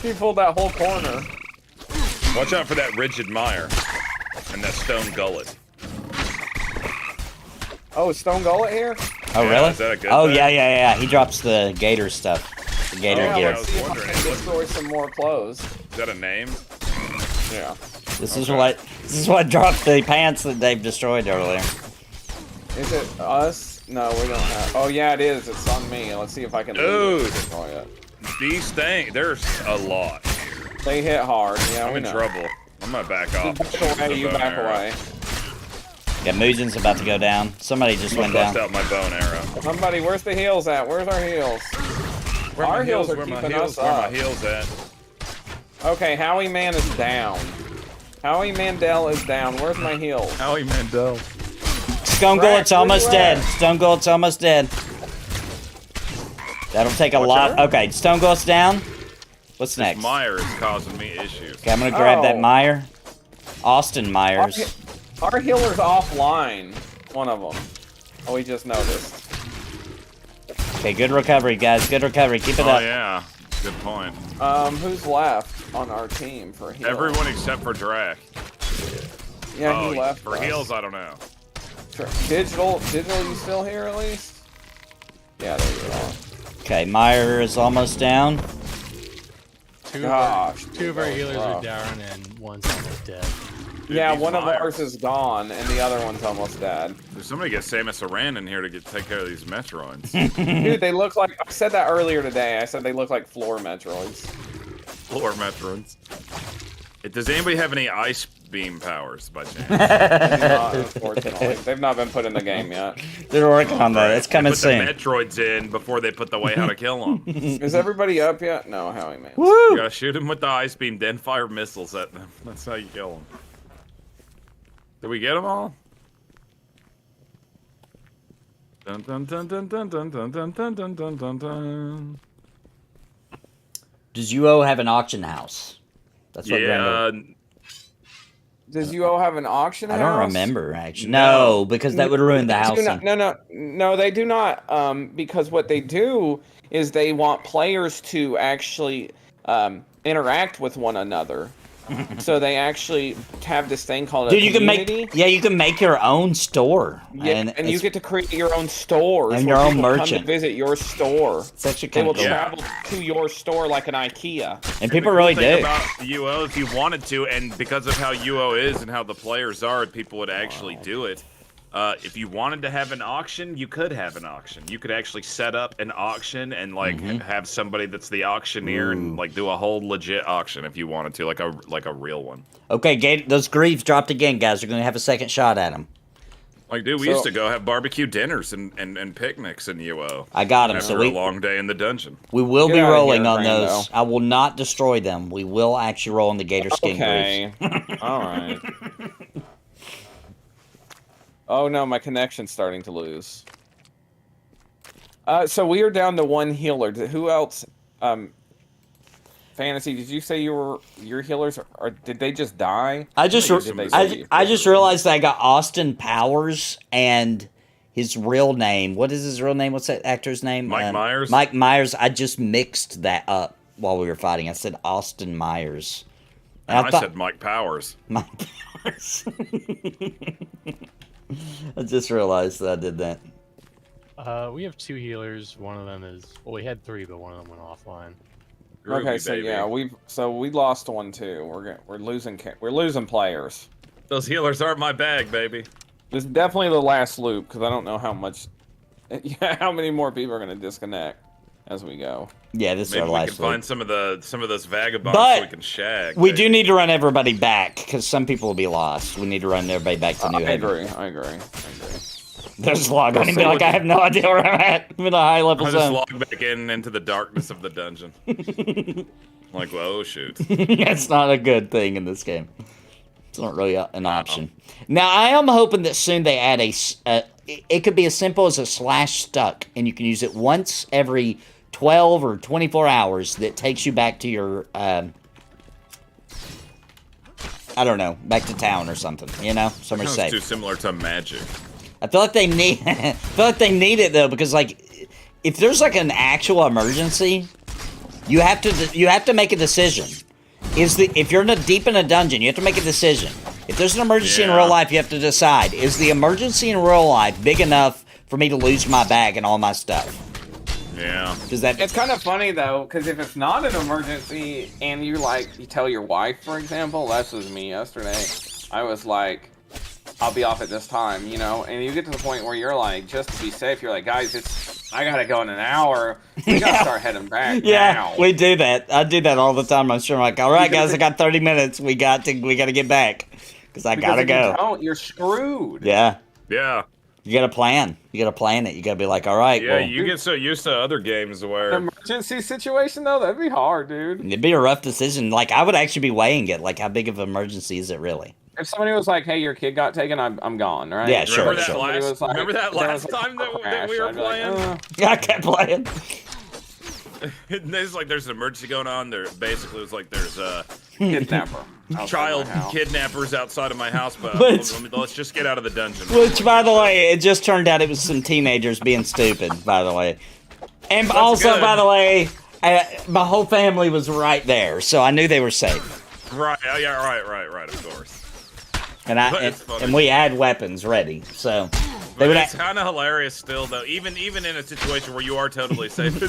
You pulled that whole corner. Watch out for that rigid mire and that stone gullet. Oh, is Stone Gullet here? Oh, Yeah, really? is that a good Oh, thing? yeah. He drops the gator stuff. The gator Yeah, gear. I was let's see if I wondering. can destroy some more clothes. Is that a name? Yeah. This is what dropped the pants that Dave destroyed earlier. Is it us? No, we don't have. Oh, yeah, it is. It's on me. Let's see if I can Dude. destroy it. These things, there's a lot here. They hit hard. Yeah, I'm we in know. trouble. I'm gonna back off. Back away, you back away. Yeah, Muzin's about to go down. Somebody just I'm went gonna bust down. out my bow and arrow. Somebody, where's the heels at? Where's our heels? Where Our my heels are where my keeping heels, us where up. my heels at? Okay, Howie Man is down. Howie Mandel is down. Where's my heels? Howie Mandel. Stone Drax, Gullet's almost where you dead. at? Stone Gullet's almost dead. That'll take a Watch lot. out. Okay, Stone Gullet's down. What's This next? mire is causing me issues. Okay, I'm gonna grab that Oh. Meyer. Austin Myers. Our healer's offline. One of them. Oh, we just noticed. Okay, good recovery, guys. Good recovery. Keep it Oh up. yeah, good point. Who's left on our team for heals? Everyone except for Drac. Yeah, Oh, he left for us. heals, I don't know. Sure. Digital, you still here at least? Yeah, there you are. Okay, Meyer is almost down. Two Gosh, of our that was healers rough. are down and one's almost dead. Dude, Yeah, these one of mires. ours is gone, and the other one's almost dead. There's somebody get Samus Aran in here to take care of these Metroids. Dude, they look like... I said that earlier today. I said they look like floor Metroids. Floor Metroids. Does anybody have any ice beam powers by chance? They do not, unfortunately. They've not been put in the game yet. They're working on that. It's They coming put soon. the Metroids in before they put the way how to kill them. Is everybody up yet? No, Howie Man. You Woo! gotta shoot them with the ice beam, then fire missiles at them. That's how you kill them. Did we get them all? Dun dun dun dun dun dun dun dun dun dun dun dun dun. Does UO have an auction house? That's what Brando. Yeah, Does UO have an auction I house? don't remember actually. No. No, because that would ruin the They do house. not- no, they do not. Because what they do is they want players to actually interact with one another. So they actually have this thing called a Dude, you can community. make you can make your own store. Yeah, and you it's- get to create your own stores And where your own people come merchant. to visit your store. it's actually They kind will of cool. Yeah. travel to your store like an IKEA. And the people cool really thing do. about UO, if you wanted to, and because of how UO is and how the players are, people would actually do it. If you wanted to have an auction, you could have an auction. You could actually set up an auction and like have somebody that's the auctioneer and like do a whole legit auction if you wanted to, like a real one. Okay, those greaves dropped again, guys. We're gonna have a second shot at them. Like, dude, we used to go have barbecue dinners and picnics in UO. I got them. After a long day in the dungeon. We will be rolling on those. I will not destroy them. We will actually roll on the gator skin greaves. All right. Oh no, my connection's starting to lose. So we are down to one healer. Who else? Fantasy, did you say your healers or did they just die? I just realized that I got Austin Powers and his real name. What is his real name? What's that actor's name? Mike Myers. Mike Myers. I just mixed that up while we were fighting. I said Austin Myers. And I said Mike Powers. Mike Powers. I just realized that I did that. We have 2 healers. One of them is we had 3, but one of them went offline. Groovy, okay, so baby. Yeah, we lost one too. We're losing players. Those healers aren't my bag, baby. This is definitely the last loop because I don't know how many more people are gonna disconnect as we go. Yeah, this is our last loop. Maybe we can find some of those vagabonds so we can shag. We do need to run everybody back because some people will be lost. We need to run everybody back to New Haven. I agree. There's a log on him. Be like, I have no idea where I'm at. I'm in a high level zone. I'll just log back into the darkness of the dungeon. Like, well, oh shoot. That's not a good thing in this game. It's not really an option. Now, I am hoping that soon they add it could be as simple as a /stuck, and you can use it once every 12 or 24 hours that takes you back to your, I don't know, back to town or something, you know? Somewhere safe. Too similar to magic. I feel like they need it though, because like if there's like an actual emergency, you have to make a decision. If you're deep in a dungeon, you have to make a decision. If there's an emergency in real life, you have to decide, is the emergency in real life big enough for me to lose my bag and all my stuff? Yeah. It's kind of funny though, because if it's not an emergency and you tell your wife, for example, that was me yesterday. I was like, I'll be off at this time, you know, and you get to the point where you're like, just to be safe, you're like, guys, I gotta go in an hour. We gotta start heading back now. We do that. I do that all the time. I'm sure I'm like, all right, guys, I got 30 minutes. We got to get back because I gotta go. If you don't, you're screwed. Yeah. Yeah. You gotta plan. You gotta plan it. You gotta be like, all right. Yeah, you get so used to other games where emergency situation though, that'd be hard, dude. It'd be a rough decision. Like I would actually be weighing it. Like how big of an emergency is it really? If somebody was like, "Hey, your kid got taken," I'm gone, right? Yeah, sure. Remember that last time that we were playing? I kept playing. It's like there's an emergency going on. There's kidnapper. Child kidnappers outside of my house, but let's just get out of the dungeon. Which, by the way, it just turned out it was some teenagers being stupid, by the way. And that's also, good. By the way, my whole family was right there, so I knew they were safe. Right, yeah, right, of course. And we had weapons ready, so it's kind of hilarious still, though. Even in a situation where you are totally safe,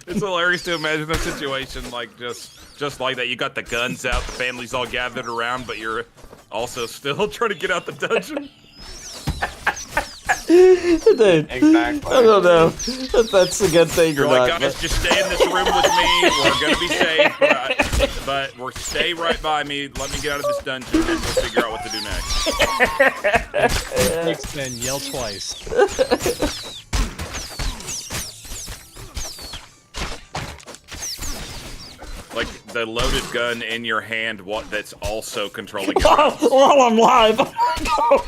it's hilarious to imagine a situation like just like that. You got the guns out, the family's all gathered around, but you're also still trying to get out the dungeon. Dude, exactly. I don't know if that's a good thing or not. Guys, just stay in this room with me. We're gonna be safe, but stay right by me. Let me get out of this dungeon, and we'll figure out what to do next. Next, then yell twice. Like the loaded gun in your hand, that's also controlling your mouse. While I'm live.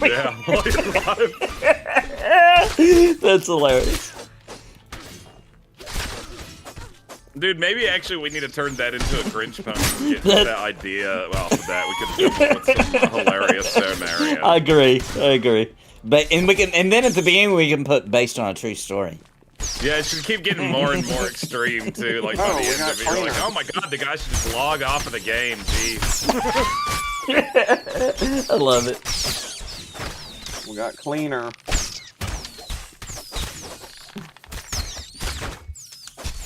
Yeah, while you're live. That's hilarious. Dude, maybe actually we need to turn that into a Grinch post and get that idea off of that. We could come up with some hilarious scenario. I agree. But and then at the beginning we can put based on a true story. Yeah, it should keep getting more and more extreme too. Like by the end of it, you're like, oh my god, the guy should just log off of the game. Jeez. I love it. We got cleaner.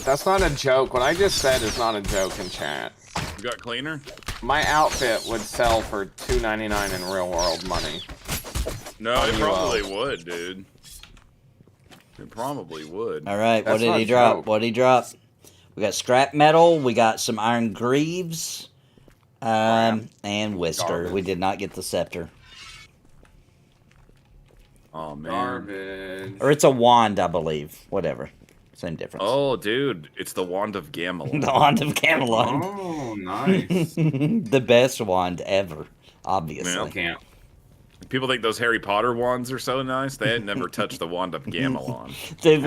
That's not a joke. What I just said is not a joke in chat. You got cleaner? My outfit would sell for $2.99 in real world money. No, it probably would, dude. It probably would. All right, what That's did not he drop? dope. What did he drop? We got scrap metal. We got some iron greaves. And whisker. Garbage. We did not get the scepter. Oh man. Garbage. Or it's a wand, I believe. Whatever. Same difference. Oh, dude, it's the wand of Gamelon. The wand of Camelot. Oh, nice. The best wand ever, obviously. Yeah. Can't. People think those Harry Potter wands are so nice. They had never touched the wand of Gamelon. Dude,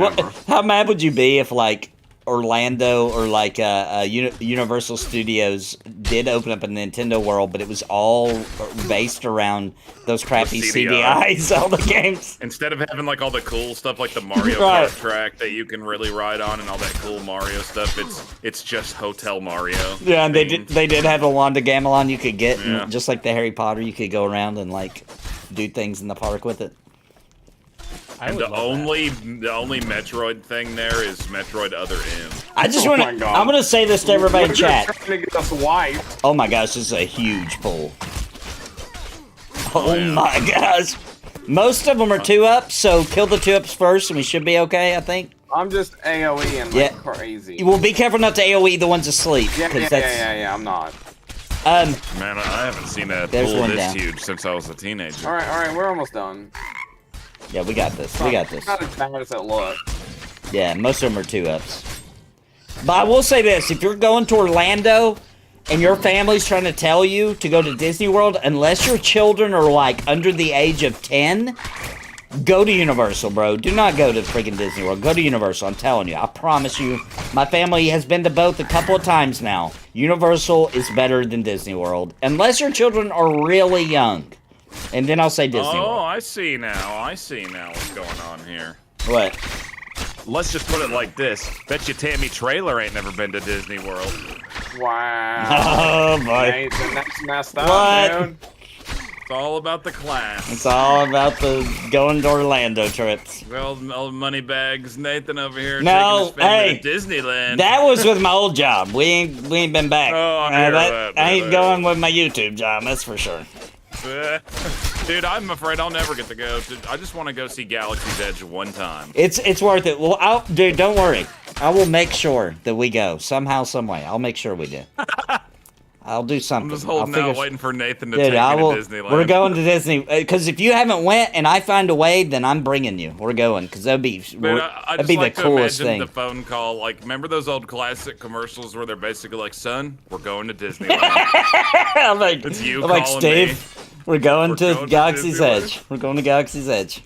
how mad would you be if, like, Orlando or, like, Universal Studios did open up a Nintendo World, but it was all based around those crappy CDI. CDIs, all the games? Instead of having like all the cool stuff like the Mario Right. Kart track that you can really ride on and all that cool Mario stuff, it's just Hotel Mario. Yeah, and themed. they did have a wand of Gamelon you could get, Yeah. and just like the Harry Potter, you could go around and, like, do things in the park with it. I And would the love only Metroid thing there is Metroid Other M. I just Oh want my to. God. I'm gonna say this to everybody in We're chat. trying to get us wiped. Oh my gosh, this is a huge pull. Oh yeah. my gosh. Most of them are 2-ups, so kill the 2-ups first, and we should be okay. I think. I'm just AOE and like crazy. Well, be careful not to AOE the ones asleep, Yeah, because yeah, I'm not. Man, I haven't seen a There's pool one this down. huge since I was a teenager. All right, we're almost done. Yeah, we got this. We got this. It's not as bad as it looks. Yeah, most of them are 2-ups. But I will say this: if you're going to Orlando and your family's trying to tell you to go to Disney World, unless your children are like under the age of 10, go to Universal, bro. Do not go to freaking Disney World. Go to Universal. I'm telling you. I promise you. My family has been to both a couple of times now. Universal is better than Disney World, unless your children are really young. And then I'll say Disney Oh, World. I see now. I see now what's going on here. What? Let's just put it like this. Bet you Tammy Trailer ain't never been to Disney World. Wow. Oh boy. Nathan, that's messed up, What? dude. It's all about the class. It's all about the going to Orlando trips. Well, old money bags, Nathan over here No, taking his family hey, to Disneyland. That was with my old job. We ain't been back. Oh, I hear that, I ain't brother. going with my YouTube job. That's for sure. Dude, I'm afraid I'll never get to go. I just want to go see Galaxy's Edge one time. It's worth it. Well, dude, don't worry. I will make sure that we go somehow, some way. I'll make sure we do. I'll do something. I'm just holding I'll out, figure- waiting for Nathan to Dude, take I me will. to Disneyland. We're going to Disney because if you haven't went and I find a way, then I'm bringing you. We're going because that'd be Dude, I that'd just be like the to coolest imagine thing. the phone call. Like, remember those old classic commercials where they're basically like, "Son, we're going to Disneyland." I'm like, It's you I'm like, calling Steve, we're going to going to Galaxy's Disneyland. Edge. We're going to Galaxy's Edge.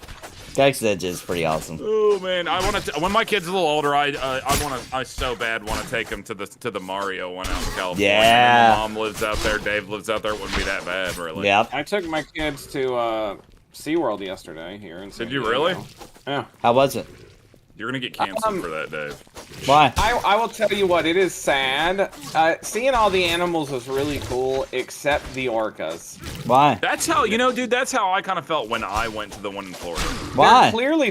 Galaxy's Edge is pretty awesome. Oh man, I want to. When my kid's a little older, I so bad want to take him to the Mario one out in California. Yeah. My mom lives out there. Dave lives out there. It wouldn't be that bad, really. Yep. I took my kids to SeaWorld yesterday here in San Did you Diego. really? Yeah. How was it? You're gonna get canceled for that, Dave. Why? I will tell you what, it is sad. Seeing all the animals was really cool, except the orcas. Why? That's how dude. That's how I kind of felt when I went to the one in Florida. Why? They're clearly,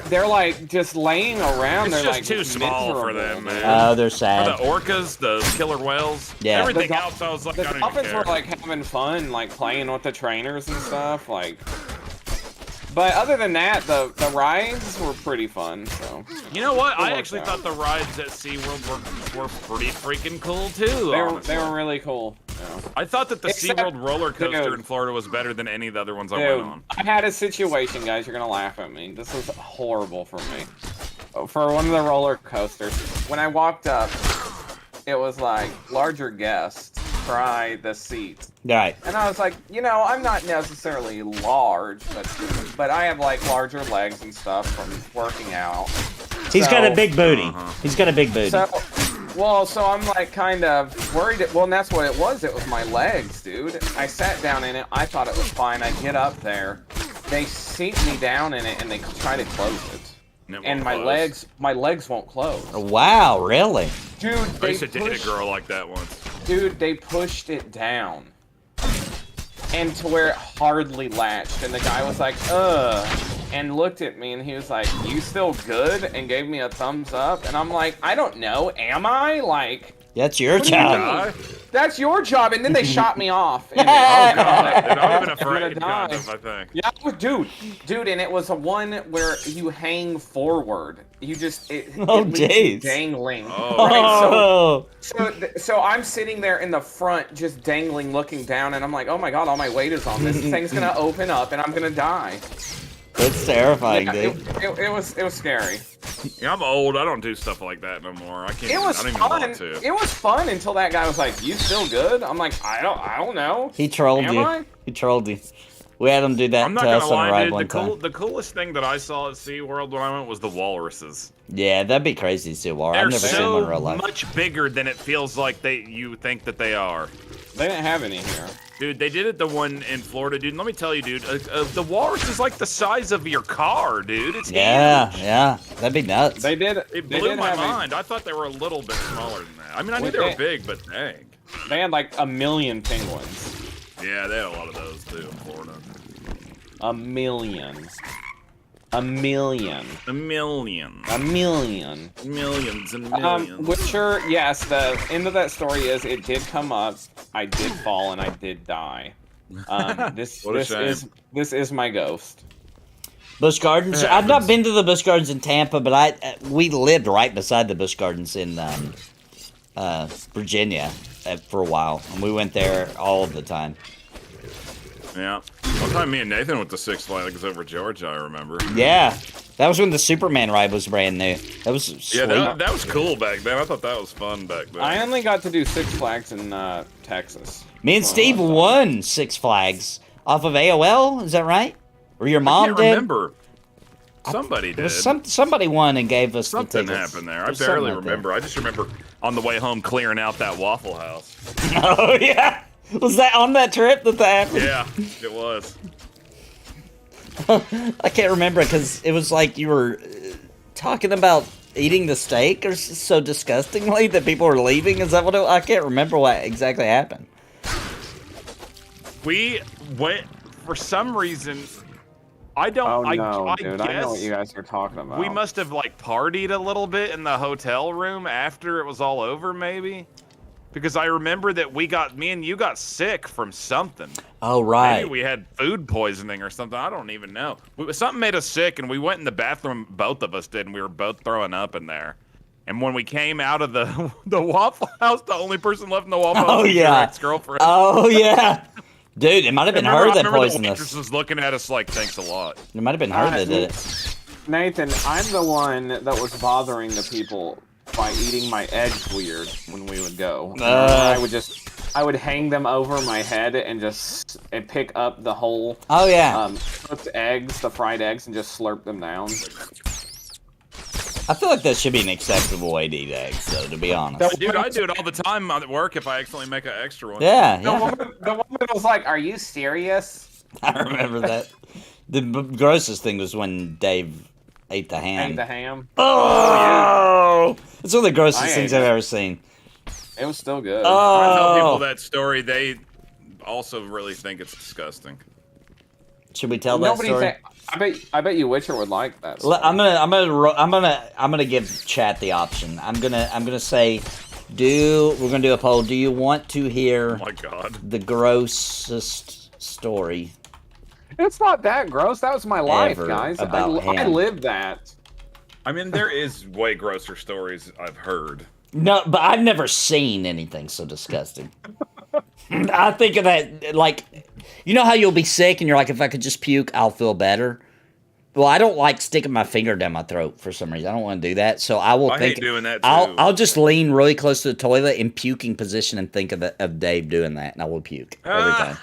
they're like just laying around. It's they're just like too small for miserable, them, man. Oh, they're Or sad. the orcas, the killer whales, Yeah. everything The dol- else. I was like, The I don't even dolphins care. were like having fun, like playing with the trainers and stuff, like. But other than that, the rides were pretty fun. So You know what? I worked actually out. thought the rides at SeaWorld were pretty freaking cool too. they honestly. were really cool. Yeah. I thought that the Except- SeaWorld roller coaster dude. in Florida was better than any of the other ones I went Dude, on. I had a situation, guys. You're gonna laugh at me. This was horrible for me. For one of the roller coasters, when I walked up, it was like larger guests try the seat, Right. and I was like, I'm not necessarily large, but I have like larger legs and stuff from working out. He's got a So- big booty. He's got a big booty. So I'm like kind of worried. Well, and that's what it was. It was my legs, dude. I sat down in it. I thought it was fine. I get up there. They seat me down in it and they try to close it. And my legs won't close. Wow, really? Dude, I they used to date a pushed, girl like that once. dude, they pushed it down. And to where it hardly latched. And the guy was like, ugh. And looked at me and he was like, you still good? And gave me a thumbs up. And I'm like, I don't know. Am I? Like, That's your What do you job. mean? That's your job. And then they shot me off. Oh god, dude, I would have been I'm afraid, gonna kind die. of, I think. Yeah, dude, and it was a one where you hang forward. You just it Oh, leaves you jeez. dangling. Oh. Right, so I'm sitting there in the front, just dangling, looking down, and I'm like, oh my god, all my weight is on this. This thing's gonna open up, and I'm gonna die. That's terrifying, Yeah, dude. it was scary. Yeah, I'm old. I don't do stuff like that no more. I can't. It was I don't even fun. want to. It was fun until that guy was like, "You still good?" I'm like, I don't know. He trolled Am you. I? He trolled you. We had him do that I'm not to us gonna on a lie, ride dude. one time. The coolest thing that I saw at SeaWorld when I went was the walruses. Yeah, that'd be crazy to see a walrus. They're I've never seen one in so real life. much bigger than it feels like you think that they are. They didn't have any here. Dude, they did it the one in Florida, dude. And let me tell you, dude, the walrus is like the size of your car, dude. It's Yeah, huge. yeah, that'd be nuts. They did. It They blew did my have mind. I thought they were a little bit smaller than that. I mean, I knew Well, they were they- big, but dang. They had like 1 million penguins. Yeah, they had a lot of those too in Florida. 1 million. 1 million. A million. 1 million. Millions and millions. Witcher, yes, the end of that story is it did come up. I did fall and I did die. This What a this shame. this is my ghost. Busch Gardens. It I've not happens. been to the Busch Gardens in Tampa, but we lived right beside the Busch Gardens in Virginia for a while, and we went there all of the time. Yeah. One time me and Nathan went to Six Flags over Georgia, I remember. Yeah, that was when the Superman ride was brand new. That was sweet. Yeah, that was cool back then. I thought that was fun back then. I only got to do Six Flags in Texas. Me and Steve won Six Flags off of AOL. Is that right? Or your mom I can't did? remember. Somebody It did. was somebody won and gave us Something the tickets. happened there. I There's something barely like that. remember. I just remember on the way home clearing out that Waffle House. Oh yeah, was that on that trip that happened? Yeah, it was. I can't remember because it was like you were talking about eating the steak or so disgustingly that people were leaving. Is that what I can't remember what exactly happened. We went for some reason. I don't. Oh I no, guess dude! I know what you guys are talking about. we must have like partied a little bit in the hotel room after it was all over, maybe. Because I remember that me and you got sick from something. Oh right. Maybe we had food poisoning or something. I don't even know. Something made us sick, and we went in the bathroom. Both of us did, and we were both throwing up in there. And when we came out of the Waffle House, the only person left in the Waffle House was your ex-girlfriend. Oh yeah. Dude, it might have been her that I remember poisoned the waitress us. was looking at us like, "Thanks a lot." It might have been her that did it. Nathan, I'm the one that was bothering the people by eating my eggs weird when we would go. I would hang them over my head and just pick up the whole Oh yeah. cooked eggs, the fried eggs, and just slurp them down. I feel like that should be an acceptable way to eat eggs, though. To be honest. Dude, I do it all the time at work if I accidentally make an extra one. Yeah, The yeah. woman was like, "Are you serious?" I remember that. The grossest thing was when Dave ate the ham. Ate the ham. Oh! It's one of the grossest I things ate I've it. ever seen. It was still good. When I tell people Oh! that story, they also really think it's disgusting. Should we tell that Nobody story? I bet you Witcher would like that. L- Story. I'm gonna give chat the option. I'm gonna say, we're gonna do a poll. Do you want to hear Oh my god. the grossest story? It's not that gross. That was my life, Ever guys. about I ham. lived that. I mean, there is way grosser stories I've heard. No, but I've never seen anything so disgusting. I think of that like, you know how you'll be sick and you're like, if I could just puke, I'll feel better. Well, I don't like sticking my finger down my throat for some reason. I don't want to do that, so I will I think. hate doing that, too. I'll just lean really close to the toilet in puking position and think of Dave doing that, and I will puke every time.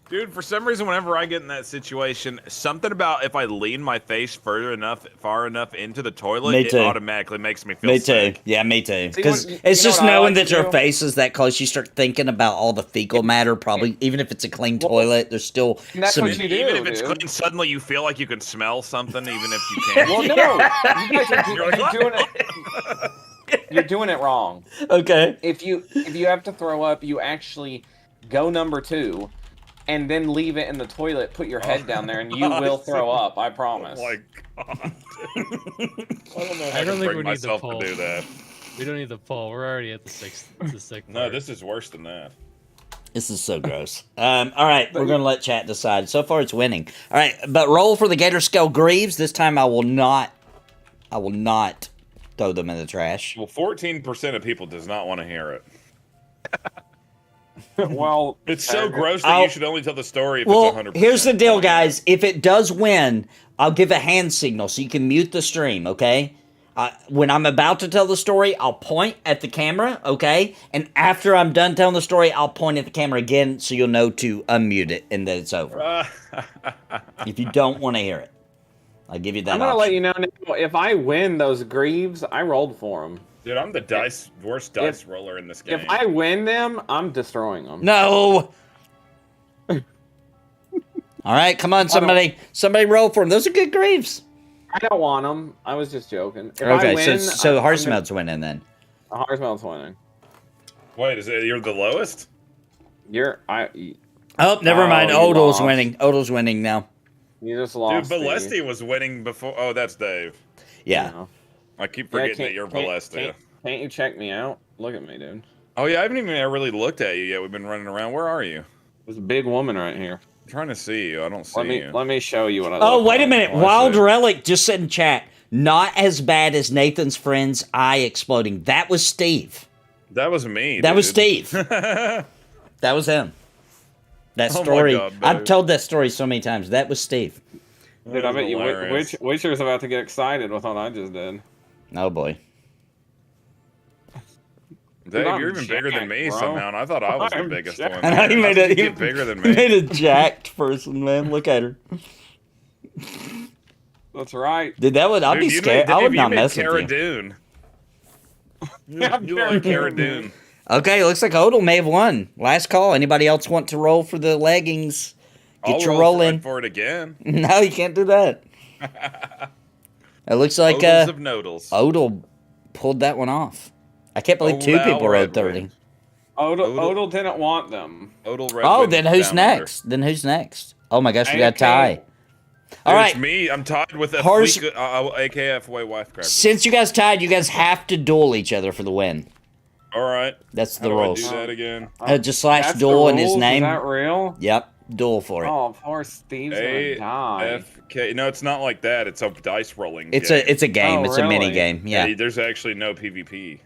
Dude, for some reason, whenever I get in that situation, something about if I lean my face far enough into the toilet, Me it too. automatically makes me feel Me sick. too. Yeah, me too. See, Because what- it's you know just what I knowing like that to your do? face is that close, you start thinking about all the fecal matter. Probably, even if it's a clean toilet, there's still And that's some. what you do, Even if it's dude. clean, suddenly you feel like you can smell something, even if you can't. Well, no, you guys are You're like, you're doing it. You're doing it wrong. Okay. If you have to throw up, you actually go number 2, and then leave it in the toilet. Put your head down there, and you will throw up. I promise. Oh my god. I don't know if I I don't can think bring we need the myself poll. to do that. We don't need the poll. We're already at the sixth. No, part. this is worse than that. This is so gross. All right, we're going to let chat decide. So far, it's winning. All right, but roll for the Gator Skull Greaves. This time, I will not throw them in the trash. Well, 14% of people does not want to hear it. Well, It's so gross that you should only tell the story if it's Well, 100%. here's the deal, guys. If it does win, I'll give a hand signal so you can mute the stream, okay? When I'm about to tell the story, I'll point at the camera, okay? And after I'm done telling the story, I'll point at the camera again so you'll know to unmute it and that it's over. If you don't want to hear it, I'll give you that I'm gonna option. let you know now, if I win those Greaves, I rolled for them. Dude, I'm the worst dice roller in this game. If I win them, I'm destroying them. No! All right, come on, somebody roll for them. Those are good Greaves. I don't want them. I was just joking. If I Okay, win, so Hearthstone's winning then. Hearthstone's winning. Wait, is it you're the lowest? Oh, never mind. you Odal's lost. winning. Odal's winning now. You just Dude, lost. Balesti was winning before. Oh, that's Dave. Yeah. No. I keep forgetting that you're Balesti. Can't you check me out? Look at me, dude. Oh yeah, I haven't even really looked at you yet. We've been running around. Where are you? There's a big woman right here. I'm trying to see you. I don't see you. Let me show you what I Oh, look wait a like. minute. Oh, I Wild see. Relic just said in chat, not as bad as Nathan's friend's eye exploding. That was Steve. That was me. That was dude. Steve. That was him. That Oh my story. God, dude. I've told that story so many times. That was Steve. Dude, I bet you Hilarious. Witcher's about to get excited with what I just did. Oh, boy. Dave, Dude, I'm you're even bigger than me jacked, bro. somehow, and I thought I was the I'm biggest jacked. one. I know he How made did a, you get bigger than he me. made a jacked person, man. Look at her. That's right. Dude, that would, I'd be Dude, you scared. made- I would Dave, not you made mess Cara with you. Dune. Yeah, You like Cara Dune. Okay, looks like Odal may have won. Last call. Anybody else want to roll for the leggings? Get I'll your roll roll in. for it again. No, you can't do that. It looks like Odals of Nodals. Odal pulled that one off. I can't believe two Odal people rode Redwood. 30. Odal didn't want them. Odal Oh, Redwood then who's down under. next? Then who's next? Oh my gosh, we got a tie. AKF. All Dude, right. It's me. I'm tied with a Horse- AKF way wife crab. Since you guys tied, you guys have to duel each other for the win. All right. That's How the do I rules. do that again? Just slash That's duel the in his rules? name. Is that real? Yep, duel for it. Oh, poor Steve's gonna die. AFK. No, it's not like that. It's a dice rolling. It's game. a game. Oh, It's a mini really? game. Yeah. There's actually no PvP.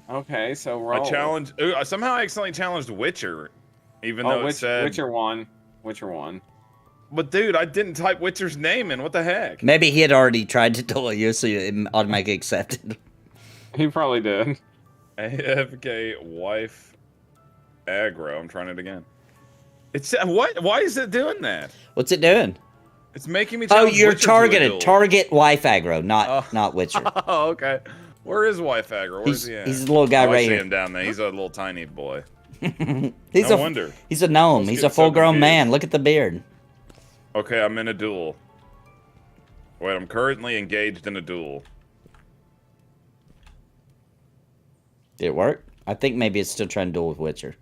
Okay, so roll. I challenged. Somehow I accidentally challenged Witcher, even though it said. Witcher won. Witcher won. But dude, I didn't type Witcher's name in. What the heck? Maybe he had already tried to duel you, so you automatically accepted. He probably did. AFK wife aggro. I'm trying it again. It's what? Why is it doing that? What's it doing? It's making me. Oh, challenge you're Witcher to a targeted. duel. Target wife aggro, not Witcher. Oh, okay. Where is wife aggro? Where's He's, he at? he's the little guy Oh, I right see here. him down there. He's a little tiny boy. He's No a wonder. he's a gnome. Let's He's get a full-grown so man. Look at the beard. Okay, I'm in a duel. Wait, I'm currently engaged in a duel. Did it work? I think maybe it's still trying to duel with Witcher.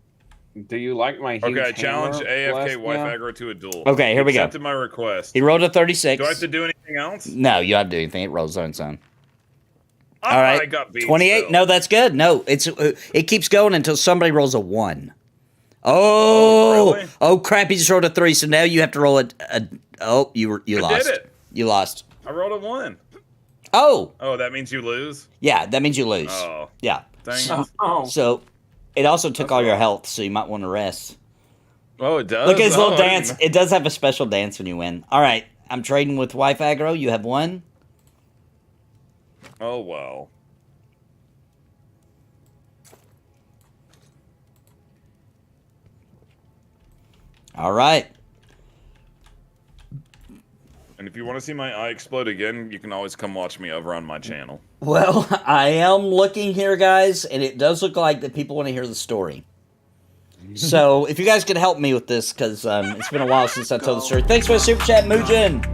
Do you like my huge Okay, I challenge hammer, AFK wife Celestia? aggro to a duel. Okay, here we go. Accepted my request. He rolled a 36. Do I have to do anything else? No, you don't have to do anything. It rolls on its own. Ah, All right. I got beat 28. still. No, that's good. No, it keeps going until somebody rolls a 1. Oh, really? oh crap! He just rolled a 3, so now you have to roll oh, you I lost. did it. You lost. I rolled a 1. Oh, Oh, that means you lose? yeah, that means you lose. Oh, Yeah. dang it. Oh, So it also took all your health, so you might want to rest. Oh, it does? Look at his little Oh, I dance. didn't- It does have a special dance when you win. All right, I'm trading with wife aggro. You have 1. Oh, well. All right. And if you want to see my eye explode again, you can always come watch me over on my channel. Well, I am looking here, guys, and it does look like that people want to hear the story. So, if you guys could help me with this, because it's been a while since I told the story. Thanks for the super chat, Mujin.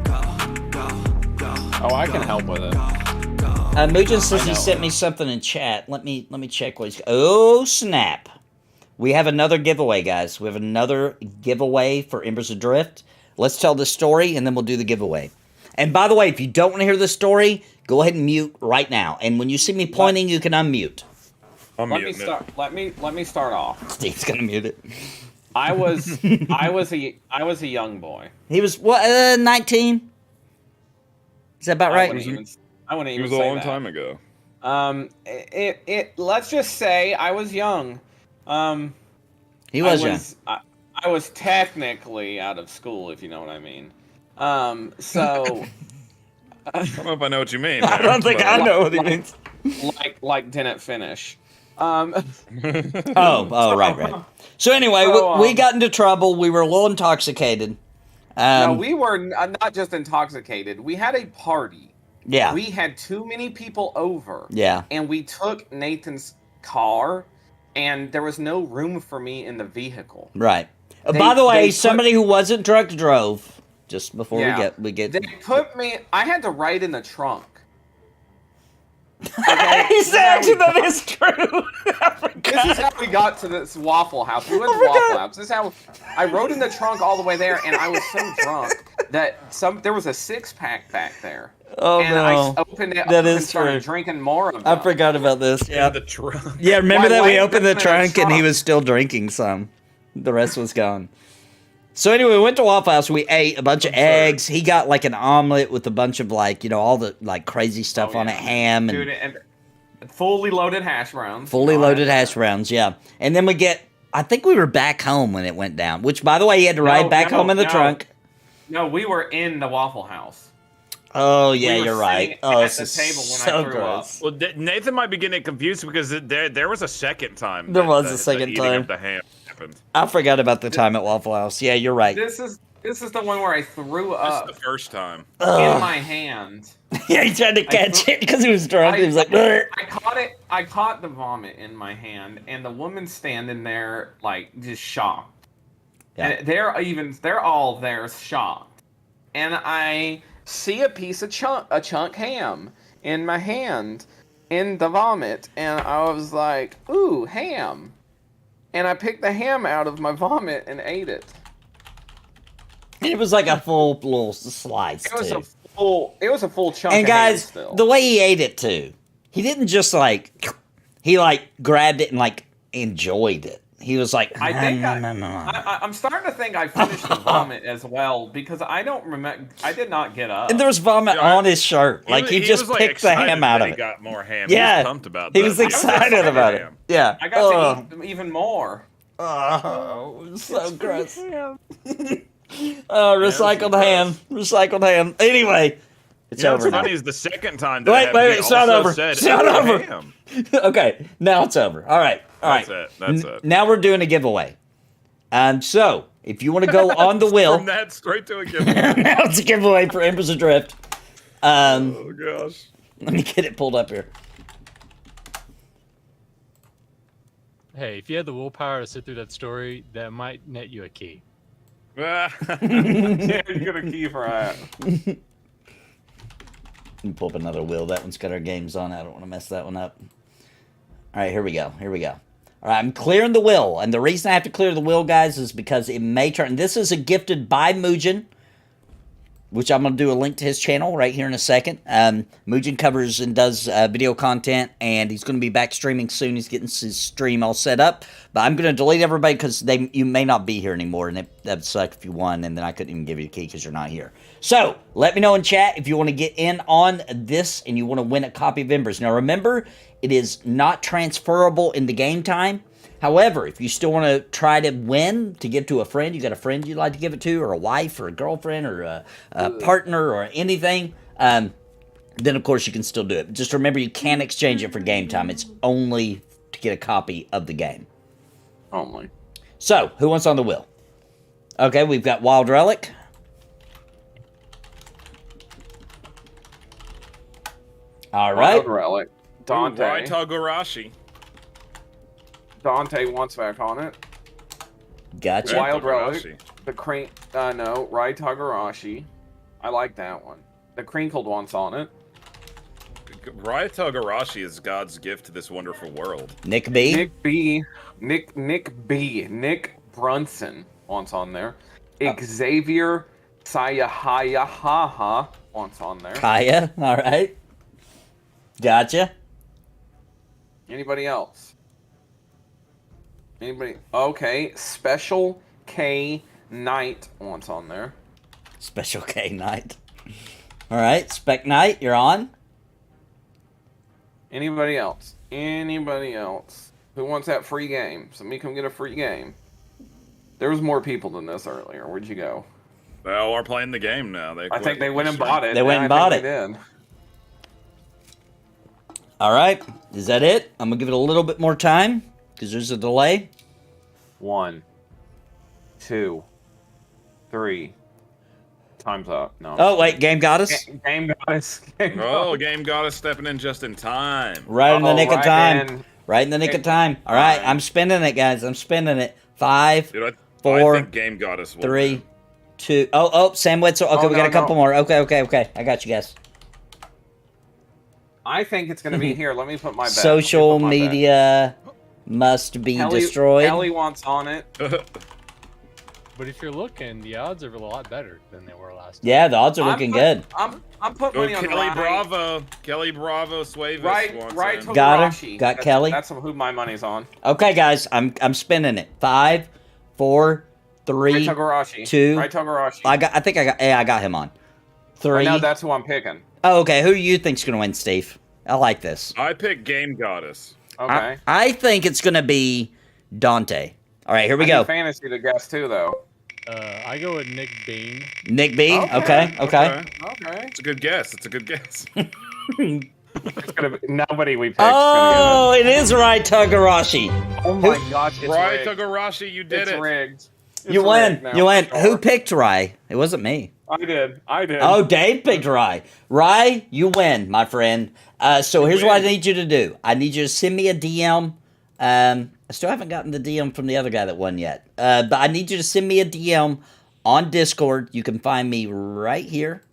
oh, I can help with it. Mujin says he sent me something in chat. Let me check what he's. Oh snap! We have another giveaway, guys. We have another giveaway for Embers Adrift. Let's tell the story, and then we'll do the giveaway. And by the way, if you don't want to hear the story, go ahead and mute right now. And when you see me pointing, you can unmute. I'm Let me muting it. start. Let me start off. Steve's gonna mute it. I was a young boy. He was what? 19. Is that about I right? wouldn't even It was a say long that. time ago. Let's just say I was young. He was young. I was technically out of school, if you know what I mean. So I don't know if I know what you mean. I don't think I know what he means. like didn't finish. Oh, right. So anyway, So, we got into trouble. We were a little intoxicated. No, we were not just intoxicated. We had a party. Yeah. We had too many people over. Yeah. And we took Nathan's car, and there was no room for me in the vehicle. Right. By the way, they put- somebody who wasn't drunk drove. Just before Yeah. we get. They put me. I had to ride in the trunk. Okay? He said actually that is true. This is how we got to this Waffle House. We went to Waffle House. This is how I rode in the trunk all the way there, and I was so drunk that there was a 6-pack back there. Oh and no. I opened it That up and is started true. drinking more of it. I forgot about this. Yeah. The trunk. Yeah, remember My that we wife opened the opened the trunk and he trunk. was still drinking some. The rest was gone. So anyway, we went to Waffle House. We ate a bunch of eggs. He got like an omelet with a bunch of all the like crazy stuff on it, ham and Dude, and fully loaded hash browns. fully loaded hash browns. Yeah, and then I think we were back home when it went down. Which, by the way, he had to ride back home in the trunk. No, we were in the Waffle House. Oh yeah, We were you're right. sitting Oh, at this the is table when I so threw gross. Well, Nathan might be getting it confused because there was a second time. There was a the second eating time. of the ham happened. I forgot about the time at Waffle House. Yeah, you're right. This is the one where I threw This up is the first time. in my hand. Yeah, he tried to catch it because he was drunk. He was like, I caught it. I caught the vomit in my hand, and the woman standing there like just shocked. Yeah. And they're all there shocked. And I see a piece of chunk ham in my hand in the vomit, and I was like, "Ooh, ham!" And I picked the ham out of my vomit and ate it. it was like a full little slice. It was too. It was a full chunk. And of ham guys, still. the way he ate it too, he didn't just he grabbed it and enjoyed it. He was like, I think no. I'm starting to think I finished the vomit as well because I don't remember. I did not get up. And there was vomit on his shirt. He just was, picked the ham excited out that of He it. got more ham. Yeah, He was pumped about he that. was excited about it. Ham. Yeah. I got to eat even more. Oh, it was so gross. Recycled ham. Recycled ham. Anyway, it's You know over what's now. funny is the second time. Wait, that it's not over. Said, It's not "Oh, over." ham." Okay, now it's over. All right. That's it. That's it. Now we're doing a giveaway. So, if you want to go on the wheel, From that straight to a giveaway. now it's a giveaway for Embers Adrift. Oh gosh. Let me get it pulled up here. Hey, if you had the willpower to sit through that story, that might net you a key. Yeah, you get a key for that. Let me pull up another wheel. That one's got our games on. I don't want to mess that one up. All right, here we go. Here we go. All right, I'm clearing the wheel. And the reason I have to clear the wheel, guys, is because it may turn. This is a gifted by Mugen, which I'm going to do a link to his channel right here in a second. Mugen covers and does video content, and he's going to be back streaming soon. He's getting his stream all set up. But I'm going to delete everybody because you may not be here anymore, and that would suck if you won, and then I couldn't even give you a key because you're not here. So, let me know in chat if you want to get in on this and you want to win a copy of Embers. Now, remember, it is not transferable in the game time. However, if you still want to try to win, to give to a friend, you got a friend you'd like to give it to, or a wife, or a girlfriend, or a partner, or anything, then of course you can still do it. Just remember, you can't exchange it for game time. It's only to get a copy of the game. Only. So, who wants on the wheel? Okay, we've got Wild Relic. All right. Wild Relic. Dante. Raita Garashi. Dante wants back on it. Gotcha. Wild Relic. Garashi. The no, Raita Garashi. I like that one. The crinkled one's on it. Raita Garashi is God's gift to this wonderful world. Nick B. Nick B. Nick Brunson wants on there. Xavier Sayahayahaha wants on there. Kaya. All right. Gotcha. Anybody else? Anybody? Okay, Special K Knight wants on there. Special K Knight. All right, Spec Knight, you're on. Anybody else? Anybody else? Who wants that free game? Somebody come get a free game. There was more people than this earlier. Where'd you go? They all are playing the game now. I think they went and bought it. They went and bought it. They did. All right, is that it? I'm gonna give it a little bit more time because there's a delay. 1, 2, 3. Time's up. No. Oh wait, game got us. Game got us. Game got us stepping in just in time. Right in the nick of time. in. Right in the nick of time. All right, I'm spending it, guys. I'm spending it. 5, Dude, I 4, think game got us. 3, 2. Oh, Sam Witzel. Okay, Oh, we got no, a couple no. more. Okay. I got you guys. I think it's going to be here. Let me put my bet. Social media must be destroyed. Kelly wants on it. But if you're looking, the odds are a lot better than they were last time. Yeah, the odds are looking good. I'm putting money on Kelly Rye. Bravo. Kelly Bravo Suavis wants Right. in. Got her. Got Kelly. That's who my money's on. Okay, guys, I'm spending it. 5, 4, 3, Right Togarashi. 2. Right Togarashi. I got him on. 3. No, that's who I'm picking. Oh, okay. Who do you think's gonna win, Steve? I like this. I picked Game Goddess. Okay. I think it's gonna be Dante. All right, here we I go. need fantasy to guess too, though. I go with Nick Bean. Nick B. Okay. Okay. It's a good guess. It's a good guess. It's gonna be, nobody we picked. Oh, it is right, Togarashi. Oh my gosh, it's Right, rigged. Togarashi, you did It's it. rigged. It's You win. rigged now, You win. for Who sure. picked Rye? It wasn't me. I did. Oh, Dave picked Rye. Rye, you win, my friend. So here's what I need you to do. I need you to send me a DM. I still haven't gotten the DM from the other guy that won yet. But I need you to send me a DM on Discord. You can find me right here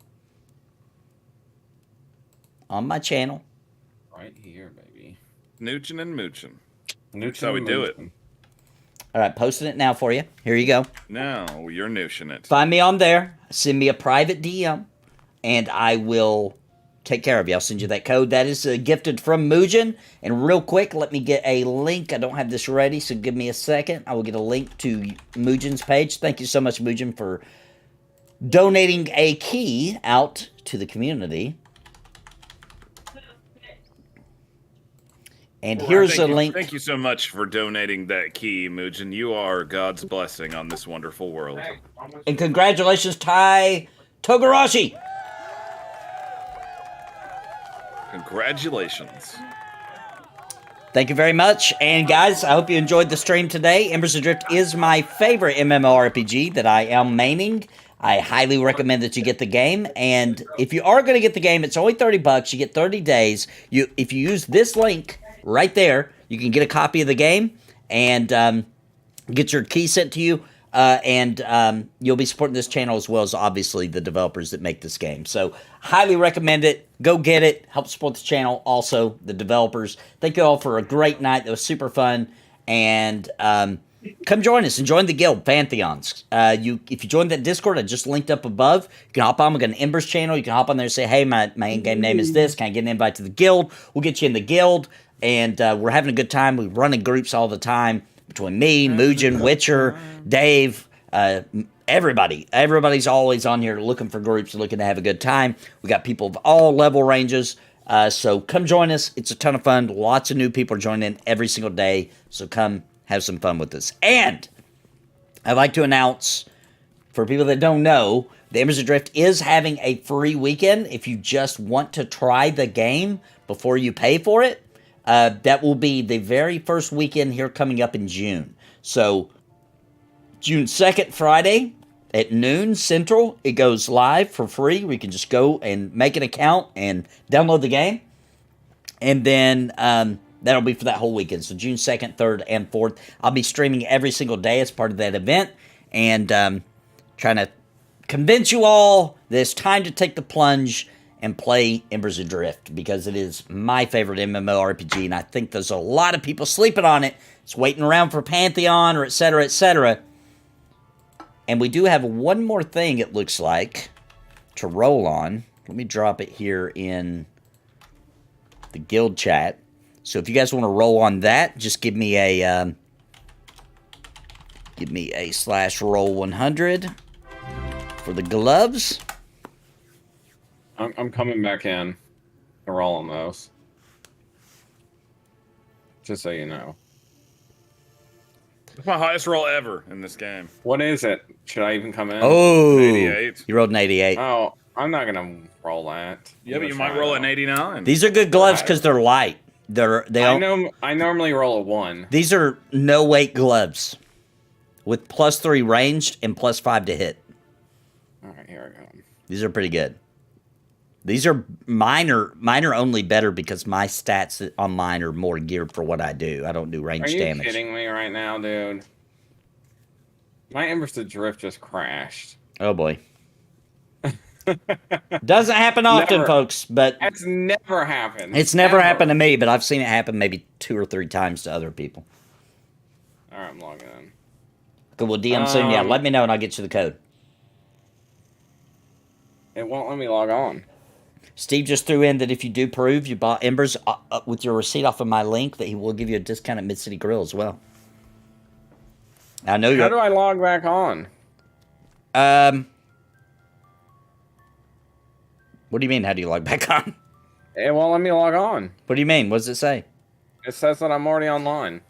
on my channel. Right here, baby. Noochin' and moochin'. That's how we do it. All right, posting it now for you. Here you go. Now you're noochin' it. Find me on there. Send me a private DM, and I will take care of you. I'll send you that code. That is gifted from Muujin. And real quick, let me get a link. I don't have this ready, so give me a second. I will get a link to Muujin's page. Thank you so much, Muujin, for donating a key out to the community. And here's a link. Thank you so much for donating that key, Muujin. You are God's blessing on this wonderful world. And congratulations, Tai Togarashi. Congratulations. Thank you very much. And guys, I hope you enjoyed the stream today. Embers Adrift is my favorite MMORPG that I am maining. I highly recommend that you get the game. And if you are going to get the game, it's only $30. You get 30 days. If you use this link right there, you can get a copy of the game and get your key sent to you. And you'll be supporting this channel as well as obviously the developers that make this game. So highly recommend it. Go get it. Help support the channel. Also the developers. Thank you all for a great night. That was super fun. And come join us and join the guild, Pantheons. If you join that Discord, I just linked up above. You can hop on. We got an Embers channel. You can hop on there and say, hey, my in-game name is this. Can I get an invite to the guild? We'll get you in the guild. And we're having a good time. We run in groups all the time. Between me, Muujin, Witcher, Dave, everybody. Everybody's always on here looking for groups, looking to have a good time. We got people of all level ranges. So come join us. It's a ton of fun. Lots of new people are joining in every single day. So come have some fun with us. And I'd like to announce, for people that don't know, the Embers Adrift is having a free weekend. If you just want to try the game before you pay for it, that will be the very first weekend here coming up in June. So, June 2nd, Friday, at noon Central, it goes live for free. We can just go and make an account and download the game. And then that'll be for that whole weekend. So, June 2nd, 3rd, and 4th. I'll be streaming every single day as part of that event. And trying to convince you all that it's time to take the plunge and play Embers Adrift, because it is my favorite MMORPG, and I think there's a lot of people sleeping on it. It's waiting around for Pantheon, or etc., etc. And we do have one more thing, it looks like, to roll on. Let me drop it here in the guild chat. So if you guys want to roll on that, just give me a /roll100 for the gloves. I'm coming back in to roll on those. Just so you know. It's my highest roll ever in this game. What is it? Should I even come in? Oh, 88. You rolled an 88. Oh, I'm not gonna roll that. Yeah, but you might roll an 89. These are good gloves because they're light. I normally roll a 1. These are no weight gloves with +3 ranged and +5 to hit. All right, here I go. These are pretty good. These are minor only better because my stats on mine are more geared for what I do. I don't do range damage. Are you kidding me right now, dude? My Embers Adrift just crashed. Oh boy. Doesn't happen often, Never. folks, but That's never happened. it's never Ever. happened to me, but I've seen it happen maybe 2 or 3 times to other people. All right, I'm logging in. Good, we'll DM soon. Yeah, let me know and I'll get you the code. It won't let me log on. Steve just threw in that if you do prove you bought Embers with your receipt off of my link, that he will give you a discount at Mid-City Grill as well. I know How do I log back on? What do you mean, how do you log back on? It won't let me log on. What do you mean? What does it say? It says that I'm already online.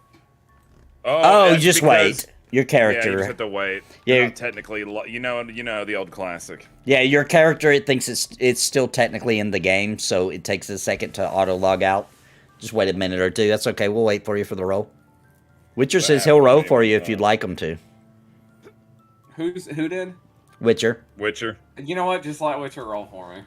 Oh, you it's just because- wait. Your character. Yeah, you just have to wait. Yeah. You're not technically, you know the old classic. Yeah, your character, it thinks it's still technically in the game, so it takes a second to auto log out. Just wait a minute or two. That's okay. We'll wait for you for the roll. Witcher says he'll roll for you if you'd like him to. Who did? Witcher. Witcher. You know what? Just let Witcher roll for me.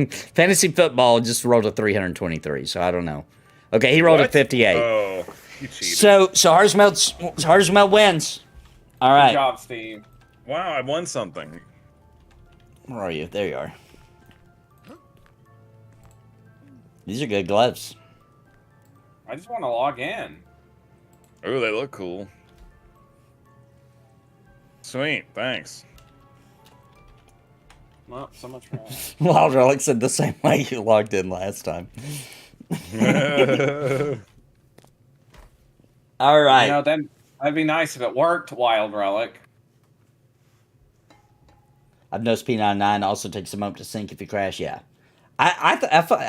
Fantasy football just rolled a 323, so I don't know. Okay, he rolled a 58. Oh, you cheated. So Harsmeld wins. All right. Good job, Steve. Wow, I won something. Where are you? There you are. These are good gloves. I just want to log in. Oh, they look cool. Sweet, thanks. Well, so much for that. Wild Relic said the same way you logged in last time. All right. You know, that'd be nice if it worked, Wild Relic. I've noticed P99 also takes a moment to sync if you crash. Yeah. I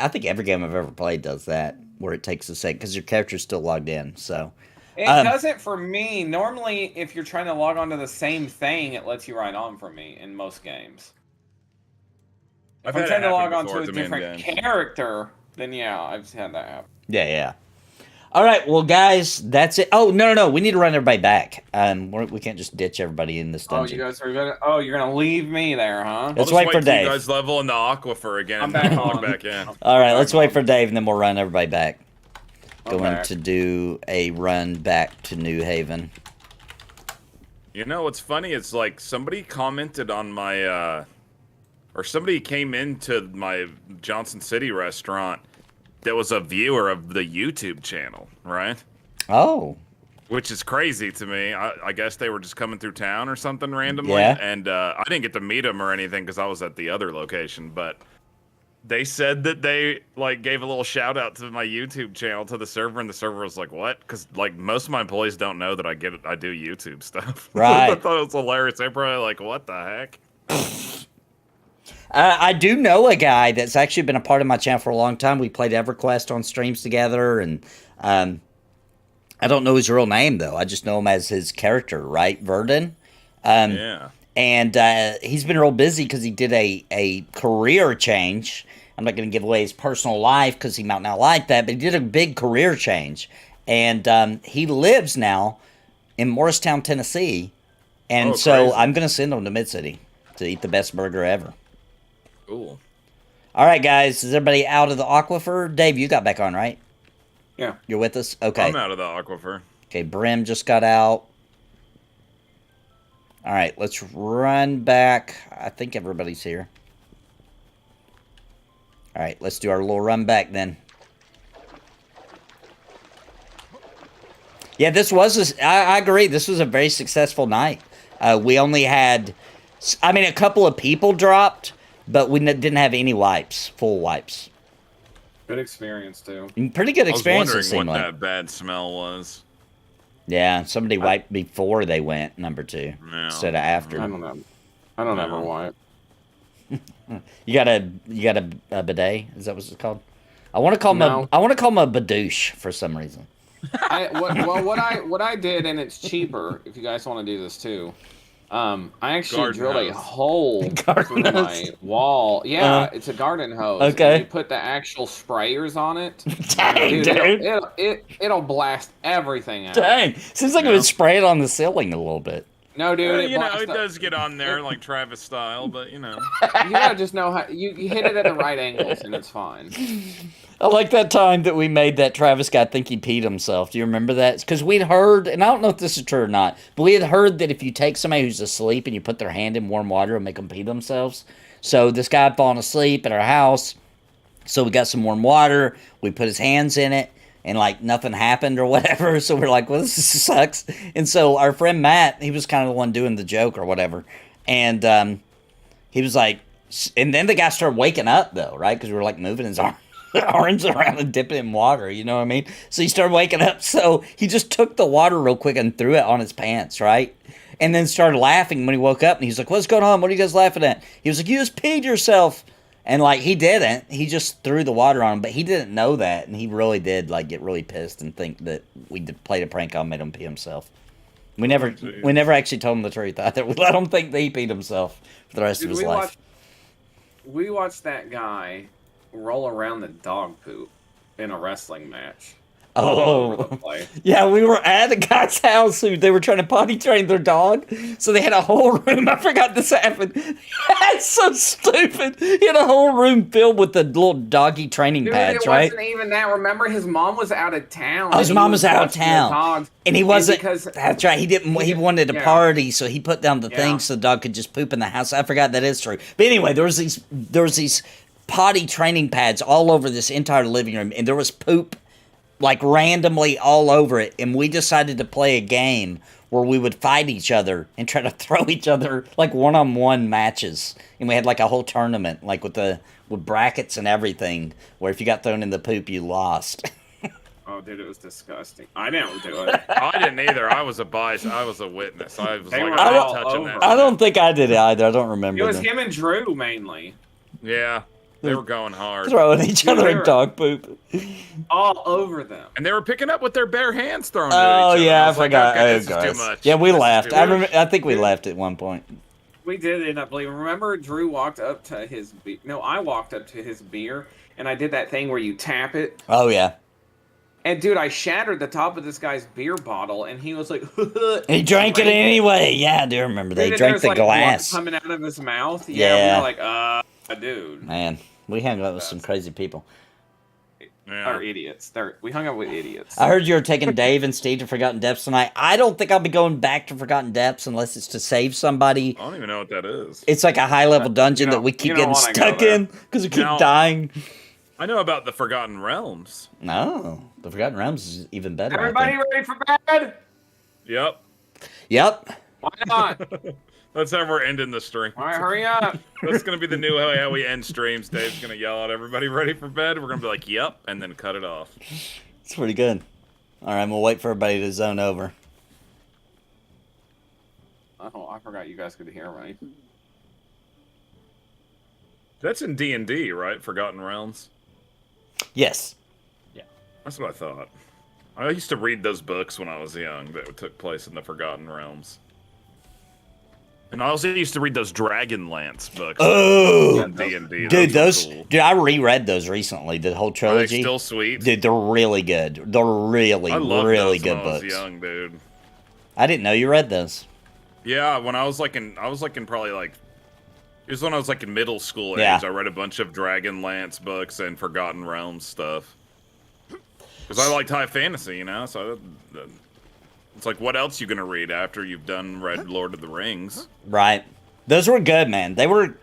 think every game I've ever played does that, where it takes a sec, because your character's still logged in, so... It does it for me. Normally, if you're trying to log on to the same thing, it lets you right on for me in most games. If I'm trying to log on to a different character, then yeah, I've had that happen. Yeah. All right, well, guys, that's it. Oh, no. We need to run everybody back. We can't just ditch everybody in this dungeon. Oh, you guys are gonna... Oh, you're gonna leave me there, huh? Let's wait for Dave. You guys level in the aquifer again. I'm back log on. back in. All right, let's wait for Dave, and then we'll run everybody back. I'm Going back. to do a run back to New Haven. You know what's funny? It's like somebody commented on my, or somebody came into my Johnson City restaurant that was a viewer of the YouTube channel, right? Oh. Which is crazy to me. I guess they were just coming through town or something randomly. Yeah. And I didn't get to meet them or anything because I was at the other location, but they said that they like gave a little shout out to my YouTube channel to the server, and the server was like, "What?" Because like most of my employees don't know that I do YouTube stuff. Right. I thought it was hilarious. They're probably like, "What the heck?" I do know a guy that's actually been a part of my channel for a long time. We played EverQuest on streams together, and I don't know his real name, though. I just know him as his character, right? Verdon. Yeah. And he's been real busy because he did a career change. I'm not going to give away his personal life because he might not like that, but he did a big career change. And he lives now in Morristown, Tennessee. And so crazy. I'm going to send him to Mid-City to eat the best burger ever. Cool. All right, guys. Is everybody out of the aquifer? Dave, you got back on, right? Yeah. You're with us? Okay. I'm out of the aquifer. Okay, Brim just got out. All right, let's run back. I think everybody's here. All right, let's do our little run back then. Yeah, this was, I agree, this was a very successful night. We only had, a couple of people dropped, but we didn't have any wipes, full wipes. Good experience too. Pretty good I was experience. It wondering seemed what like. that bad smell was. Yeah, somebody wiped before they went number 2 No. instead of after. I don't know. I don't ever wipe. You got a bidet? Is that what it's called? I want to call No. him a badouche for some reason. What I did, and it's cheaper if you guys want to do this too. I actually Garden drilled a hose. hole through my wall. Yeah, it's a garden hose. Okay. And you put the actual sprayers on it. Dang, dude. It'll blast everything out. Dang. Seems like it would spray it on the ceiling a little bit. No, dude. You know, it does get on there like Travis style, but you know. You gotta just know how you hit it at the right angles, and it's fine. I like that time that we made that Travis guy think he peed himself. Do you remember that? Because we'd heard, and I don't know if this is true or not, but we had heard that if you take somebody who's asleep and you put their hand in warm water, it'll make them pee themselves. So this guy had fallen asleep at our house, so we got some warm water, we put his hands in it, and like nothing happened or whatever. So we're like, well, this sucks. And so our friend Matt, he was kind of the one doing the joke or whatever. And he was like, and then the guy started waking up though, right? Because we were like moving his arms around and dipping it in water, you know what I mean? So he started waking up. So he just took the water real quick and threw it on his pants, right? And then started laughing when he woke up. And he's like, what's going on? What are you guys laughing at? He was like, you just peed yourself. And, like, he didn't. He just threw the water on him, but he didn't know that. And he really did, like, get really pissed and think that we played a prank on him, made him pee himself. We never actually told him the truth either. We let him think that he peed himself for the rest of his life. We watched that guy roll around the dog poop in a wrestling match. Oh, yeah, we were at a guy's house who they were trying to potty train their dog, so they had a whole room. I forgot this happened. That's so stupid. He had a whole room filled with the little doggy training pads, right? It wasn't even that. Remember, his mom was out of town. Oh, his mom was out of town, and he wasn't. That's right. He didn't. He wanted to party, so he put down the thing so the dog could just poop in the house. I forgot that is true. But anyway, there was these potty training pads all over this entire living room, and there was poop like randomly all over it, and we decided to play a game where we would fight each other and try to throw each other like one-on-one matches, and we had like a whole tournament like with brackets and everything, where if you got thrown in the poop you lost. Oh, dude, it was disgusting. I didn't do it. I didn't either. I was a witness. I was like, I'm I not touching that. I don't think I did it either. I don't remember. It was him and Drew mainly. Yeah. They were going hard. Throwing each other in dog poop. All over them. And they were picking up with their bare hands thrown at each Oh, other. yeah, I Like, forgot. okay, this is too much. Yeah, we laughed. I think we Dude. laughed at one point. We did end up leaving. Remember, Drew walked up to his beer. No, I walked up to his beer, and I did that thing where you tap it. Oh, yeah. And, dude, I shattered the top of this guy's beer bottle, and he was like, he drank it anyway. Yeah, I do remember. They drank the like glass. Coming out of his mouth. Yeah. We were like, dude. Man, we hung out with some crazy people. Yeah. Or idiots. We hung out with idiots. I heard you were taking Dave and Steve to Forgotten Depths tonight. I don't think I'll be going back to Forgotten Depths unless it's to save somebody. I don't even know what that is. It's like a high-level dungeon that we keep getting stuck in because we keep dying. I know about the Forgotten Realms. No, the Forgotten Realms is even better. Everybody ready for bed? Yep. Yep. Why not? That's how we're ending the stream. All right, hurry up. That's going to be the new way how we end streams. Dave's going to yell at everybody ready for bed. We're going to be like, yep, and then cut it off. It's pretty good. All right, we'll wait for everybody to zone over. Oh, I forgot you guys could hear me. That's in D&D, right? Forgotten Realms? Yes. Yeah. That's what I thought. I used to read those books when I was young that took place in the Forgotten Realms. And I also used to read those Dragonlance books. Oh, D&D. dude, dude, I reread those recently. The whole trilogy. Are they still sweet? Dude, they're really good. They're really, really good when books. I was young, dude. I didn't know you read those. Yeah, when I was like in probably like, it was when I was like in middle school age. Yeah. I read a bunch of Dragonlance books and Forgotten Realms stuff. Because I liked high fantasy, you know. So it's like, what else you gonna read after you've read Lord of the Rings? Right. Those were good, man. They're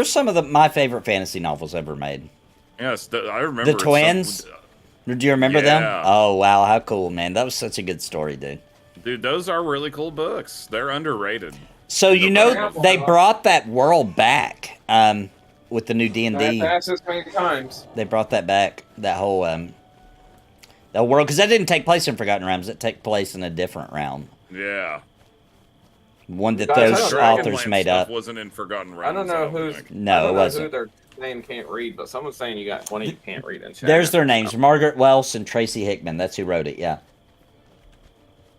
some of my favorite fantasy novels ever made. Yes, I remember the twins. Do you remember them? Oh wow, how cool, man! That was such a good story, dude. Dude, those are really cool books. They're underrated. So you know they brought that world back with the new D&D. That's as many times. They brought that back. That whole that world, because that didn't take place in Forgotten Realms. It took place in a different realm. Yeah. One that Guys, those Dragonland authors made stuff up. wasn't in Forgotten Realms. I don't know who's. No, I don't it know wasn't. who their name can't read, but someone's saying you got one of you can't read in chat. There's their names: Margaret Welsh and Tracy Hickman. That's who wrote it. Yeah.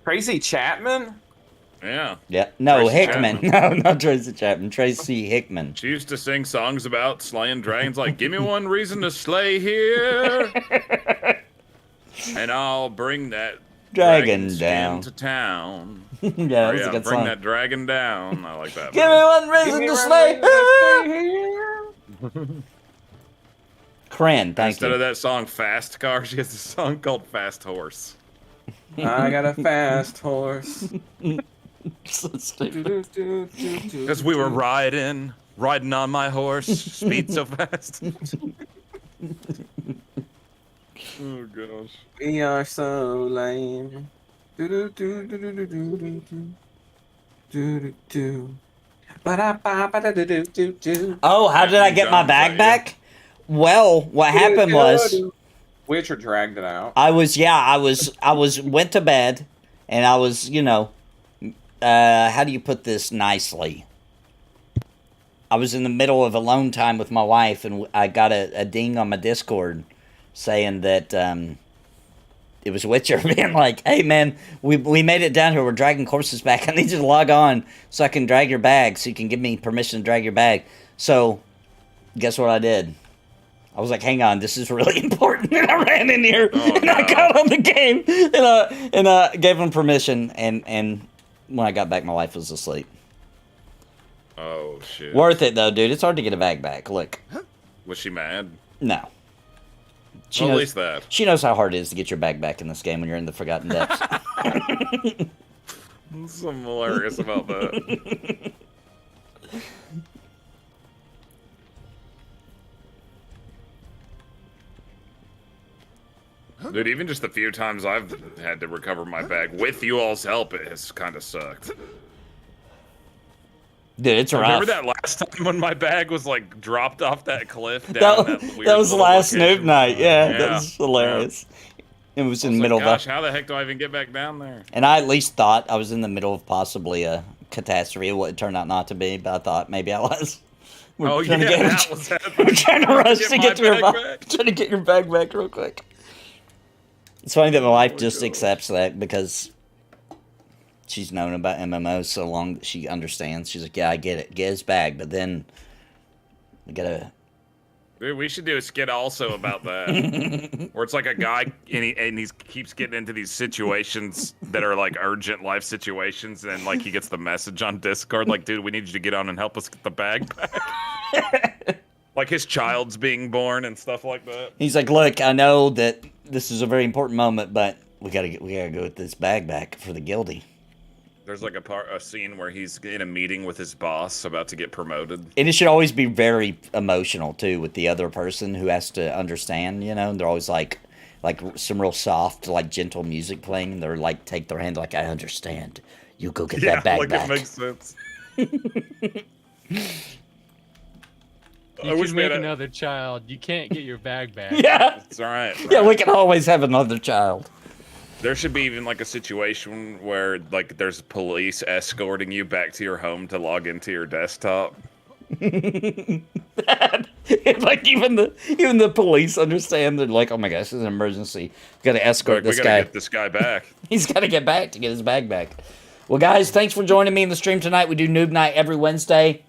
Tracy Chapman. Yeah. Yeah. No, Tracy Hickman. Chapman. No, not Tracy Chapman. Tracy Hickman. She used to sing songs about slaying dragons, like "Give me one reason to slay here, and I'll bring that Dragon skin down to town." Yeah, that was Yeah, a good bring song. that dragon down. I like that. Give me one reason to slay. Cran, thank Instead you. of that song "Fast Car," she has a song called "Fast Horse." I got a fast horse. So stupid. Because we were riding on my horse, speed so fast. Oh gosh. We are so lame. Oh, how did I get my bag back? Well, what happened was Witcher dragged it out. I went to bed and I was, how do you put this nicely? I was in the middle of alone time with my wife and I got a ding on my Discord saying that it was Witcher being like, hey man, we made it down here, we're dragging corpses back, I need you to log on so I can drag your bag, so you can give me permission to drag your bag. So, guess what I did? I was like, hang on, this is really important, and I ran in here, I got on the game, and I gave him permission, and when I got back, my wife was asleep. Oh shit. Worth it though, dude, it's hard to get a bag back, look. Was she mad? No. Well, at least that. She knows how hard it is to get your bag back in this game when you're in the Forgotten Depths. There's something hilarious about that. Dude, even just the few times I've had to recover my bag with you all's help, it has kind of sucked. Dude, it's rough. Remember that last time when my bag was like dropped off that cliff down that weird that was the little last location? Noob night, yeah. Yeah. That was hilarious. It was in the Like, middle gosh, of how the heck do I even get back down there? and I at least thought I was in the middle of possibly a catastrophe. It turned out not to be, but I thought maybe I was. Oh yeah, that was happening. We're trying to rush to get your my bag bag back. trying to get your bag back real quick. It's funny that my wife just accepts that because she's known about MMOs so long that she understands. She's like, yeah, I get it. Get his bag, but then we gotta... Dude, we should do a skit also about that. Where it's like a guy and he keeps getting into these situations that are like urgent life situations, and like he gets the message on Discord like, dude, we need you to get on and help us get the bag back. Like his child's being born and stuff like that. He's like, look, I know that this is a very important moment, but we gotta go get this bag back for the guilty. There's like a scene where he's in a meeting with his boss about to get promoted. And it should always be very emotional too with the other person who has to understand, they're always like some real soft, like gentle music playing, and they're like take their hand like, I understand. You go get that bag back. It makes sense. You can make another child. You can't get your bag back. Yeah. It's all right. Yeah, we can always have another child. There should be even like a situation where like there's police escorting you back to your home to log into your desktop. Like even the police understand. They're like, oh my gosh, this is an emergency. We gotta escort this we guy. gotta get this guy back. He's gotta get back to get his bag back. Well, guys, thanks for joining me in the stream tonight. We do Noob Night every Wednesday.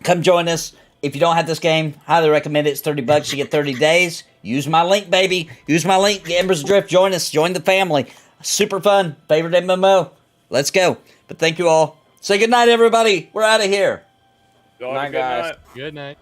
Come join us. If you don't have this game, highly recommend it. It's $30. You get 30 days. Use my link, baby. Use my link. Get Embers Adrift. Join us. Join the family. Super fun. Favorite MMO. Let's go. But thank you all. Say good night, everybody. We're out of here. Good night, guys. Good night.